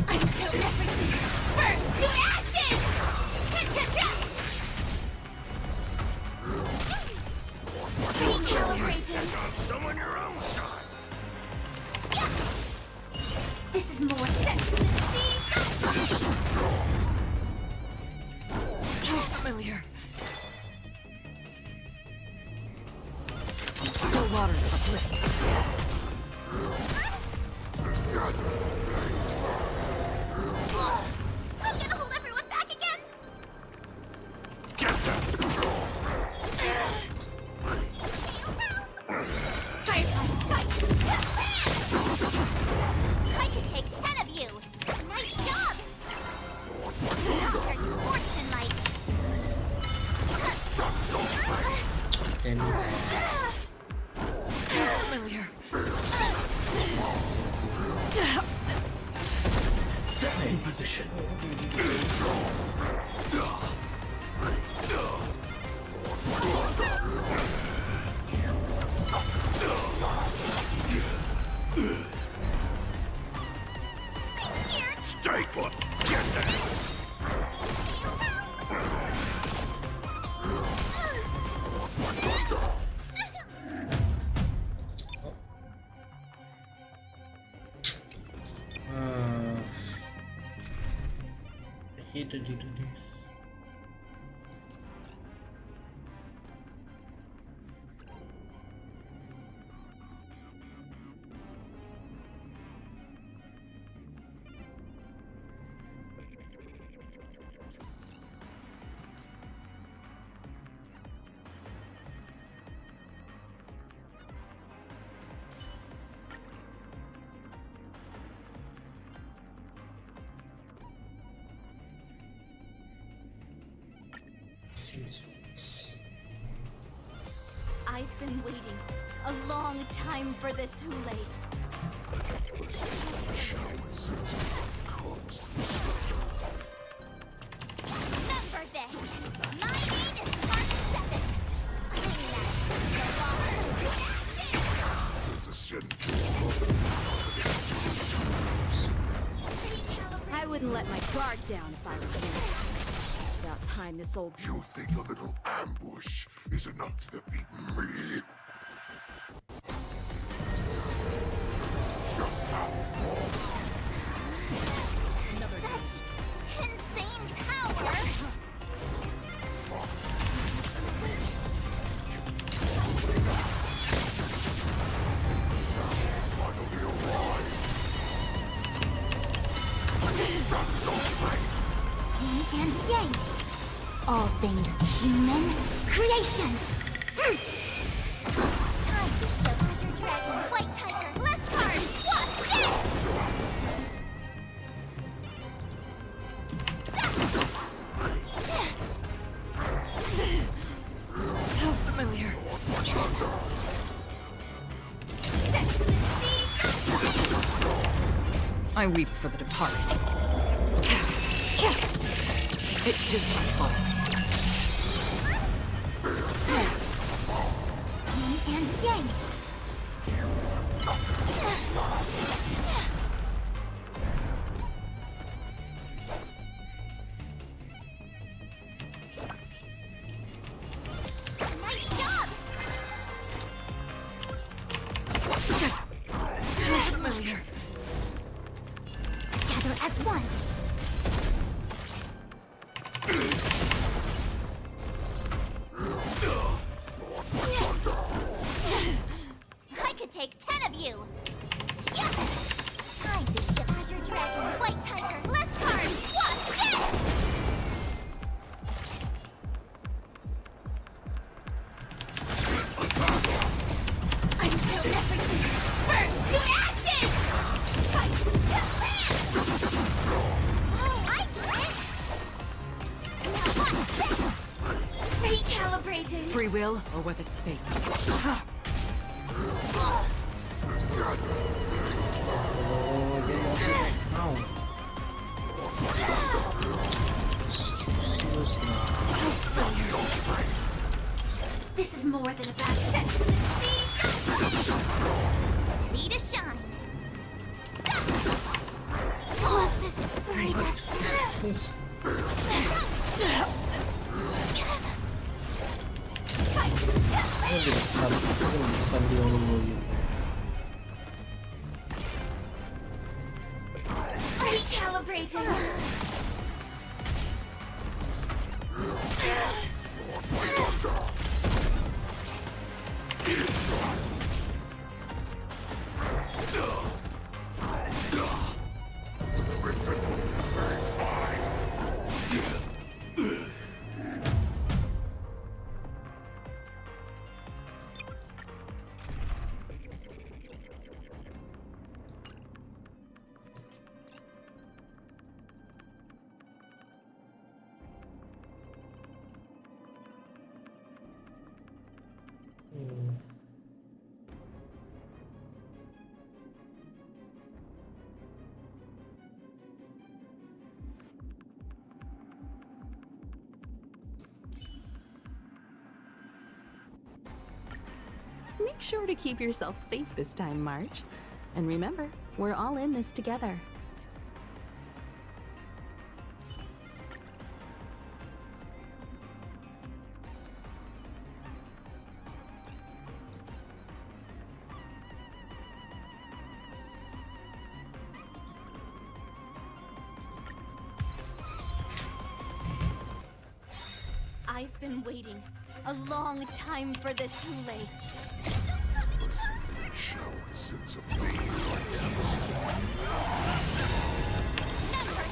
I'm so everything. Burns to ashes! Recalibrating. Got some on your own side. This is more sex than How familiar. Still waters uplift. I'm gonna hold everyone back again. I could take 10 of you. Nice job. Sportsmanlike. Then Familiar. Set in position. Stay put. Get down. I hate to do this. I've been waiting a long time for this, Hule. Remember this. My name is Mark 7. I wouldn't let my guard down if I was you. It's about time this old... You think a little ambush is enough to defeat me? Just how long? Such insane power! Yin and yang. all things human creations. Time to show Azure Dragon, White Tiger, less cards. What's this? How familiar. I weep for the departed. It is my fault. Yin and yang. Nice job! Familiar. Together as one. I could take 10 of you. Yeah. Time to show Azure Dragon, White Tiger, less cards. What's this? I'm so everything burns to ashes. Fight to land. Oh, I get it. Now what's this? Recalibrating. Free will, or was it fate? This is more than a bad set. Ready to shine. Was this predestined? I'm gonna send you all over you. Recalibrating. Make sure to keep yourself safe this time, March. And remember, we're all in this together. I've been waiting a long time for this, Hule. Show a sense of pain. Remember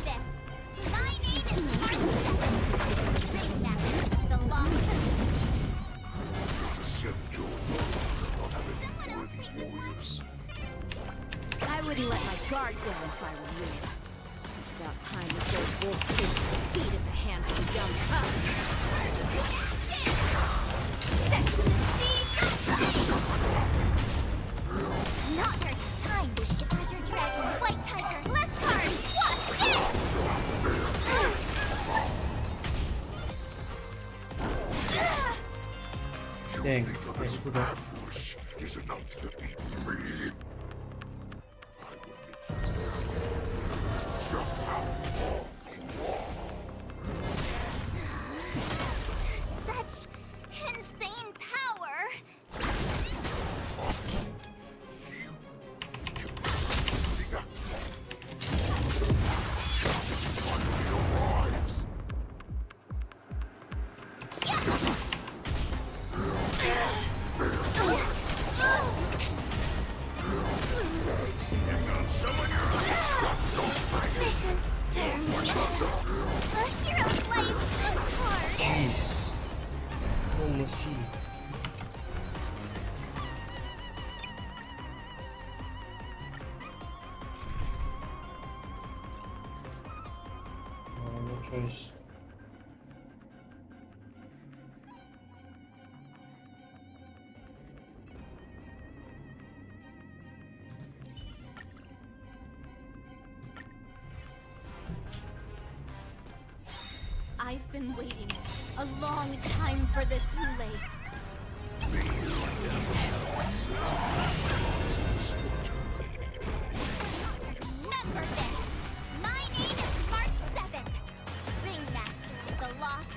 this. My name is Martin. The law position. It's a shame, Joel. Not having worthy warriors. I wouldn't let my guard down if I were you. It's about time this old wolf tasted defeat at the hands of a young cub. Not there's time to ship Azure Dragon, White Tiger, less cards. What's this? Dang, I screwed up. Push is enough to defeat me. I will make you just how long you are. Such insane power. first. I've been waiting a long time for this, Hule. Remember this! My name is March 7th, Ringmaster of the Lost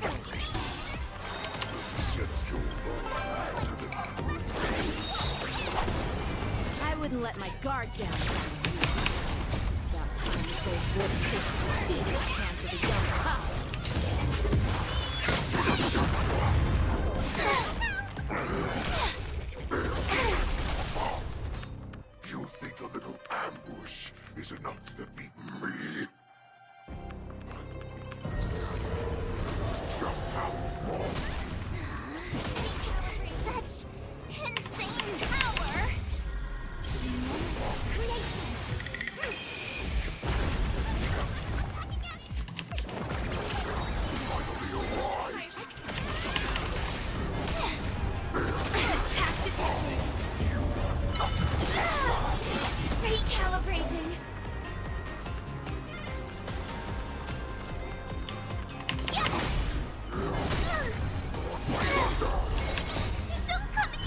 I wouldn't let my guard down. It's about time this old wolf tasted defeat in the hands of the young pup. You think a little ambush is enough to defeat me? Just how long? Such insane power! Tremendous creation! Attack detected! Recalibrating!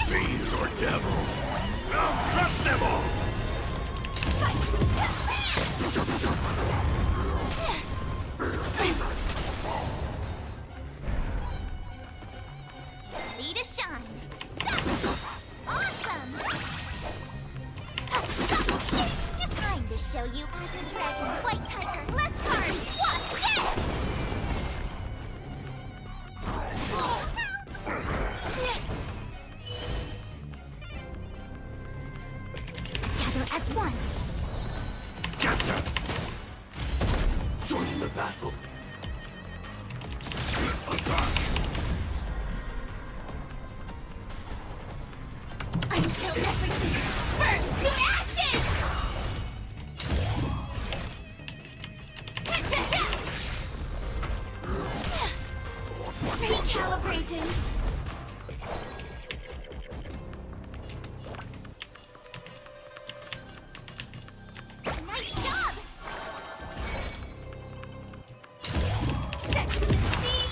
Fiend or devil, I'll crush them all! Ready to shine! Awesome! Time to show you Azure Dragon, White Tiger, less cards! What's this? Together as one! Captain! Join the battle! Attack! Until everything burns to ashes! Recalibrating! Nice job! Set to the speed!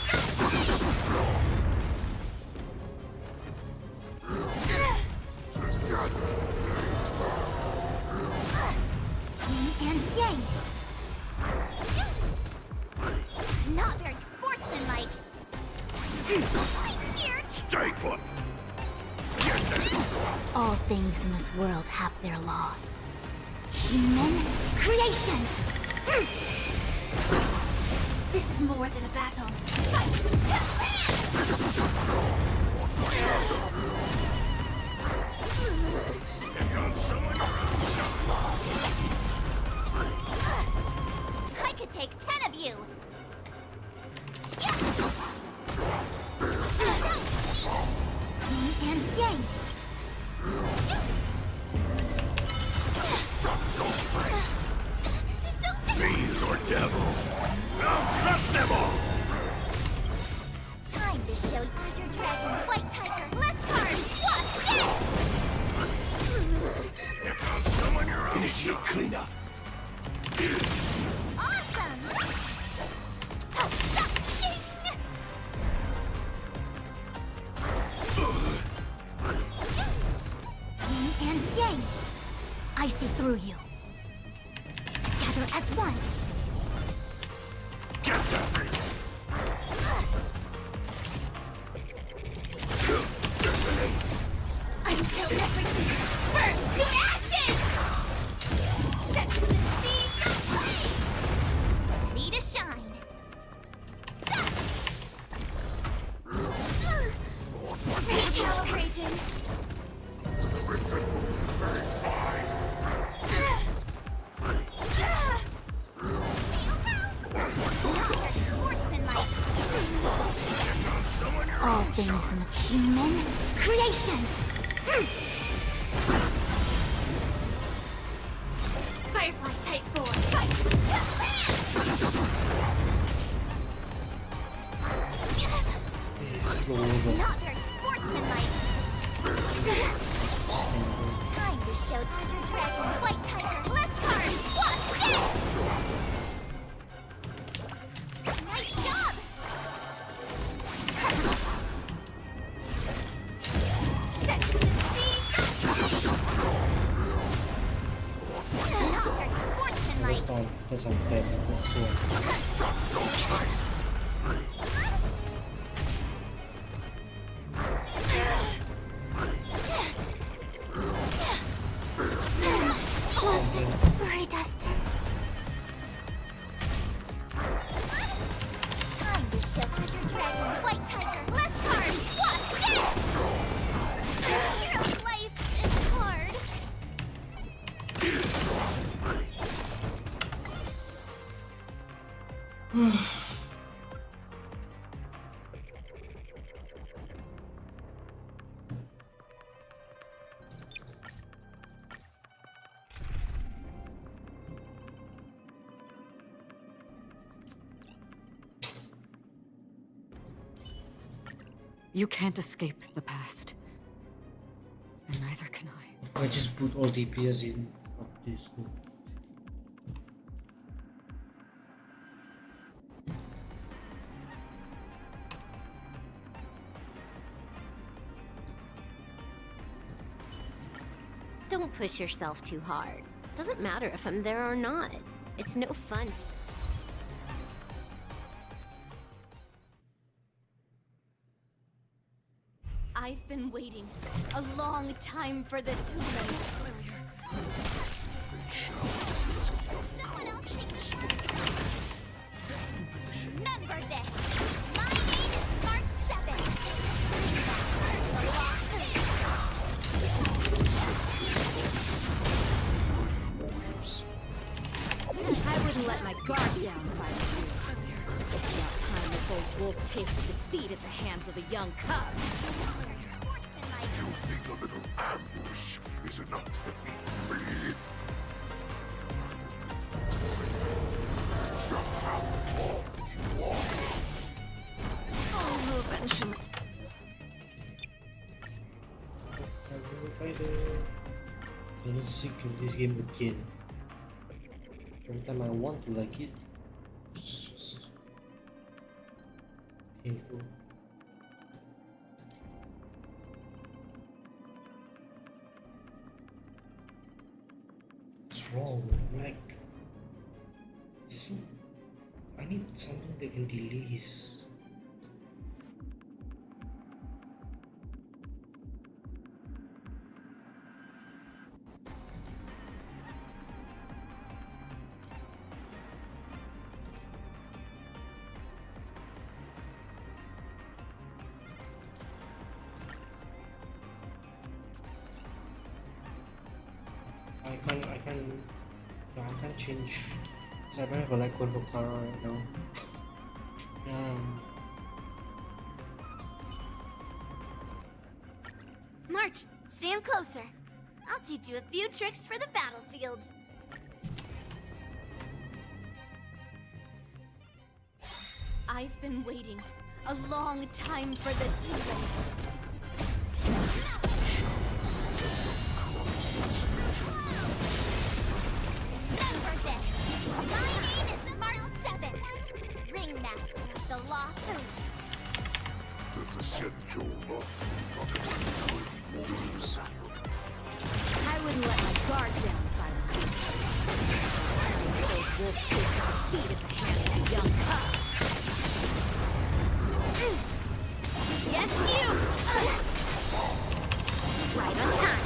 Yin and yang. Not very sportsmanlike. I'm scared. Stay put! All things in this world have their laws. Human creations. This is more than a battle. I could take 10 of you. Yin and yang. Fiend or devil, I'll crush them all! Time to show you Azure Dragon, White Tiger, less cards. What's this? Here comes someone you're on. Initiate cleanup. Awesome! Yin and yang. I see through you. Together as one. Get that! Until everything burns to ashes! Set to the speed of light! Ready to shine! Recalibrating! All things in the human creations! Firefly Type 4! Azure Dragon, White Tiger, less cards! What? Yes! Nice job! Set to the speed! Not very sportsmanlike. That's unfair. That's so unfair. Sorry, Dustin. Time to shift Azure Dragon, White Tiger, less cards! What? Yes! Your life is hard. You can't escape the past. And neither can I. I just put all DPS in. Fuck this. Don't push yourself too hard. Doesn't matter if I'm there or not. It's no fun. I've been waiting a long time for this. Remember this. My name is March 7. I wouldn't let my guard down if I were you. About time this old wolf tasted defeat at the hands of a young cub. You think a little ambush is enough to defeat me? Just how long you are. Oh, eventually. I'm kinda getting sick of this game again. Every time I want to like it, it's just painful. What's wrong? Like, I need something that can release. I can't change because I don't have a like code for Clara right now. March, stand closer. I'll teach you a few tricks for the battlefield. I've been waiting a long time for this. Remember this. My name is March 7. Ringmaster of the Law Food. Does the schedule of not lose? I wouldn't let my guard down if I were you. This old wolf tasted defeat at the hands of a young cub. Yes, you! Right on time.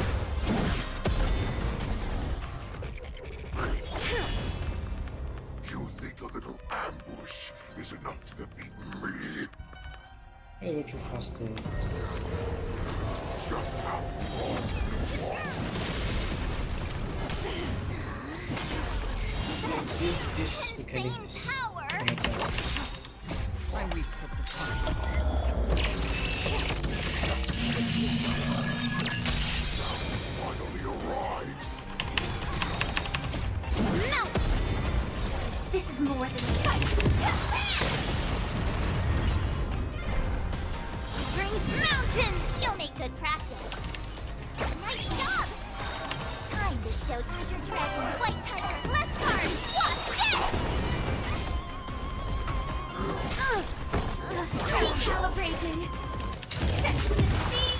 You think a little ambush is enough to defeat me? I go too fast there. Just how long you are. This mechanic is I weep for the time. Finally arrives. Melt! This is more than a fight. Spring mountains! You'll make good practice. Nice job! Time show Azure Dragon, White Tiger, less cards! Watch this! Recalibrating! Set to the speed!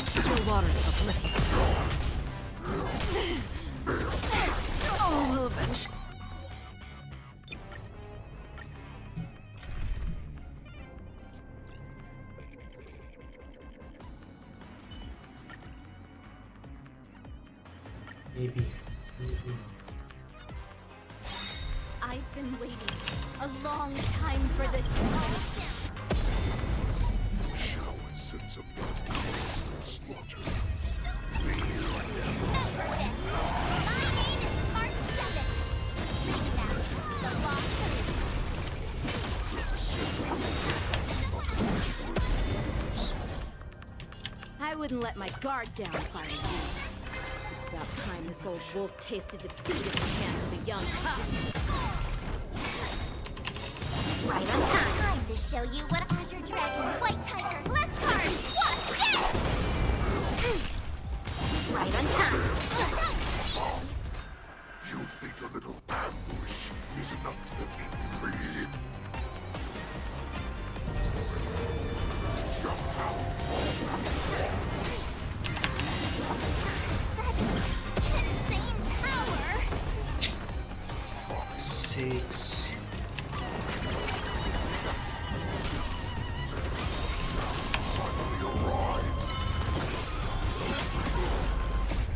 Still water to the flip. Oh, we'll avenge. Maybe. I've been waiting a long time for this moment. Shower sends up young constant slaughter. I wouldn't let my guard down if I were you. It's about time this old wolf tasted defeat at the hands of a young pup. Right on time! Time to show you what Azure Dragon, White Tiger, less cards! Watch this! Right on time! You think a little ambush is enough to defeat me? Just how? Such insane power! 6.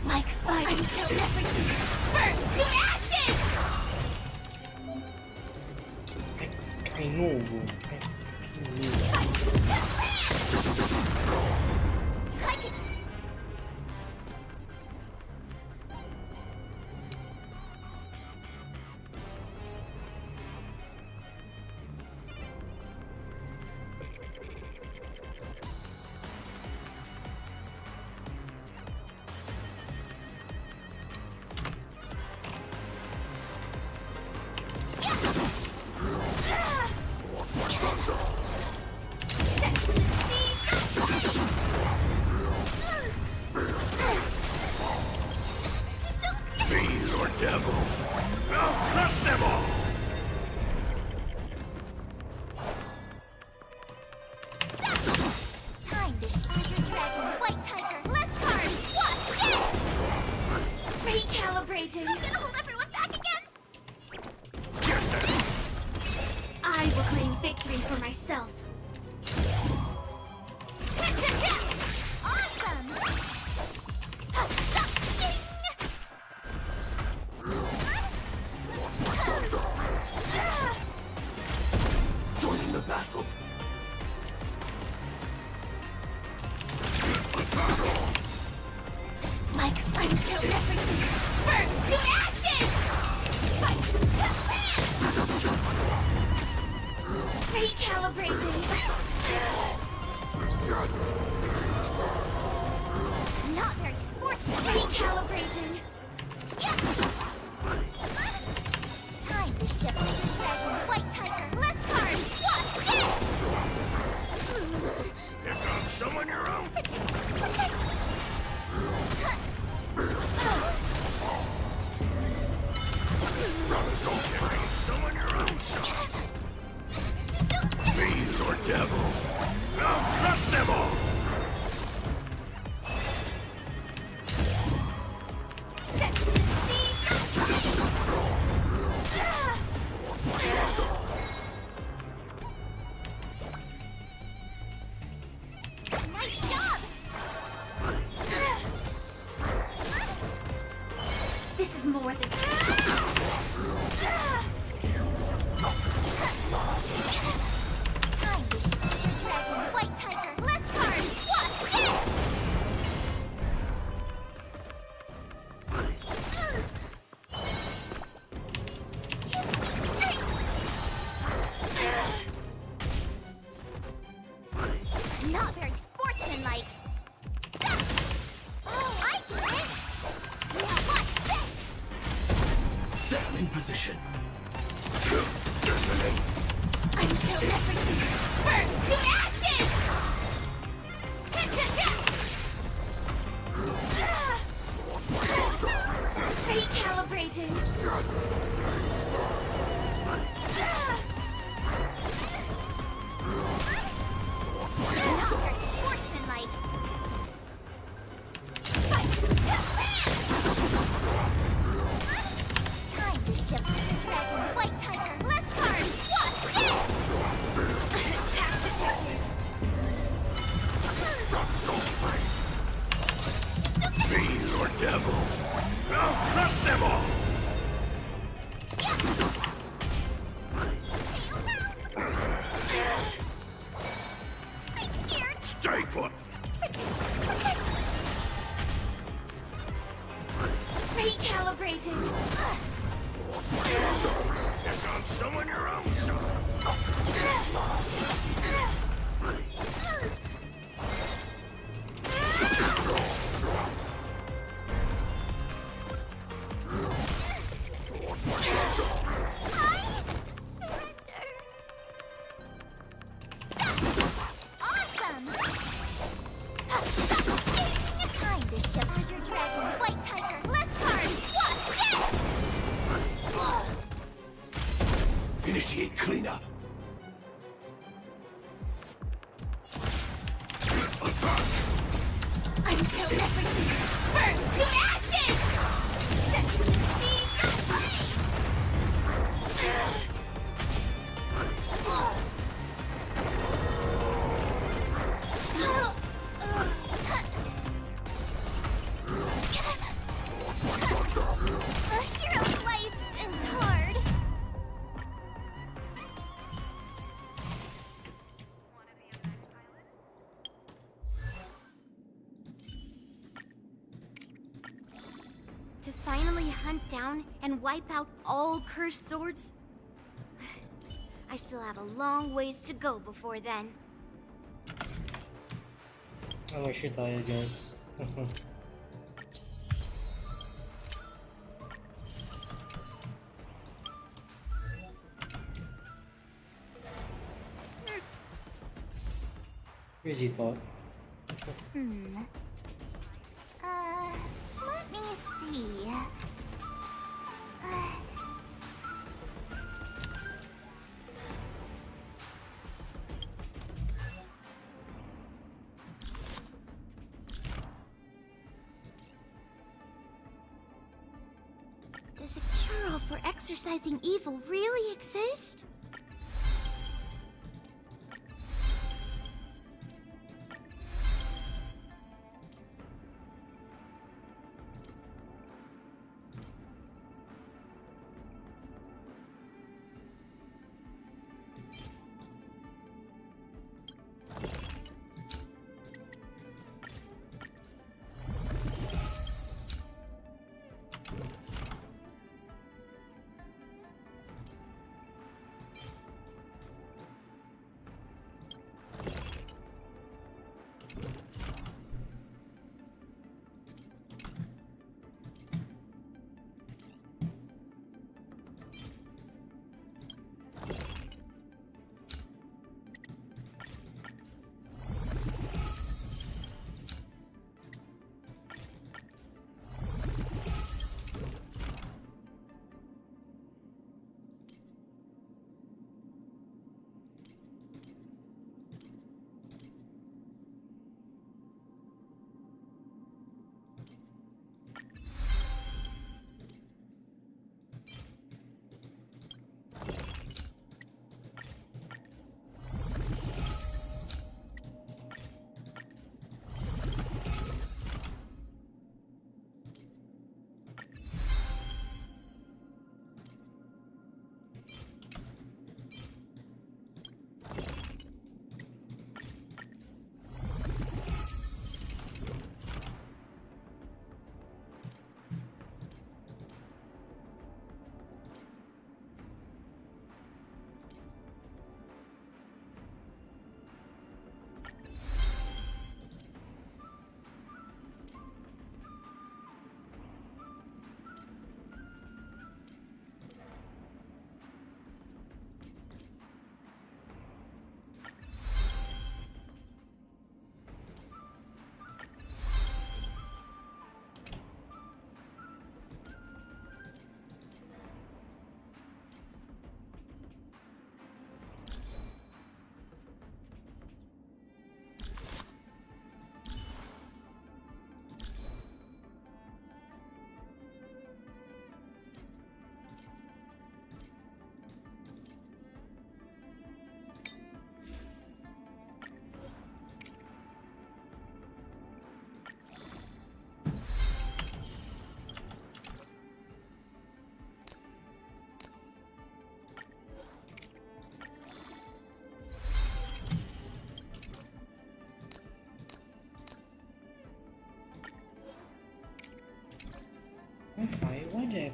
Like fighting so everything burns to ashes! I know, bro. Fiend or devil, I'll crush them all! Time to Azure Dragon, White Tiger, less cards! Watch this! Recalibrating! I'm gonna hold everyone back again! I will claim victory for myself. Awesome! Joining the battle. Like until everything burns to ashes! Fight to land! Recalibrating! Not very sportsmanlike. Recalibrating! Yeah. Time to shift Azure Dragon, White Tiger, less cards! Watch this! Here comes someone your own. Someone your own shot. Fiend or devil, I'll crush them all. Set to the speed! Nice job! This is more than... Time to shoot your dragon, White Tiger, less cards! Watch this! Not very sportsmanlike. Oh, I get it! Now watch this! until everything burns to ashes! Recalibrating. Not very sportsmanlike. Fight to land! Time to shift to dragon, white tiger, less cards. What's this? Attack detected. Fiend or devil? I'll crush them all! I'm scared. Stay put! Recalibrating. Here comes someone your own side! Awesome! Time to shift as your dragon, white tiger, less cards. What's this? Initiate cleanup! Until everything burns to ashes! Set me free! A hero's life is hard. To finally hunt down and wipe out all cursed swords? I still have a long ways to go before then. I'm actually tired, guys. Crazy thought. Let me see. Does a cure-all for exorcising evil really exist?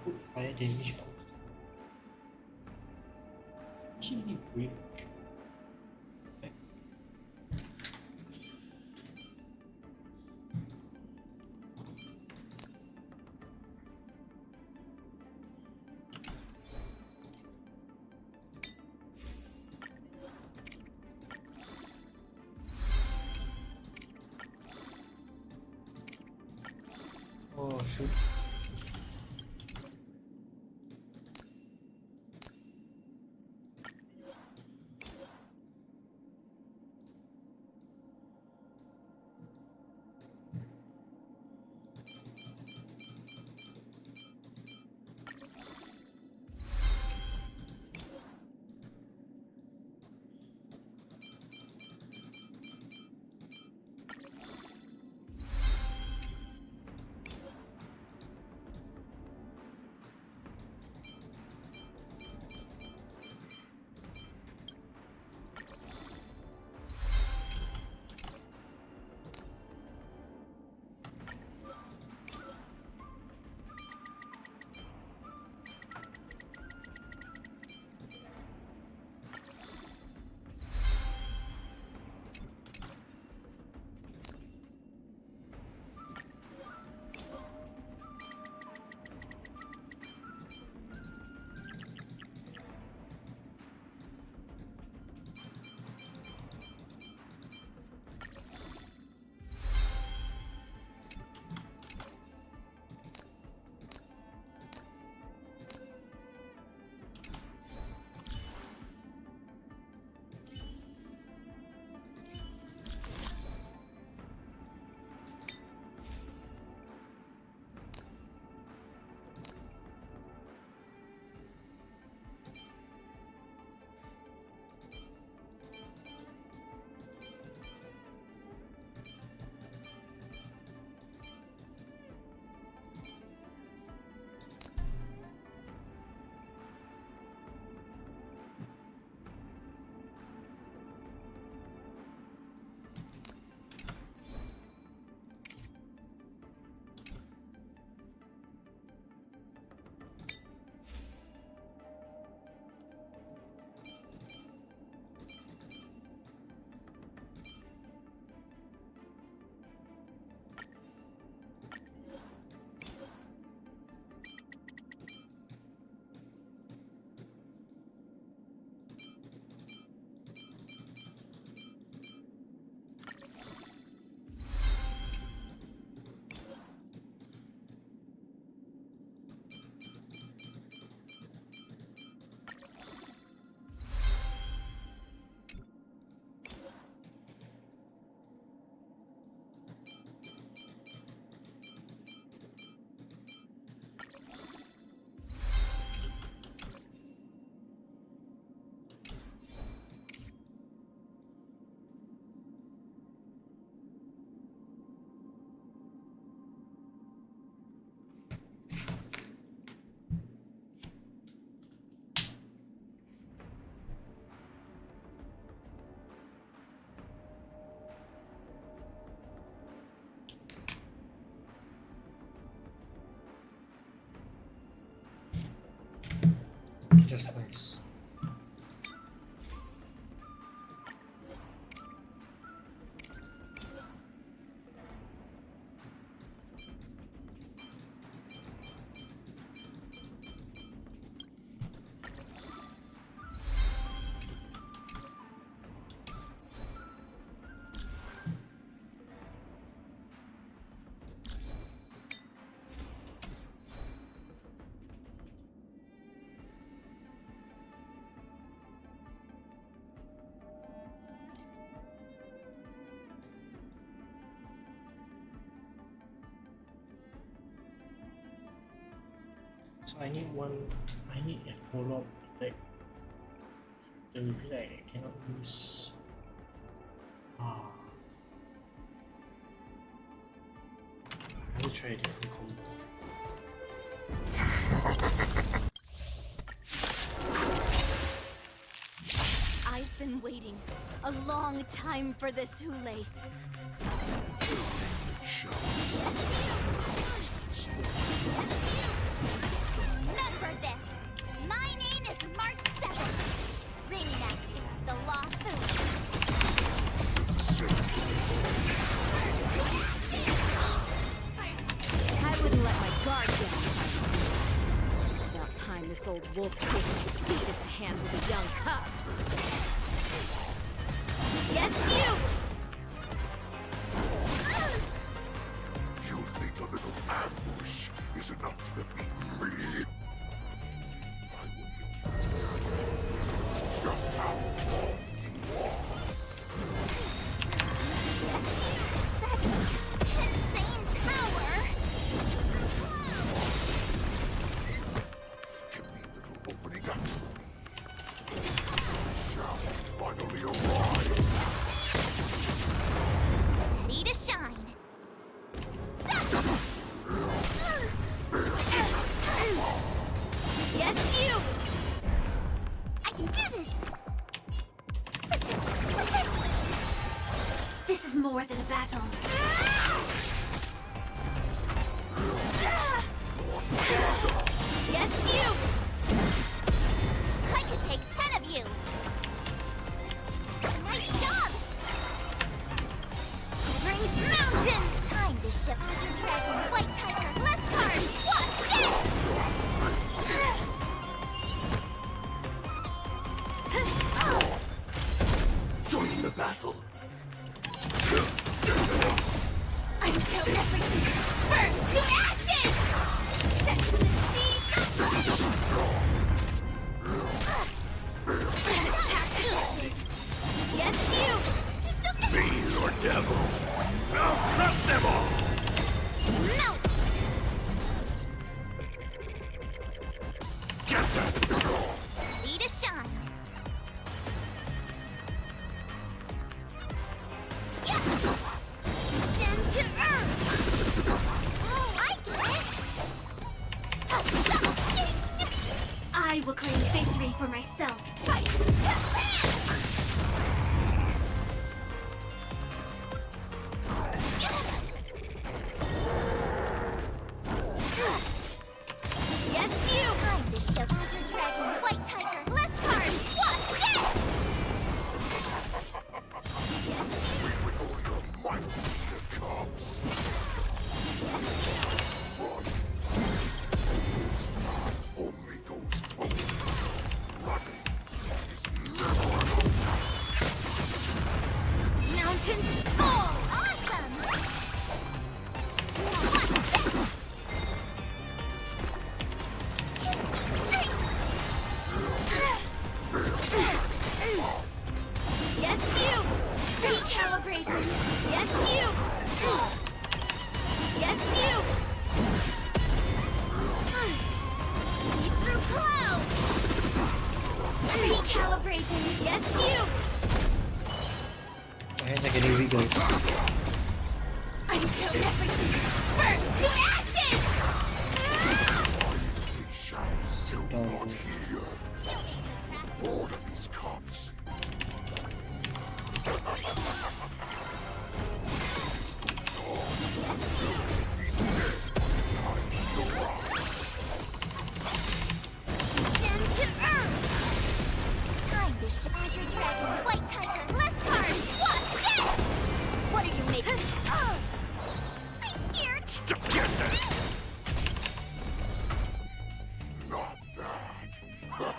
put fire damage off. Actually break. Oh shoot. Just nice. So I need a follow-up attack. The reveal I cannot use. I'll try a different combo. I've been waiting a long time for this, Hule. this. My name is March 7th, Ringmaster of the Lawful. I wouldn't let my guard get started. It's about time this old wolf tasted defeat at the hands of a young cub. Yes, you! You think a little ambush is enough to defeat me? I will make you understand just how wrong you are. Such insane power! Give me a little opening up. Shall finally arise. Ready to shine. Yes, you! I can do this! This is more than a battle. Yes, you! I could take 10 of you! Nice job! Bring mountains! Time to shift Azure Dragon, White Tiger, less cards! Watch this! Join the battle. Until everything burns to ashes! Set to the sea! Attack detected! Yes, you! Fiend or devil, I'll crush them all! Melt! Get that! Ready to shine! Yeah! Down to earth! Oh, I get it! I will claim victory for myself. Fight to land! Yes, you! Time to show Azure Dragon, White Tiger, less cards! Watch this! Wiggle your might, the cubs. Run. This path only goes forward. Running is never an option. Mountains fall! Awesome! Watch this! Give me strength! Yes, you! Recalibrating! Yes, you! Yes, you! Lead through clouds! Recalibrating! Yes, you! Where's like an EV goes? Until everything burns to ashes! Still not here. Bored of these cops. This goes on. You'll be dead by your eyes. Down to earth! Time to smash your dragon, White Tiger, less cards! Watch this! What are you making? I'm scared! Get that! Not that. But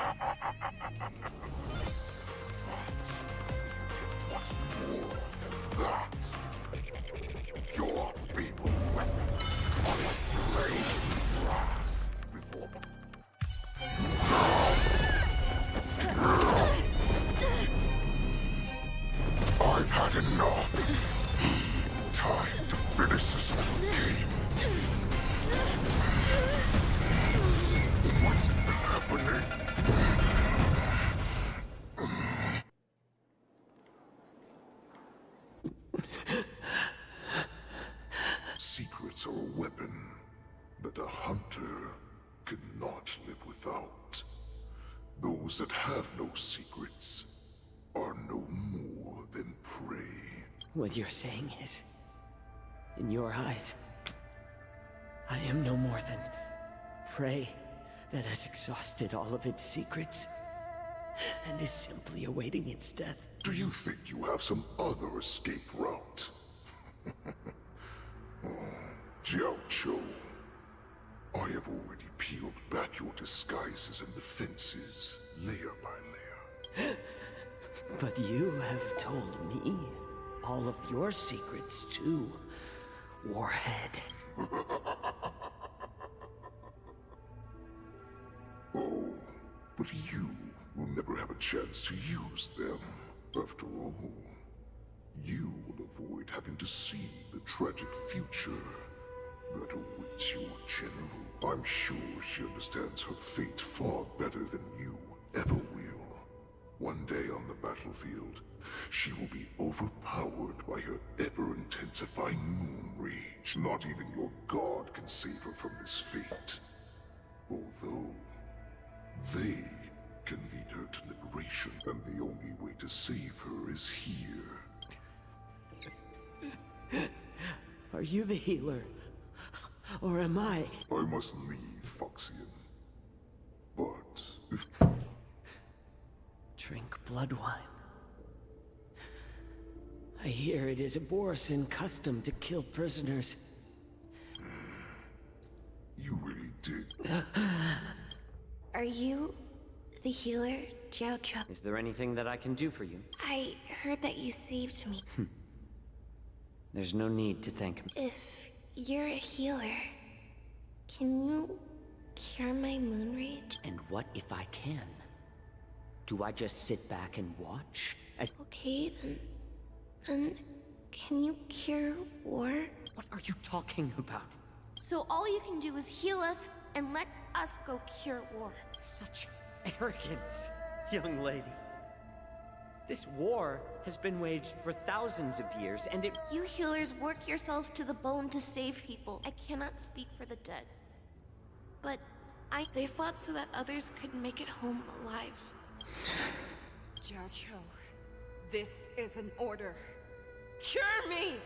much more than that. Your feeble weapons are like blade grass before. I've had enough. Time to finish this game. What's happening? Secrets are a weapon that a hunter cannot live without. Those that have no secrets are no more than prey. What you're saying is, in your eyes, I am no more than prey that has exhausted all of its secrets and is simply awaiting its death. Do you think you have some other escape route? Oh, Jiao Cho, I have already peeled back your disguises and defenses, layer by layer. But you have told me all of your secrets too, Warhead. Oh, but you will never have a chance to use them. After all, you will avoid having to see the tragic future that awaits your general. I'm sure she understands her fate far better than you ever will. One day on the battlefield, she will be overpowered by her ever-intensifying moon rage. Not even your god can save her from this fate. Although, they can lead her to liberation, and the only way to save her is here. Are you the healer? Or am I? I must leave, Foxian. But if... Drink blood wine. I hear it is a Borisan custom to kill prisoners. You really did. Are you the healer, Jiao Cho? Is there anything that I can do for you? I heard that you saved me. There's no need to thank me. If you're a healer, can you cure my moon rage? And what if I can? Do I just sit back and watch? Okay, then can you cure war? What are you talking about? So all you can do is heal us and let us go cure war. Such arrogance, young lady. This war has been waged for thousands of years, and it— You healers work yourselves to the bone to save people. I cannot speak for the dead. But they fought so that others could make it home alive. Jiao Cho, this is an order. Cure me!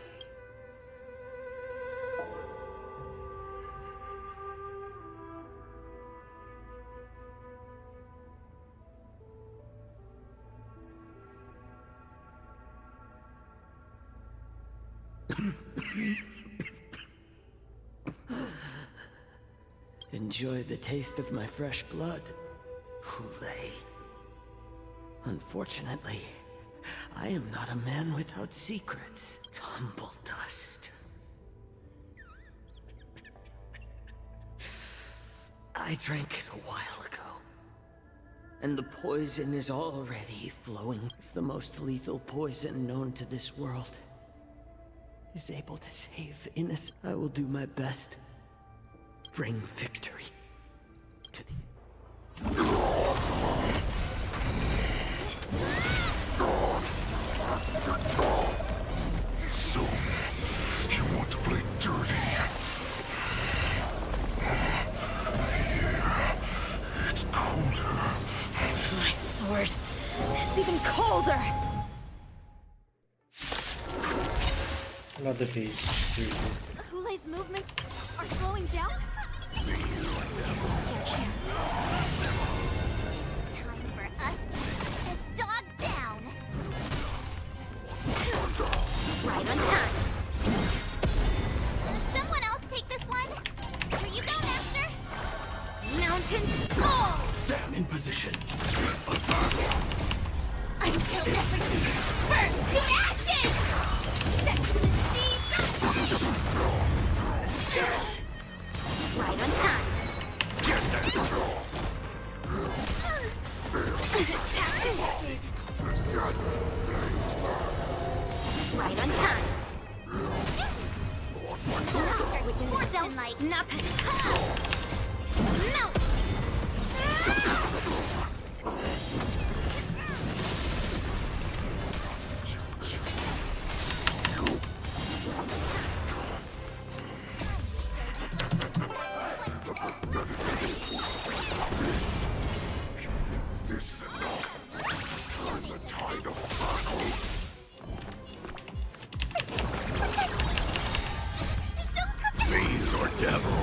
Enjoy the taste of my fresh blood, Hulei. Unfortunately, I am not a man without secrets. Tumble dust. I drank it a while ago, and the poison is already flowing. If the most lethal poison known to this world is able to save innocent, I will do my best. Bring victory to the... So, you want to play dirty? Here, it's colder. My sword is even colder! Another phase. Seriously. Hulei's movements are slowing down? Time for us to put this dog down. Right on time. Someone else take this one. Here you go, Master. Mountains fall. Stand in position. Until everything burns to ashes. Set to the sea. Right on time. Tap detected. Right on time. Within the sunlight, nothing. Melt. This is enough to turn the tide of battle. Fiend or devil,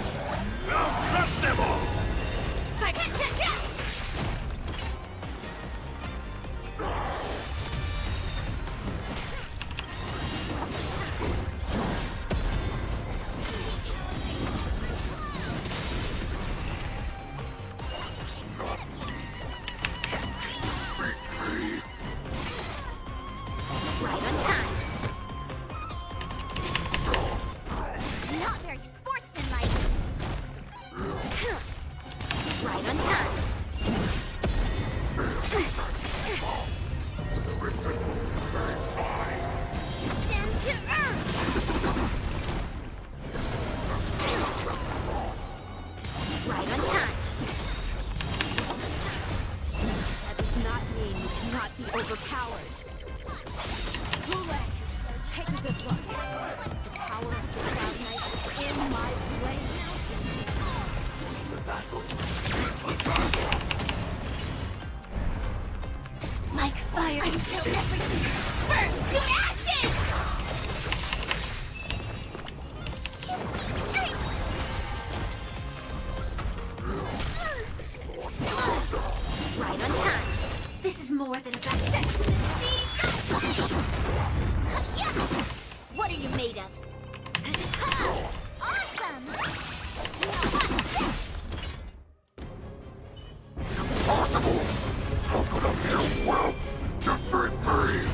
be overpowered. Hule, take a good look. The power of the Cloud Knights is in my blade. Like fire until everything burns to ashes! Right on time. This is more than a best set. What are you made of? Awesome! Impossible! How could a mere whelp defeat me?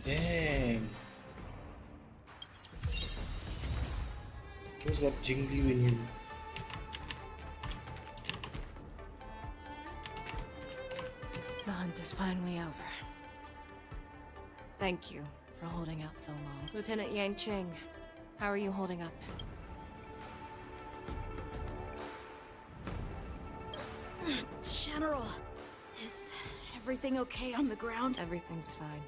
Dang. Who's got Jingyu in him? The hunt is finally over. Thank you for holding out so long. Lieutenant Yanqing, how are you holding up? General, is everything okay on the ground? Everything's fine.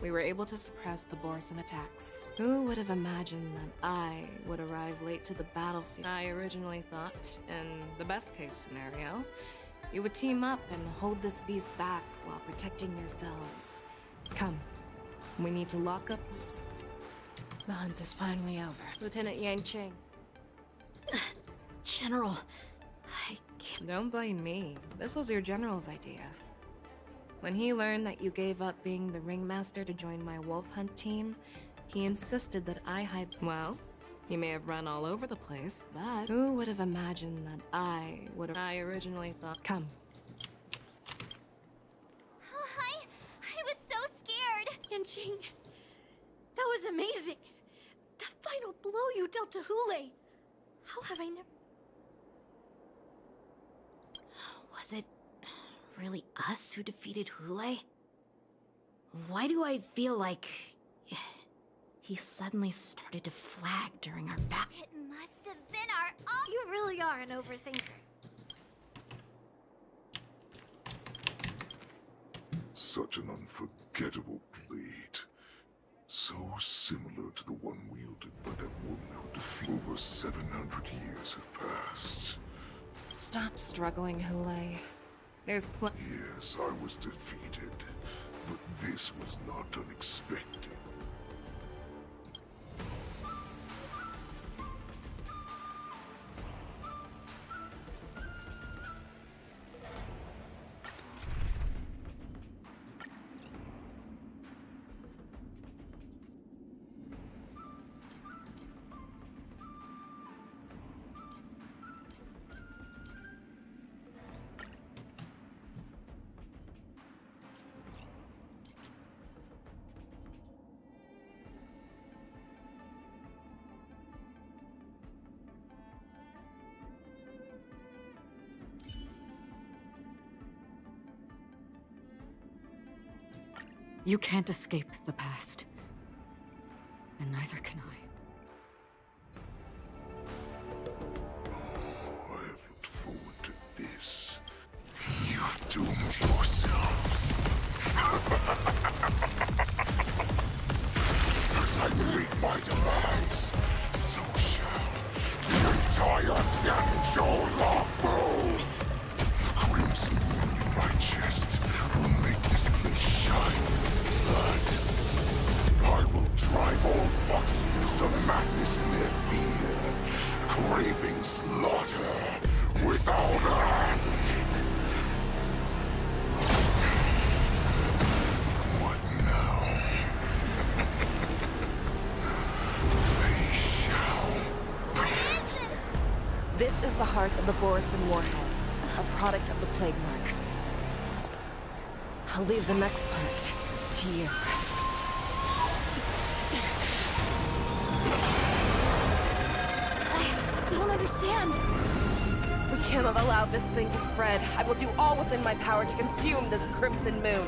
We were able to suppress the Borson attacks. Who would have imagined that I would arrive late to the battlefield? I originally thought, in the best case scenario, you would team up and hold this beast back while protecting yourselves. Come, we need to lock up. The hunt is finally over. Lieutenant Yanqing. General, I can't... Don't blame me. This was your general's idea. When he learned that you gave up being the ringmaster to join my wolf hunt team, he insisted that I hide. Well, you may have run all over the place, but who would have imagined that I would have... I originally thought... Come. I was so scared! Yanqing, that was amazing! That final blow you dealt to Hule! How have I never... Was it really us who defeated Hule? Why do I feel like he suddenly started to flag during our battle? It must have been our... You really are an overthinker. Such an unforgettable blade. So similar to the one wielded by that woman who defeated. Over 700 years have passed. Stop struggling, Hule. There's Yes, I was defeated, but this was not unexpected. You can't escape the past. And neither can I. I have looked forward to this. You've doomed yourselves. As I meet my demise, so shall the entire Xianzhou Lafu. The crimson wound in my chest will make this place shine with blood. I will drive all Foxians to madness in their fear, craving slaughter without end. What now? This is the heart of the Borison Warhead, a product of the Plague Mark. I'll leave the next part to you. I don't understand. We cannot allow this thing to spread. I will do all within my power to consume this Crimson Moon.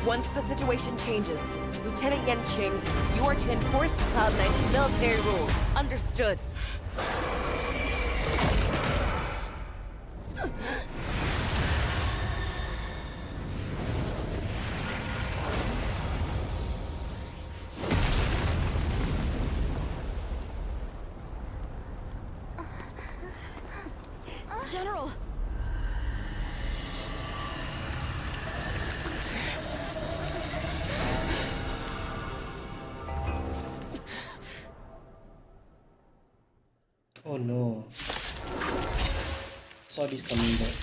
Once the situation changes, Lieutenant Yanqing, you are to enforce the Cloud Knight's military rules. Understood. General! Oh no. Saw this coming back.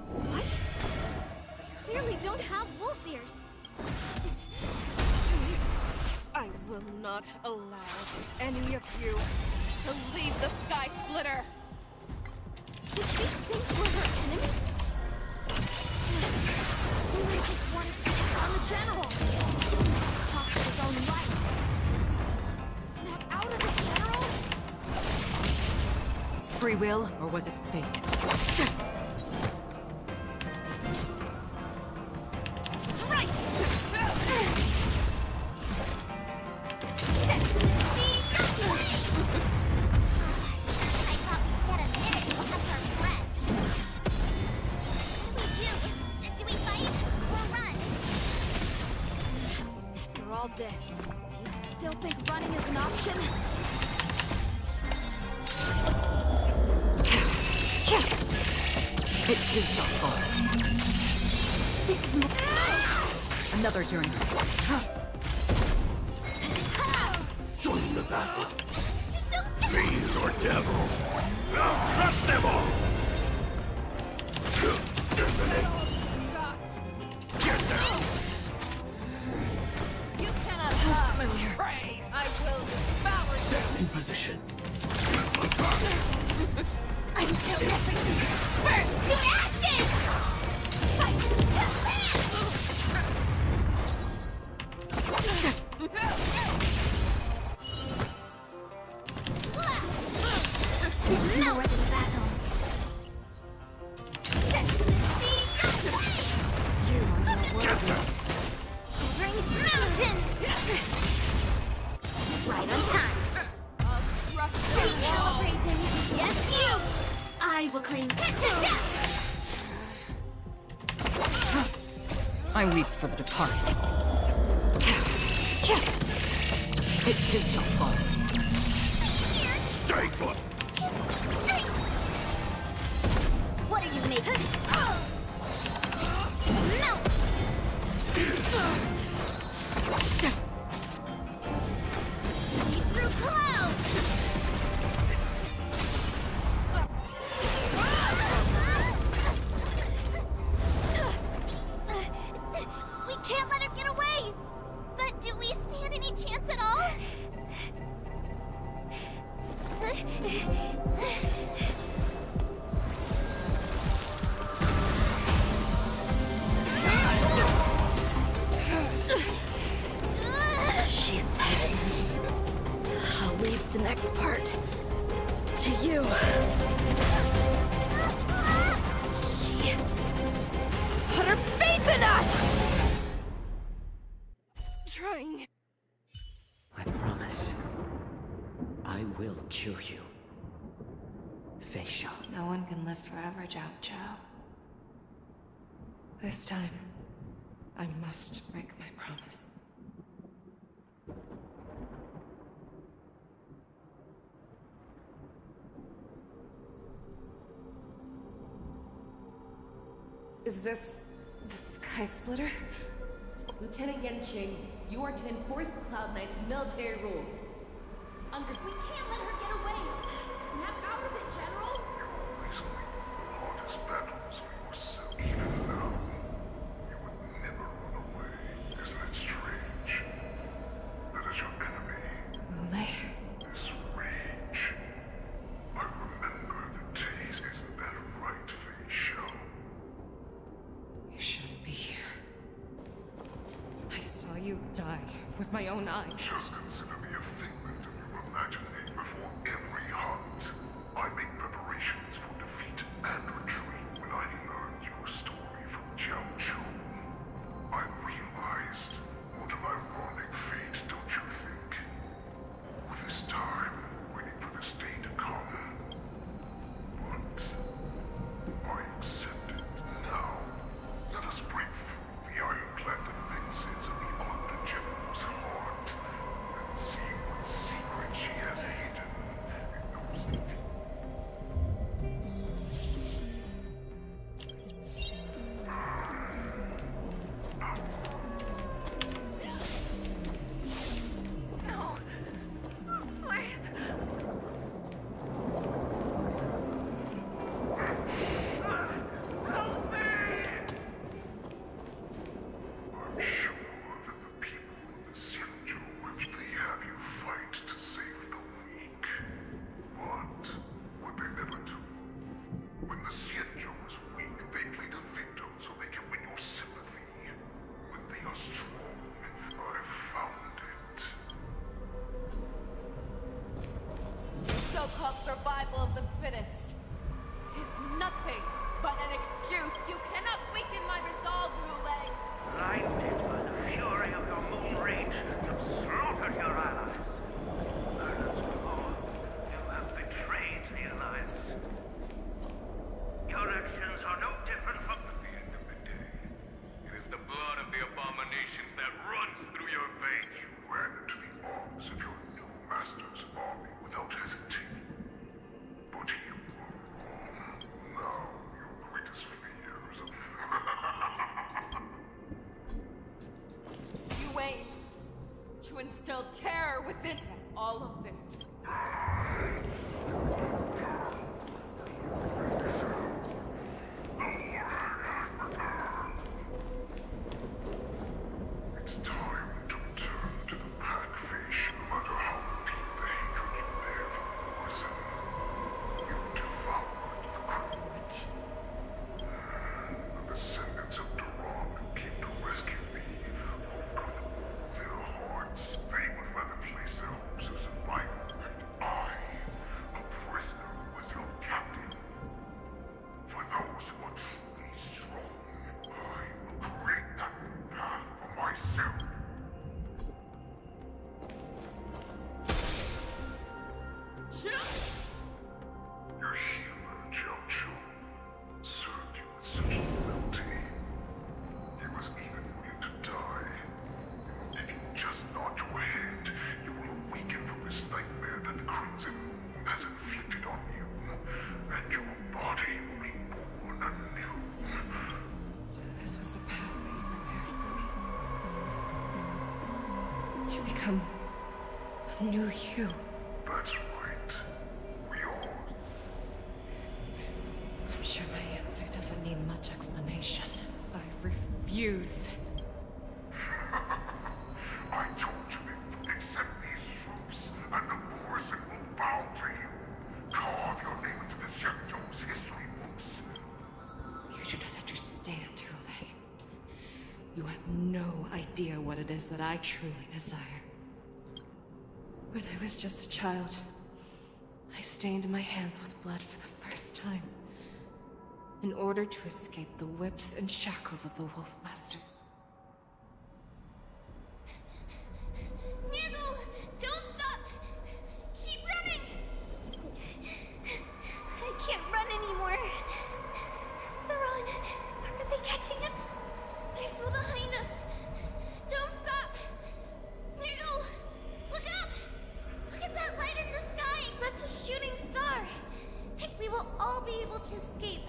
What? You clearly don't have wolf ears. I will not allow any of you to leave the Sky Splitter! Did she think we're her enemies? Who just wanted to take on the general? Cost his own life. Snap out of it, General! Free will, or was it fate? Strike! All this, do you still think running is an option? It too shall fall. This is Another journey. Join the battle. Fiends or devil. I'll crush them all. Dissonate. Get down. You cannot harm my prey! I will devour you! Stand in position. I'm so different! Burn to ashes! Fight to This is no weapon battle. You are not worthy. Bring mountains! Right on time. Recalibrating. Yes, you! I will claim I weep for the departed. It too shall fall. Stay put. What are you making? Melt! See through clouds! We can't let her get away! But do we stand any chance at all? She said, I'll leave the next part to you. She put her faith in us! Trying. I promise. I will cure you. Fei Xiao. No one can live forever, Zhao Zhao. This time, I must break my promise. Is this the Sky Splitter? Lieutenant Yanqing, you are to enforce the Cloud Knight's military rules. We can't let her get away! Snap out of it, General! Hardest battles for yourself. Even now, you would never run away. Isn't it strange? That is your enemy. Wulei? you die with my own eyes. Just consider me a figment of your imagining before every hunt. I make preparations for defeat and retreat when I learned your story from Jiao Chu. I realized what an ironic fate, don't you think? All this time, waiting for this day to come. But I accept it now. Let us break through the ironclad defenses of the Under General's heart and see what secret she has hidden in those deep. No. Please. Help me! I'm sure that the people of the Xianzhou wish they have you fight to save the weak. But what they never do. When the Xianzhou is weak, they play the victim so they can win your sympathy. When they are strong, I've found it. Your so-called survival of the fittest is nothing but an excuse. You cannot weaken my resolve, Rulei. Blinded by the fury of your moon rage, you've slaughtered your allies. Silence Lord, you have betrayed the Alliance. Your actions are no different from At the end of the day, it is the blood of the abominations that runs through your veins. You ran into the arms of your new master's army without hesitating. But you were wrong. Now your greatest fears. You aim to instill terror within all of this. It's time to return to the Packfish, no matter how deep the hatred you bear for the poison. You devoured the crew. The descendants of Duran who came to rescue me hoped with all their hearts they would rather place their hopes of survival, and I, a prisoner who was your captive. For those who are truly strong, I will create that new path for myself. Your healer, Jiao Chu, served you with such loyalty. He was even willing to die. If you just nod your head, you will awaken from this nightmare that the Crimson Moon has inflicted on you, and your body will be born anew. So this was the path that you prepared for me. To become a new you. That's right. We all. I'm sure my answer doesn't need much explanation. I refuse. I told you before, accept these troops, and the Morrison will bow to you. Carve your name into the Xianzhou's history books. You do not understand, Hule. You have no idea what it is that I truly desire. When I was just a child, I stained my hands with blood for the first time, in order to escape the whips and shackles of the Wolf Masters. Nirgal, don't stop! Keep running! I can't run anymore. Saran, are they catching up? They're still behind us. Don't stop! Nirgal, look up! Look at that light in the sky! That's a shooting star! We will all be able to escape.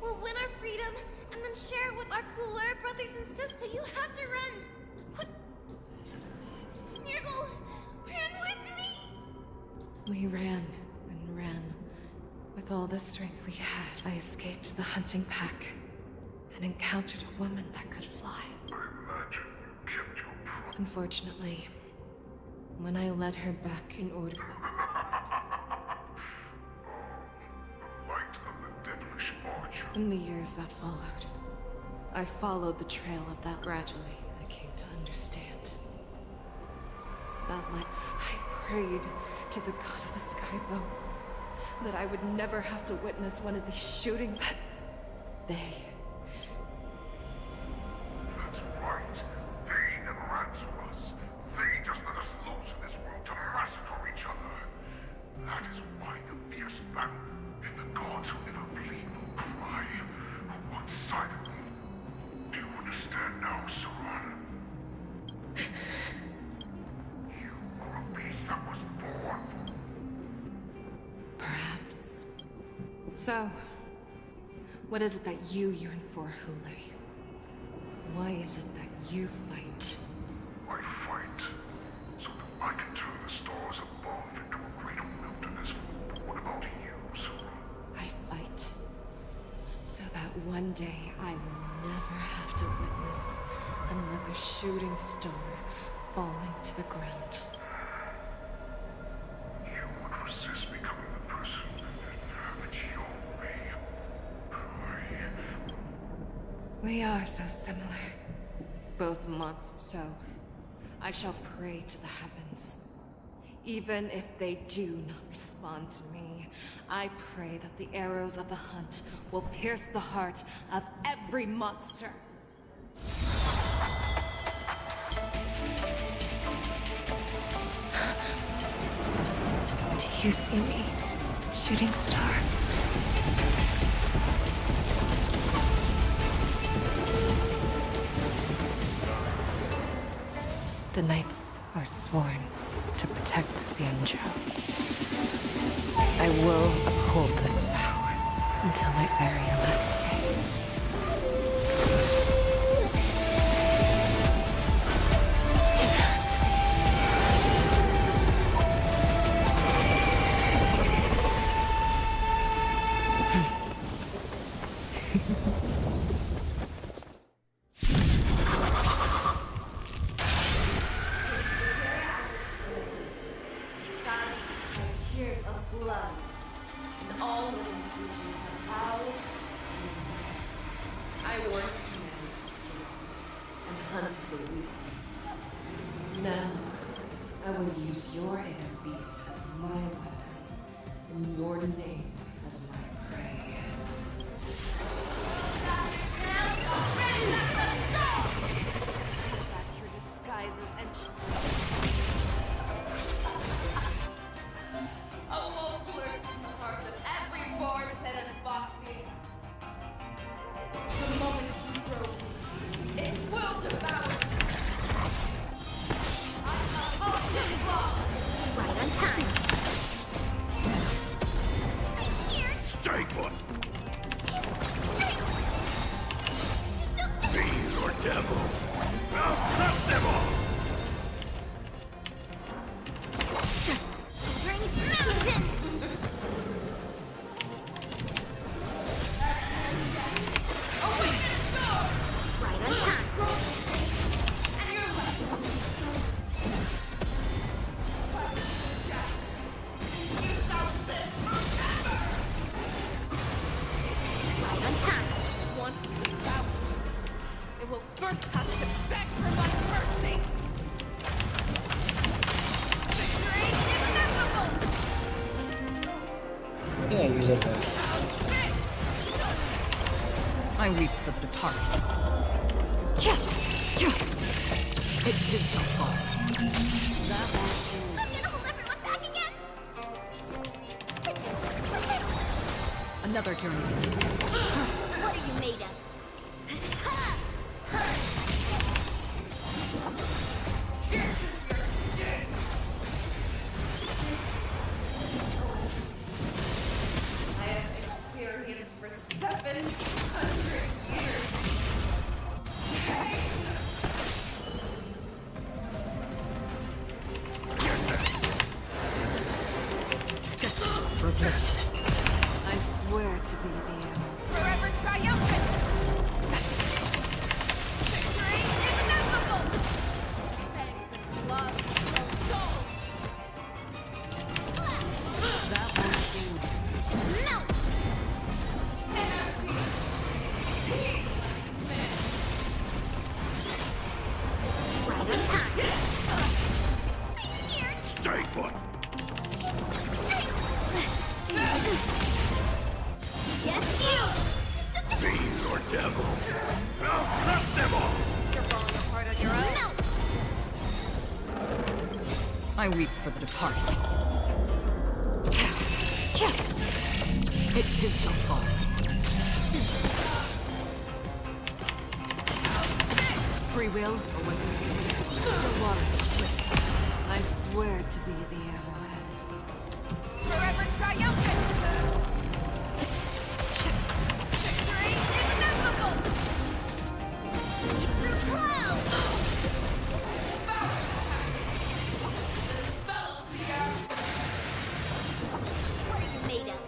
We'll win our freedom and then share it with our cooler brothers and sisters. You have to run! Quit! Nirgal, run with me! We ran and ran. With all the strength we had, I escaped the hunting pack and encountered a woman that could fly. I imagine you kept your promise. Unfortunately, when I led her back in order... Light of the devilish archer. In the years that followed, I followed the trail of that. Gradually, I came to understand. That night, I prayed to the god of the skybow that I would never have to witness one of these shootings. That they... That's right. They never answer us. They just let us loose in this world to massacre each other. That is why the fierce battle and the gods who never bleed nor cry, who once sided me. Do you understand now, Saran? You are a beast that was born for. Perhaps. So, what is it that you yearn for, Hule? Why is it that you fight? I fight so that I can turn the stars above into a greater wilderness. But what about you, Saran? I fight so that one day I will never have to witness another shooting star falling to the ground. You would resist becoming the person that have it your way. We are so similar. Both monsters. So, I shall pray to the heavens. Even if they do not respond to me, I pray that the arrows of the hunt will pierce the heart of every monster. Do you see me, shooting star? The knights are sworn to protect the Xianzhou. I will uphold this vow until my very last day. Tears of blood, and all living creatures allowed. I once knew and hunted the weak. Now, I will use your air beast as my weapon, and your name as my prey. Back your disguises and a wolf lurks in the heart of every boarhead and foxy. The moment you grow, it will devour. Right on time. Stay put! Fiend or devil? I'll crush them all! Right on time. Right on time. Wants to be devoured. It will first have to beg for my mercy. Yeah, use it. I weep for the target. It did so far. I'm gonna hold everyone back again! Another journey. What are you made of? I have experienced for 700 years. I swear to be the Forever triumphant! Stay put! Yes, you! Fiend or devil? I'll crush them all! You're falling apart on your own. No! I weep for the departed. It too shall fall. Free will, or was it still water? I swear to be the arrowhead. Forever triumphant! Victory is inevitable! Through clouds! What are you made of?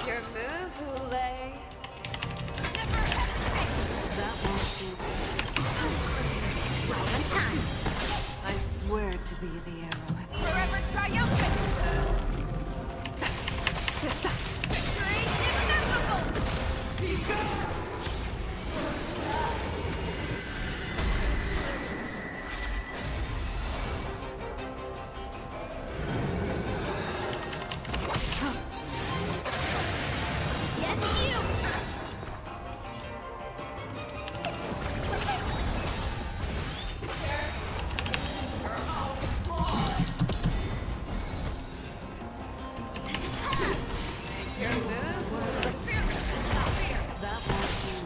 Your move, Hule. That won't do. Right on time. I swear to be the arrowhead. Forever triumphant! Victory is inevitable! Yes, you! Your move. That won't do.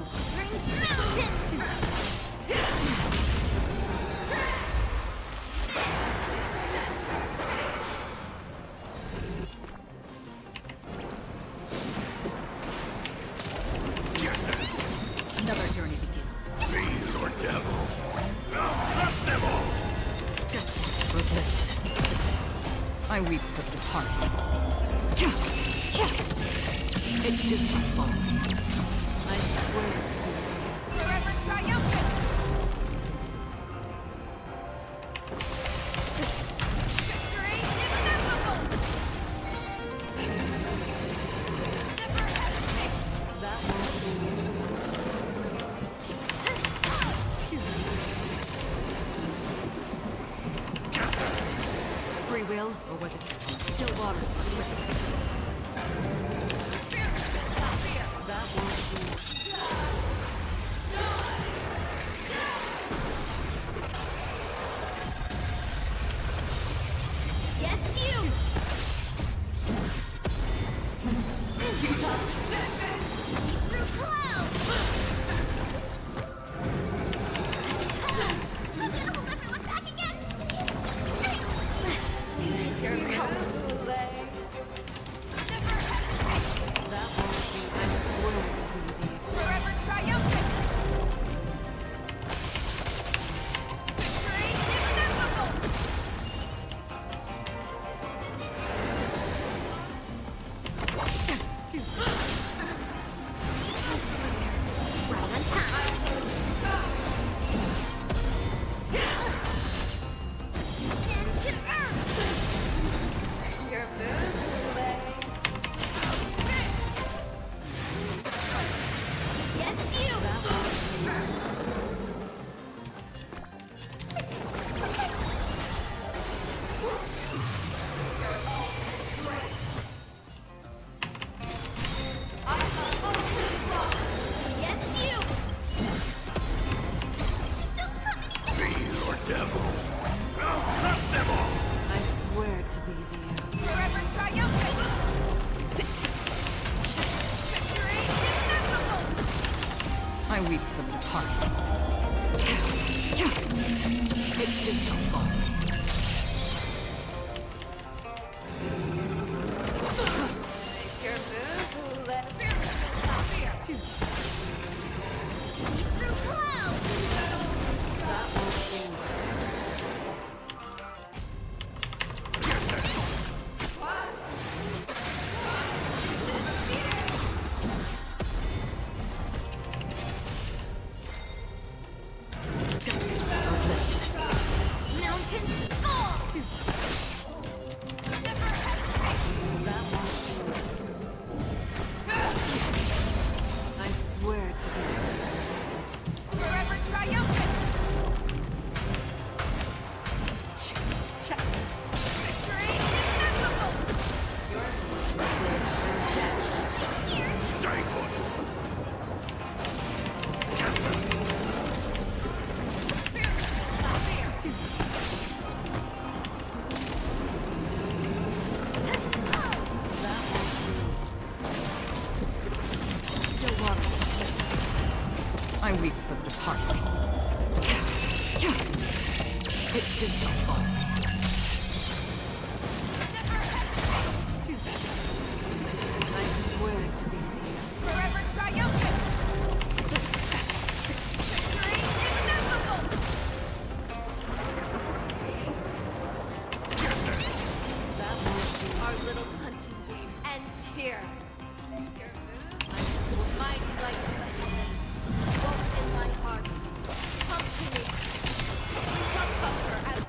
Another journey begins. Fiend or devil? I'll crush them all! Justice relentless. I weep for the departed. It too shall fall. I swear to be. Forever triumphant! Victory is inevitable! Never hesitate! That won't do. Free will, or was it still waters? That won't do. Yes, you! Through clouds! I'm gonna hold everyone back again! Your move, Hule. Never hesitate! That won't do. I swear to be the. Forever triumphant! Victory is inevitable! Right on time! Send to earth! Your move, Hule. Yes, you! Yes, you! Fiend or devil? I'll crush them all! I swear to be the. Forever triumphant! Victory is inevitable! I weep for the departed. It too shall fall. Your move, Hule. Through clouds! That won't do. Justice relentless. Still water. I weep for the departed. It did so far. I swear to be Forever triumphant! Victory inevitable! Our little hunting game ends here. Your move? Mighty like lightning. Woke in my heart. Come to me. We shall conquer as...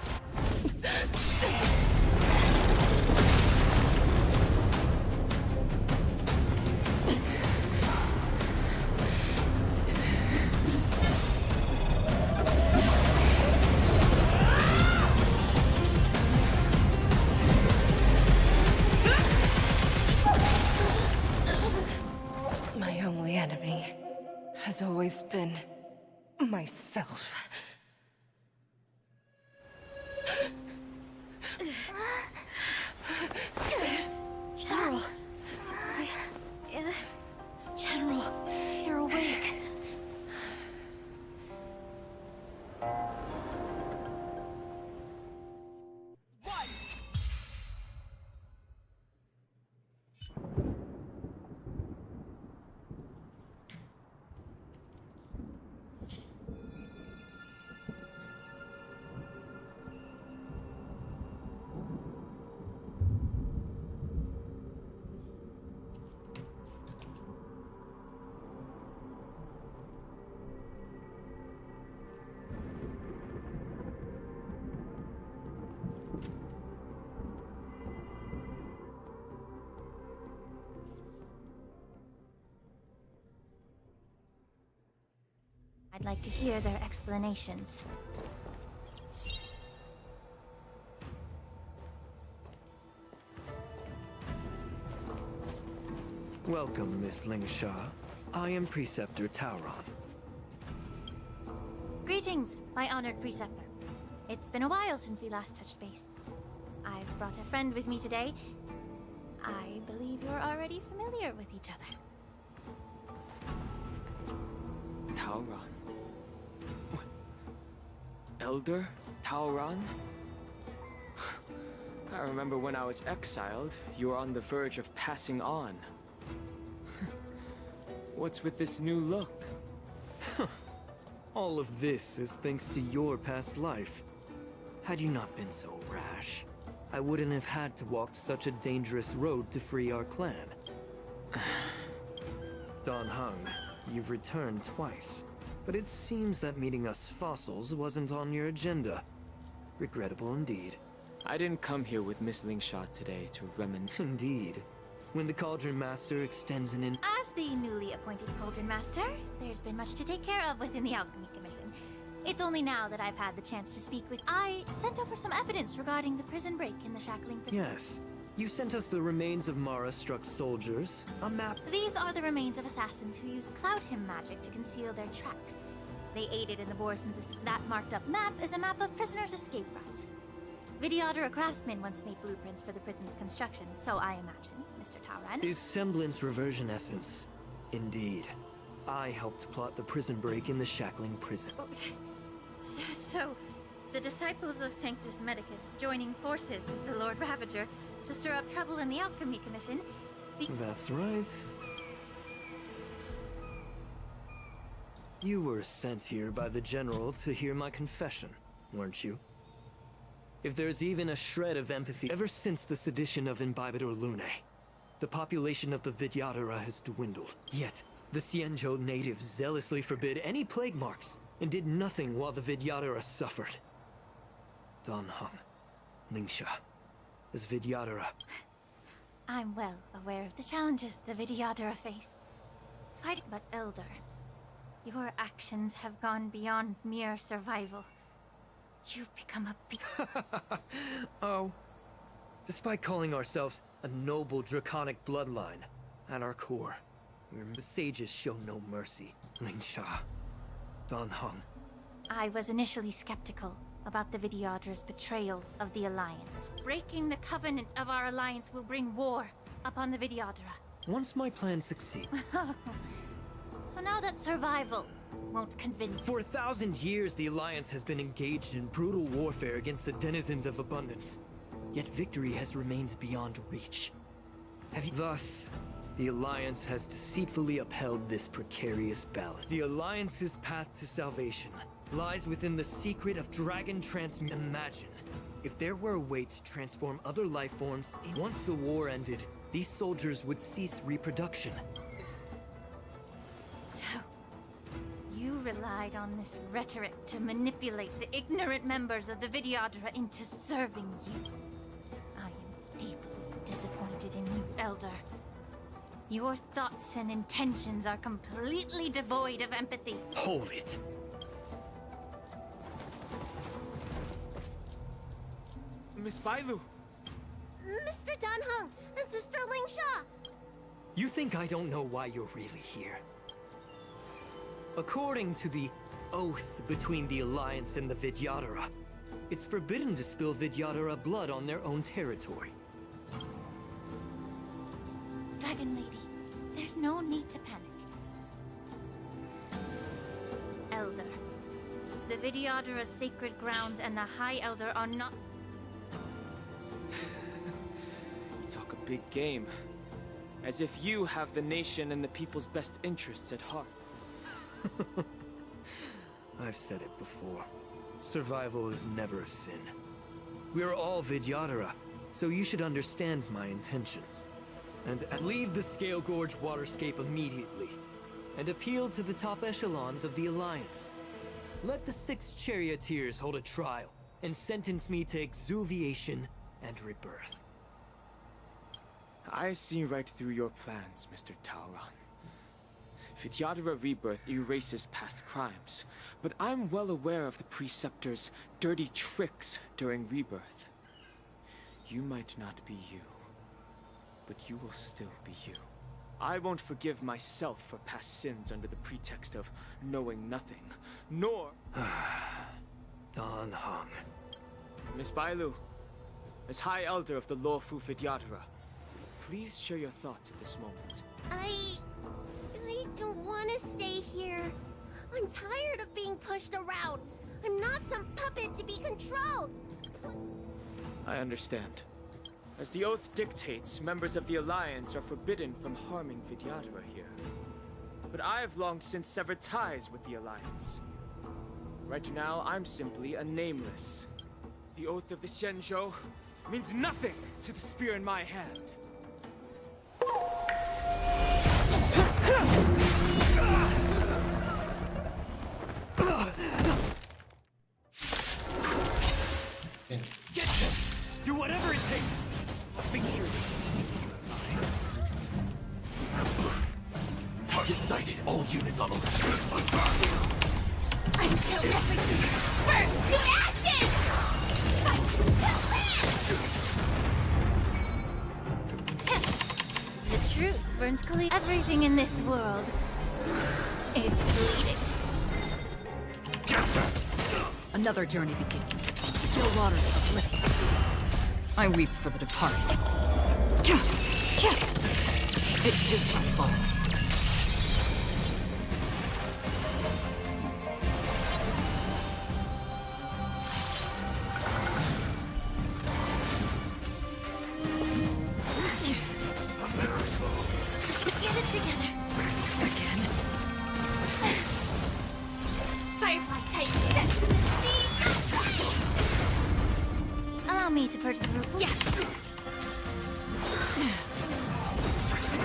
My only enemy has always been myself. General! General, you're awake. I'd like to hear their explanations. Welcome, Miss Lingsha. I am Preceptor Tauron. Greetings, my honored preceptor. It's been a while since we last touched base. I've brought a friend with me today. I believe you're already familiar with each other. Tauron? Elder Tauron? I remember when I was exiled, you were on the verge of passing on. What's with this new look? All of this is thanks to your past life. Had you not been so rash, I wouldn't have had to walk such a dangerous road to free our clan. Dan Heng, you've returned twice, but it seems that meeting us fossils wasn't on your agenda. Regrettable indeed. I didn't come here with Miss Lingsha today to reminisce. Indeed. When the Cauldron Master extends an As the newly appointed Cauldron Master, there's been much to take care of within the Alchemy Commission. It's only now that I've had the chance to speak with... I sent over some evidence regarding the prison break in the Shackling Prison. Yes. You sent us the remains of Mara-struck soldiers, a map... These are the remains of assassins who used Cloud Hymn magic to conceal their tracks. They aided in the Borson's... That marked-up map is a map of prisoners' escape routes. Vidyadhara craftsmen once made blueprints for the prison's construction, so I imagine, Mr. Tauron. Is semblance reversion essence. Indeed. I helped plot the prison break in the Shackling Prison. So, the disciples of Sanctus Medicus joining forces with the Lord Ravager to stir up trouble in the Alchemy Commission, That's right. You were sent here by the General to hear my confession, weren't you? If there's even a shred of empathy, ever since the sedition of Imbibitor Lunae, the population of the Vidyadhara has dwindled. Yet, the Xianzhou natives zealously forbid any plague marks, and did nothing while the Vidyadhara suffered. Dan Heng, Lingsha, as Vidyadhara. I'm well aware of the challenges the Vidyadhara face. Fighting but Elder, your actions have gone beyond mere survival. You've become a Oh. Despite calling ourselves a noble draconic bloodline, at our core, the sages show no mercy. Lingsha, Dan Heng. I was initially skeptical, about the Vidyadhra's betrayal of the Alliance. Breaking the covenant of our alliance will bring war upon the Vidyadhra. Once my plan succeeds. So now that survival won't convince you. For 1,000 years, the Alliance has been engaged in brutal warfare against the denizens of abundance. Yet victory has remained beyond reach. Thus, the Alliance has deceitfully upheld this precarious balance. The Alliance's path to salvation lies within the secret of Dragon Imagine, if there were a way to transform other life forms, once the war ended, these soldiers would cease reproduction. So, you relied on this rhetoric to manipulate the ignorant members of the Vidyadhra into serving you. I am deeply disappointed in you, Elder. Your thoughts and intentions are completely devoid of empathy. Hold it. Miss Bailu! Mr. Danheng and Sister Lingsha! You think I don't know why you're really here? According to the oath between the Alliance and the Vidyadhra, it's forbidden to spill Vidyadhra blood on their own territory. Dragon Lady, there's no need to panic. Elder, the Vidyadhra's sacred grounds and the High Elder are not... You talk a big game. As if you have the nation and the people's best interests at heart. I've said it before. Survival is never a sin. We are all Vidyadhra, so you should understand my intentions. And leave the Scale Gorge waterscape immediately, and appeal to the top echelons of the Alliance. Let the 6 charioteers hold a trial, and sentence me to exuviation and rebirth. I see right through your plans, Mr. Tauron. Vidyadhra rebirth erases past crimes, but I'm well aware of the Preceptor's dirty tricks during rebirth. You might not be you, but you will still be you. I won't forgive myself for past sins under the pretext of knowing nothing, nor... Danheng. Miss Bailu, as High Elder of the Lawfu Vidyadhra, please share your thoughts at this moment. I don't want to stay here. I'm tired of being pushed around. I'm not some puppet to be controlled. I understand. As the oath dictates, members of the Alliance are forbidden from harming Vidyadhra here. But I've long since severed ties with the Alliance. Right now, I'm simply a nameless. The oath of the Xianzhou means nothing to the spear in my hand. Get them! Do whatever it takes! Make sure Target sighted. All units on alert. I'm so everything! Burns to ashes! Fight to land! The truth burns clean. Everything in this world is bleeding. Another journey begins. Still waters of oblivion. I weep for the departed. It is my fault. Get it together. Again? Firefly type set to the sea. Allow me to purge the room. Yeah.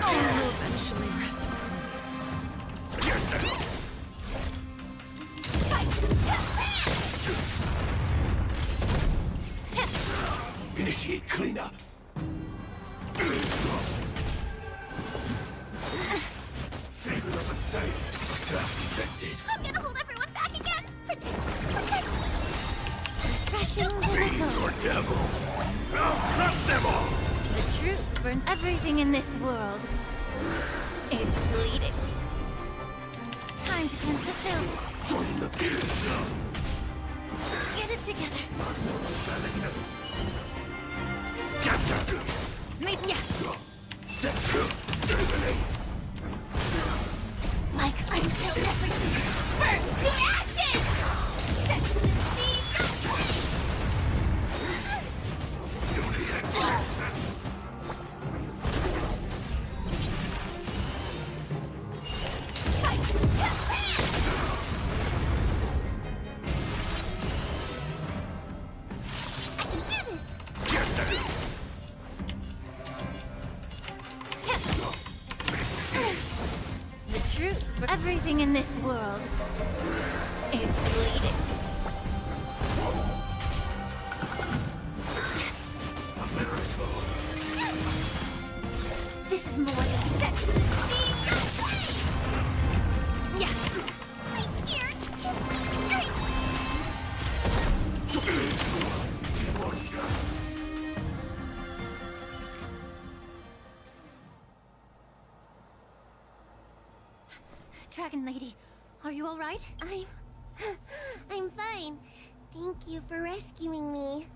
I will eventually rest. Initiate cleanup. Favor of the faith. Attack detected. I'm gonna hold everyone back again. Protect. Rushing the soul. Or devil. I'll crush them all. The truth burns. Everything in this world is bleeding. Time to cleanse the filth. Join the kill. Get it together. Like until everything burns to ashes! Set the sea fight to land! I can do this! The truth. Everything in this world is bleeding. This is more than set. Yeah. I'm scared. Give me strength. Dragon Lady, are you all right? I'm fine. Thank you for rescuing me.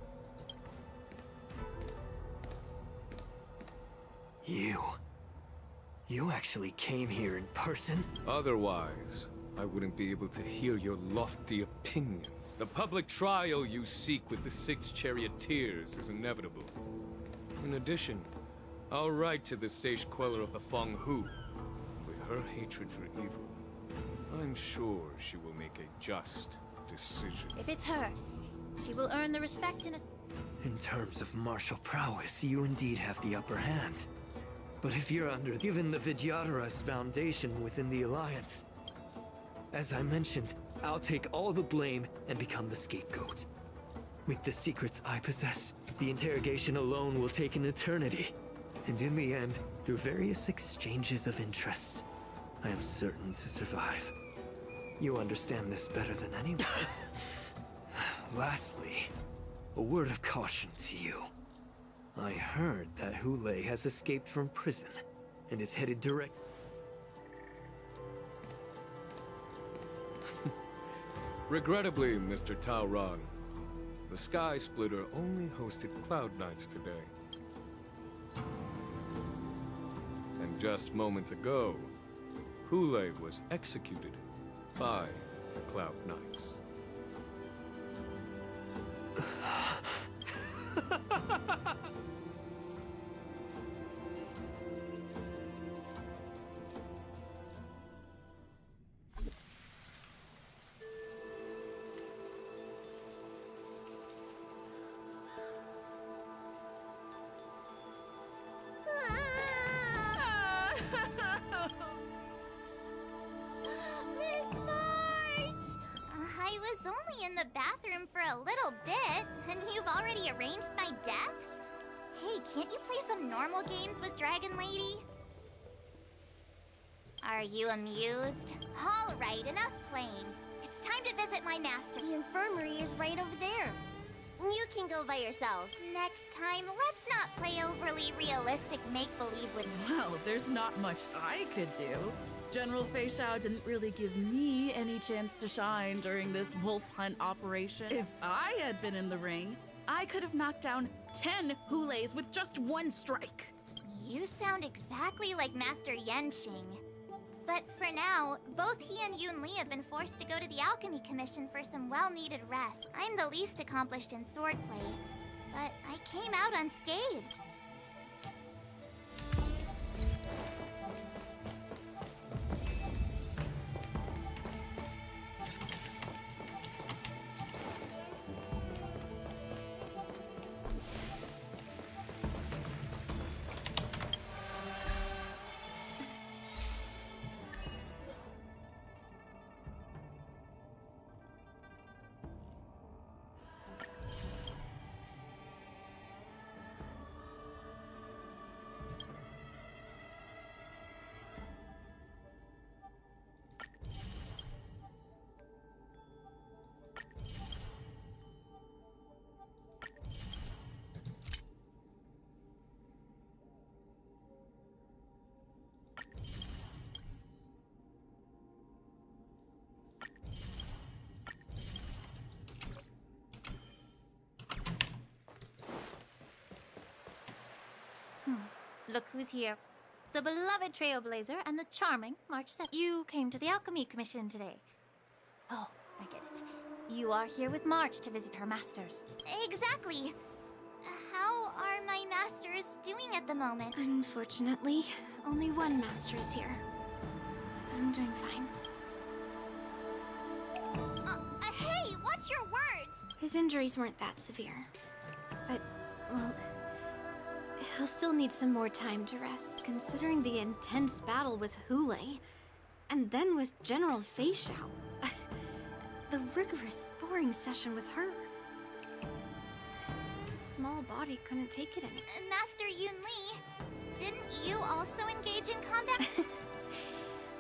You actually came here in person? Otherwise, I wouldn't be able to hear your lofty opinions. The public trial you seek with the 6 charioteers is inevitable. In addition, I'll write to the Sage Queller of the Feng Hu. With her hatred for evil, I'm sure she will make a just decision. If it's her, she will earn the respect in a... In terms of martial prowess, you indeed have the upper hand. But if you're given the Vidyadhara's foundation within the Alliance, as I mentioned, I'll take all the blame and become the scapegoat. With the secrets I possess, the interrogation alone will take an eternity. And in the end, through various exchanges of interest, I am certain to survive. You understand this better than anyone. Lastly, a word of caution to you. I heard that Hule has escaped from prison and is headed direct... Regrettably, Mr. Taoran, the Sky Splitter only hosted Cloud Knights today. And just moments ago, Hule was executed by the Cloud Knights. Miss March! I was only in the bathroom for a little bit, and you've already arranged my death? Hey, can't you play some normal games with Dragon Lady? Are you amused? All right, enough playing. It's time to visit my master. The infirmary is right over there. You can go by yourself. Next time, let's not play overly realistic make-believe with me. Well, there's not much I could do. General Fei Xiao didn't really give me any chance to shine during this wolf hunt operation. If I had been in the ring, I could have knocked down 10 Huleis with just one strike. You sound exactly like Master Yenqing. But for now, both he and Yun Li have been forced to go to the Alchemy Commission for some well-needed rest. I'm the least accomplished in swordplay, but I came out unscathed. Look who's here. The beloved Trailblazer and the charming March 7th. You came to the Alchemy Commission today. Oh, I get it. You are here with March to visit her masters. Exactly. How are my masters doing at the moment? Unfortunately, only one master is here. I'm doing fine. Hey, watch your words! His injuries weren't that severe. But, well, he'll still need some more time to rest, considering the intense battle with Hule, and then with General Fei Xiao. The rigorous sparring session with her. His small body couldn't take it anymore. Master Yun Li, didn't you also engage in combat?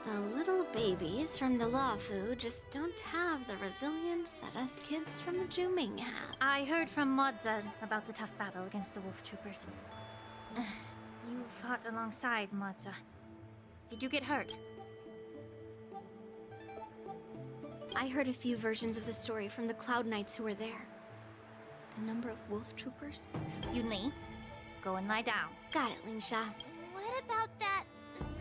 The little babies from the Luofu just don't have the resilience that us kids from the Zhuming have. I heard from Modza about the tough battle against the wolf troopers. You fought alongside Modza. Did you get hurt? I heard a few versions of the story from the Cloud Knights who were there. The number of wolf troopers. Yun Li, go and lie down. Got it, Lingsha. What about that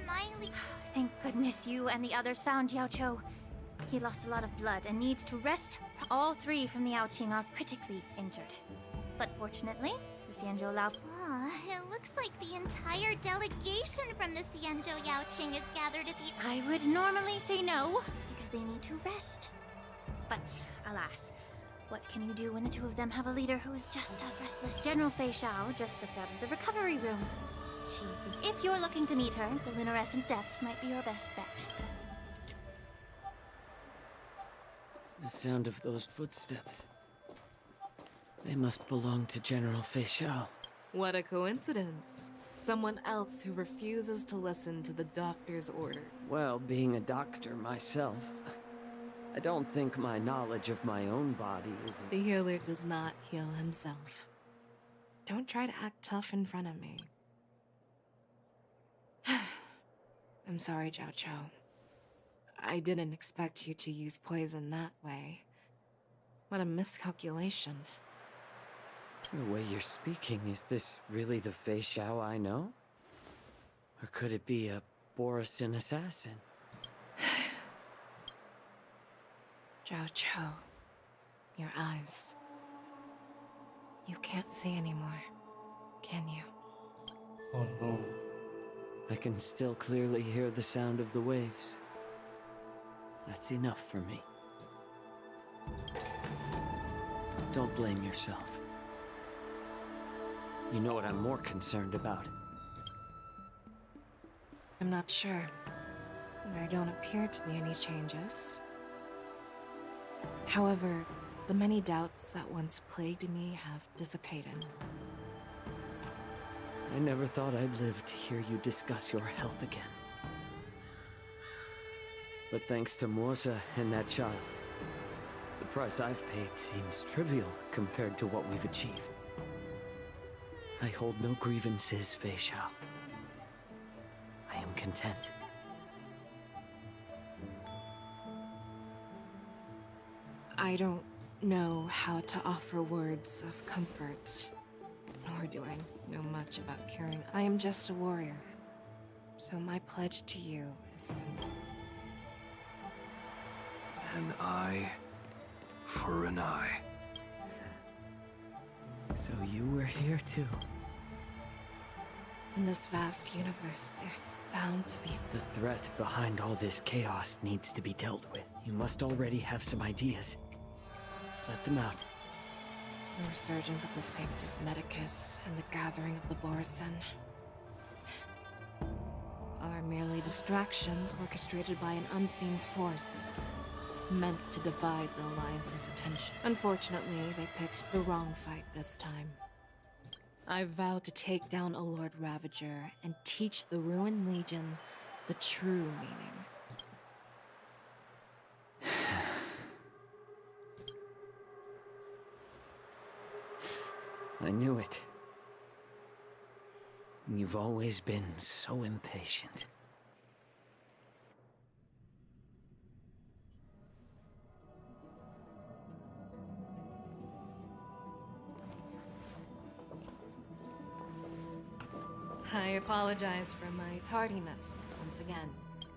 smiley... Thank goodness you and the others found Yaoqiu. He lost a lot of blood and needs to rest. All three from the Yaoqing are critically injured. But fortunately, the Xianzhou Lao... it looks like the entire delegation from the Xianzhou Yaoqing is gathered at the... I would normally say no, because they need to rest. But, alas, what can you do when the two of them have a leader who is just as restless? General Fei Xiao just slipped out of the recovery room. If you're looking to meet her, the luminescent depths might be your best bet. The sound of those footsteps. They must belong to General Fei Xiao. What a coincidence. Someone else who refuses to listen to the doctor's order. Well, being a doctor myself, I don't think my knowledge of my own body is... The healer does not heal himself. Don't try to act tough in front of me. I'm sorry, Yaoqiu. I didn't expect you to use poison that way. What a miscalculation. The way you're speaking, is this really the Fei Xiao I know? Or could it be a Borisin assassin? Yaoqiu, your eyes. You can't see anymore, can you? Oh no. I can still clearly hear the sound of the waves. That's enough for me. Don't blame yourself. You know what I'm more concerned about. I'm not sure. There don't appear to be any changes. However, the many doubts that once plagued me have dissipated. I never thought I'd live to hear you discuss your health again. But thanks to Moza and that child, the price I've paid seems trivial compared to what we've achieved. I hold no grievances, Fei Xiao. I am content. I don't know how to offer words of comfort, nor do I know much about curing. I am just a warrior, so my pledge to you is simple. An eye for an eye. So you were here too. In this vast universe, there's bound to be... The threat behind all this chaos needs to be dealt with. You must already have some ideas. Let them out. The resurgence of the Sanctus Medicus and the gathering of the Borisin are merely distractions orchestrated by an unseen force meant to divide the Alliance's attention. Unfortunately, they picked the wrong fight this time. I vowed to take down a Lord Ravager and teach the Ruined Legion the true meaning. I knew it. You've always been so impatient. I apologize for my tardiness once again.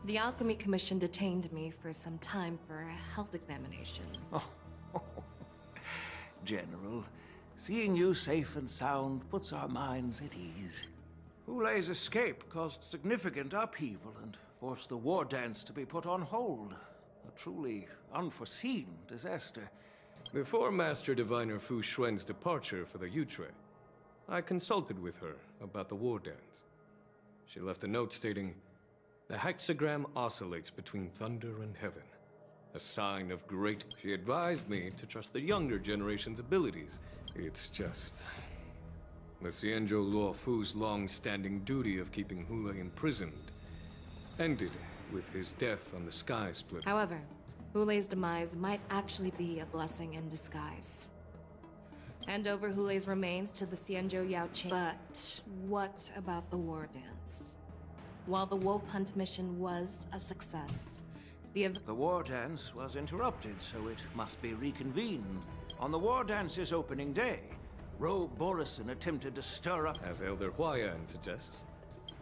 The Alchemy Commission detained me for some time for a health examination. General, seeing you safe and sound puts our minds at ease. Hulei's escape caused significant upheaval and forced the war dance to be put on hold. A truly unforeseen disaster. Before Master Diviner Fu Xuan's departure for the Yutre, I consulted with her about the war dance. She left a note stating, "The hexagram oscillates between thunder and heaven. A sign of great..." She advised me to trust the younger generation's abilities. It's just... the Xianzhou Luofu's long-standing duty of keeping Hulei imprisoned ended with his death on the Sky Split. However, Hulei's demise might actually be a blessing in disguise. Hand over Hulei's remains to the Xianzhou Yaoqing. But what about the war dance? While the wolf hunt mission was a success, the war dance was interrupted, so it must be reconvened. On the war dance's opening day, Rogue Borison attempted to stir up... as Elder Huayan suggests.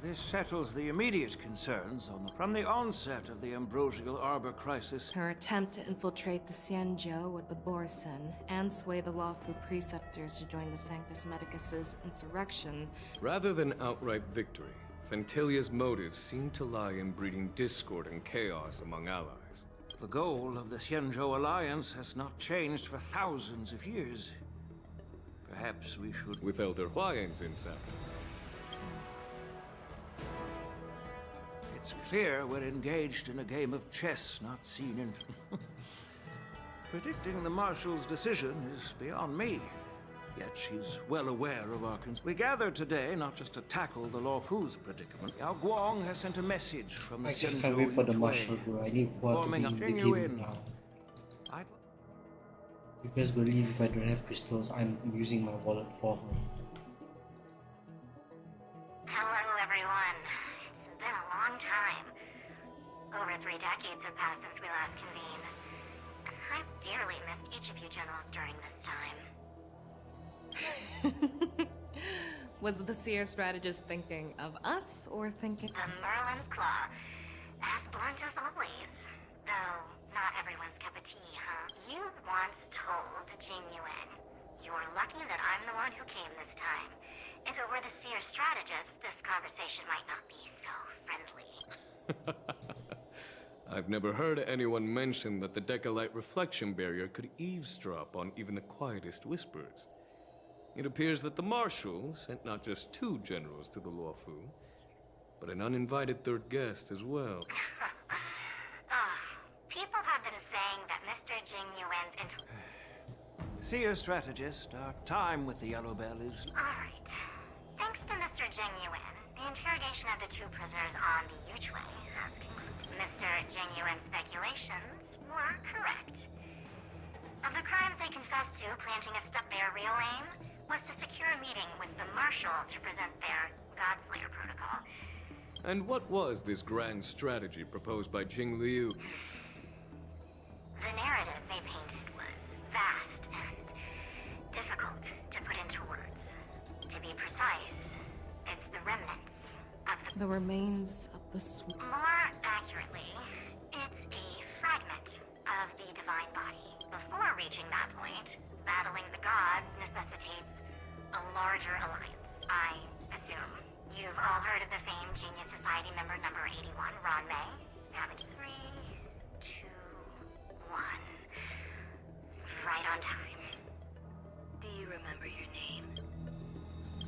This settles the immediate concerns from the onset of the Ambrosial Arbor crisis. Her attempt to infiltrate the Xianzhou with the Borison and sway the Luofu preceptors to join the Sanctus Medicus's insurrection. Rather than outright victory, Fentilia's motives seem to lie in breeding discord and chaos among allies. The goal of the Xianzhou Alliance has not changed for thousands of years. Perhaps we should... with Elder Huayan's insight. It's clear we're engaged in a game of chess not seen in... Predicting the Marshal's decision is beyond me. Yet she's well aware of our concerns. We gathered today not just to tackle the Luofu's predicament. Yao Guang has sent a message from the I just can't wait for the Marshal, bro. I need Hua to be in the game now. You best believe if I don't have crystals, I'm using my wallet for her. Hello, everyone. It's been a long time. Over 3 decades have passed since we last convened. I've dearly missed each of you generals during this time. Was the Seer strategist thinking of us, or thinking... The Merlin's Claw. As blunt as always. Though, not everyone's cup of tea, huh? You once told Jing Yuan, "You're lucky that I'm the one who came this time. If it were the Seer strategist, this conversation might not be so friendly." I've never heard anyone mention that the Decalite reflection barrier could eavesdrop on even the quietest whispers. It appears that the Marshal sent not just 2 generals to the Luofu, but an uninvited 3rd guest as well. People have been saying that Mr. Jing Yuan's Seer strategist, our time with the Yellow Bell is... Alright. Thanks to Mr. Jing Yuan, the interrogation of the 2 prisoners on the Yuchue has concluded. Mr. Jing Yuan's speculations were correct. Of the crimes they confessed to, planting a step their real aim was to secure a meeting with the Marshal to present their Godslayer protocol. And what was this grand strategy proposed by Jing Liu? The narrative they painted was vast and difficult to put into words. To be precise, it's the remnants of the remains of the More accurately, it's a fragment of the divine body. Before reaching that point, battling the gods necessitates a larger alliance. I assume you've all heard of the famed Genius Society member number 81, Ron May. Damage 3, 2, 1. Right on time. Do you remember your name?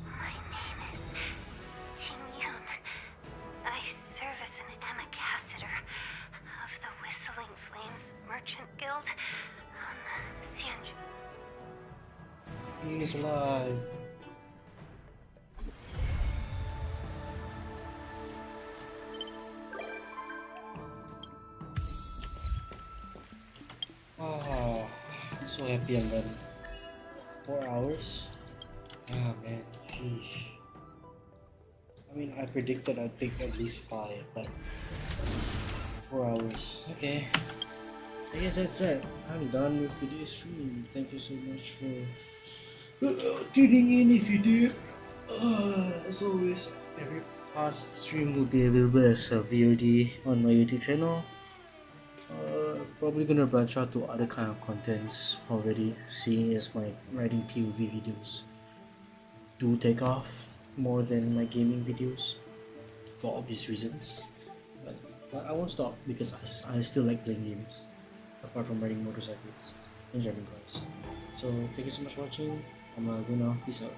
My name is Ting Yun. I serve as an ambassador of the Whistling Flames Merchant Guild on Xianzhou. He is alive. Oh, so happy I'm done. 4 hours? Ah man, sheesh. I mean, I predicted I'd take at least 5, but 4 hours. Okay. I guess that's it. I'm done with today's stream. Thank you so much for tuning in if you did. As always, every past stream will be available as a VOD on my YouTube channel. Probably gonna branch out to other kind of contents already, seeing as my writing POV videos do take off more than my gaming videos for obvious reasons. But I won't stop because I still like playing games, apart from riding motorcycles and driving cars. So thank you so much for watching. I'm gonna go now. Peace out.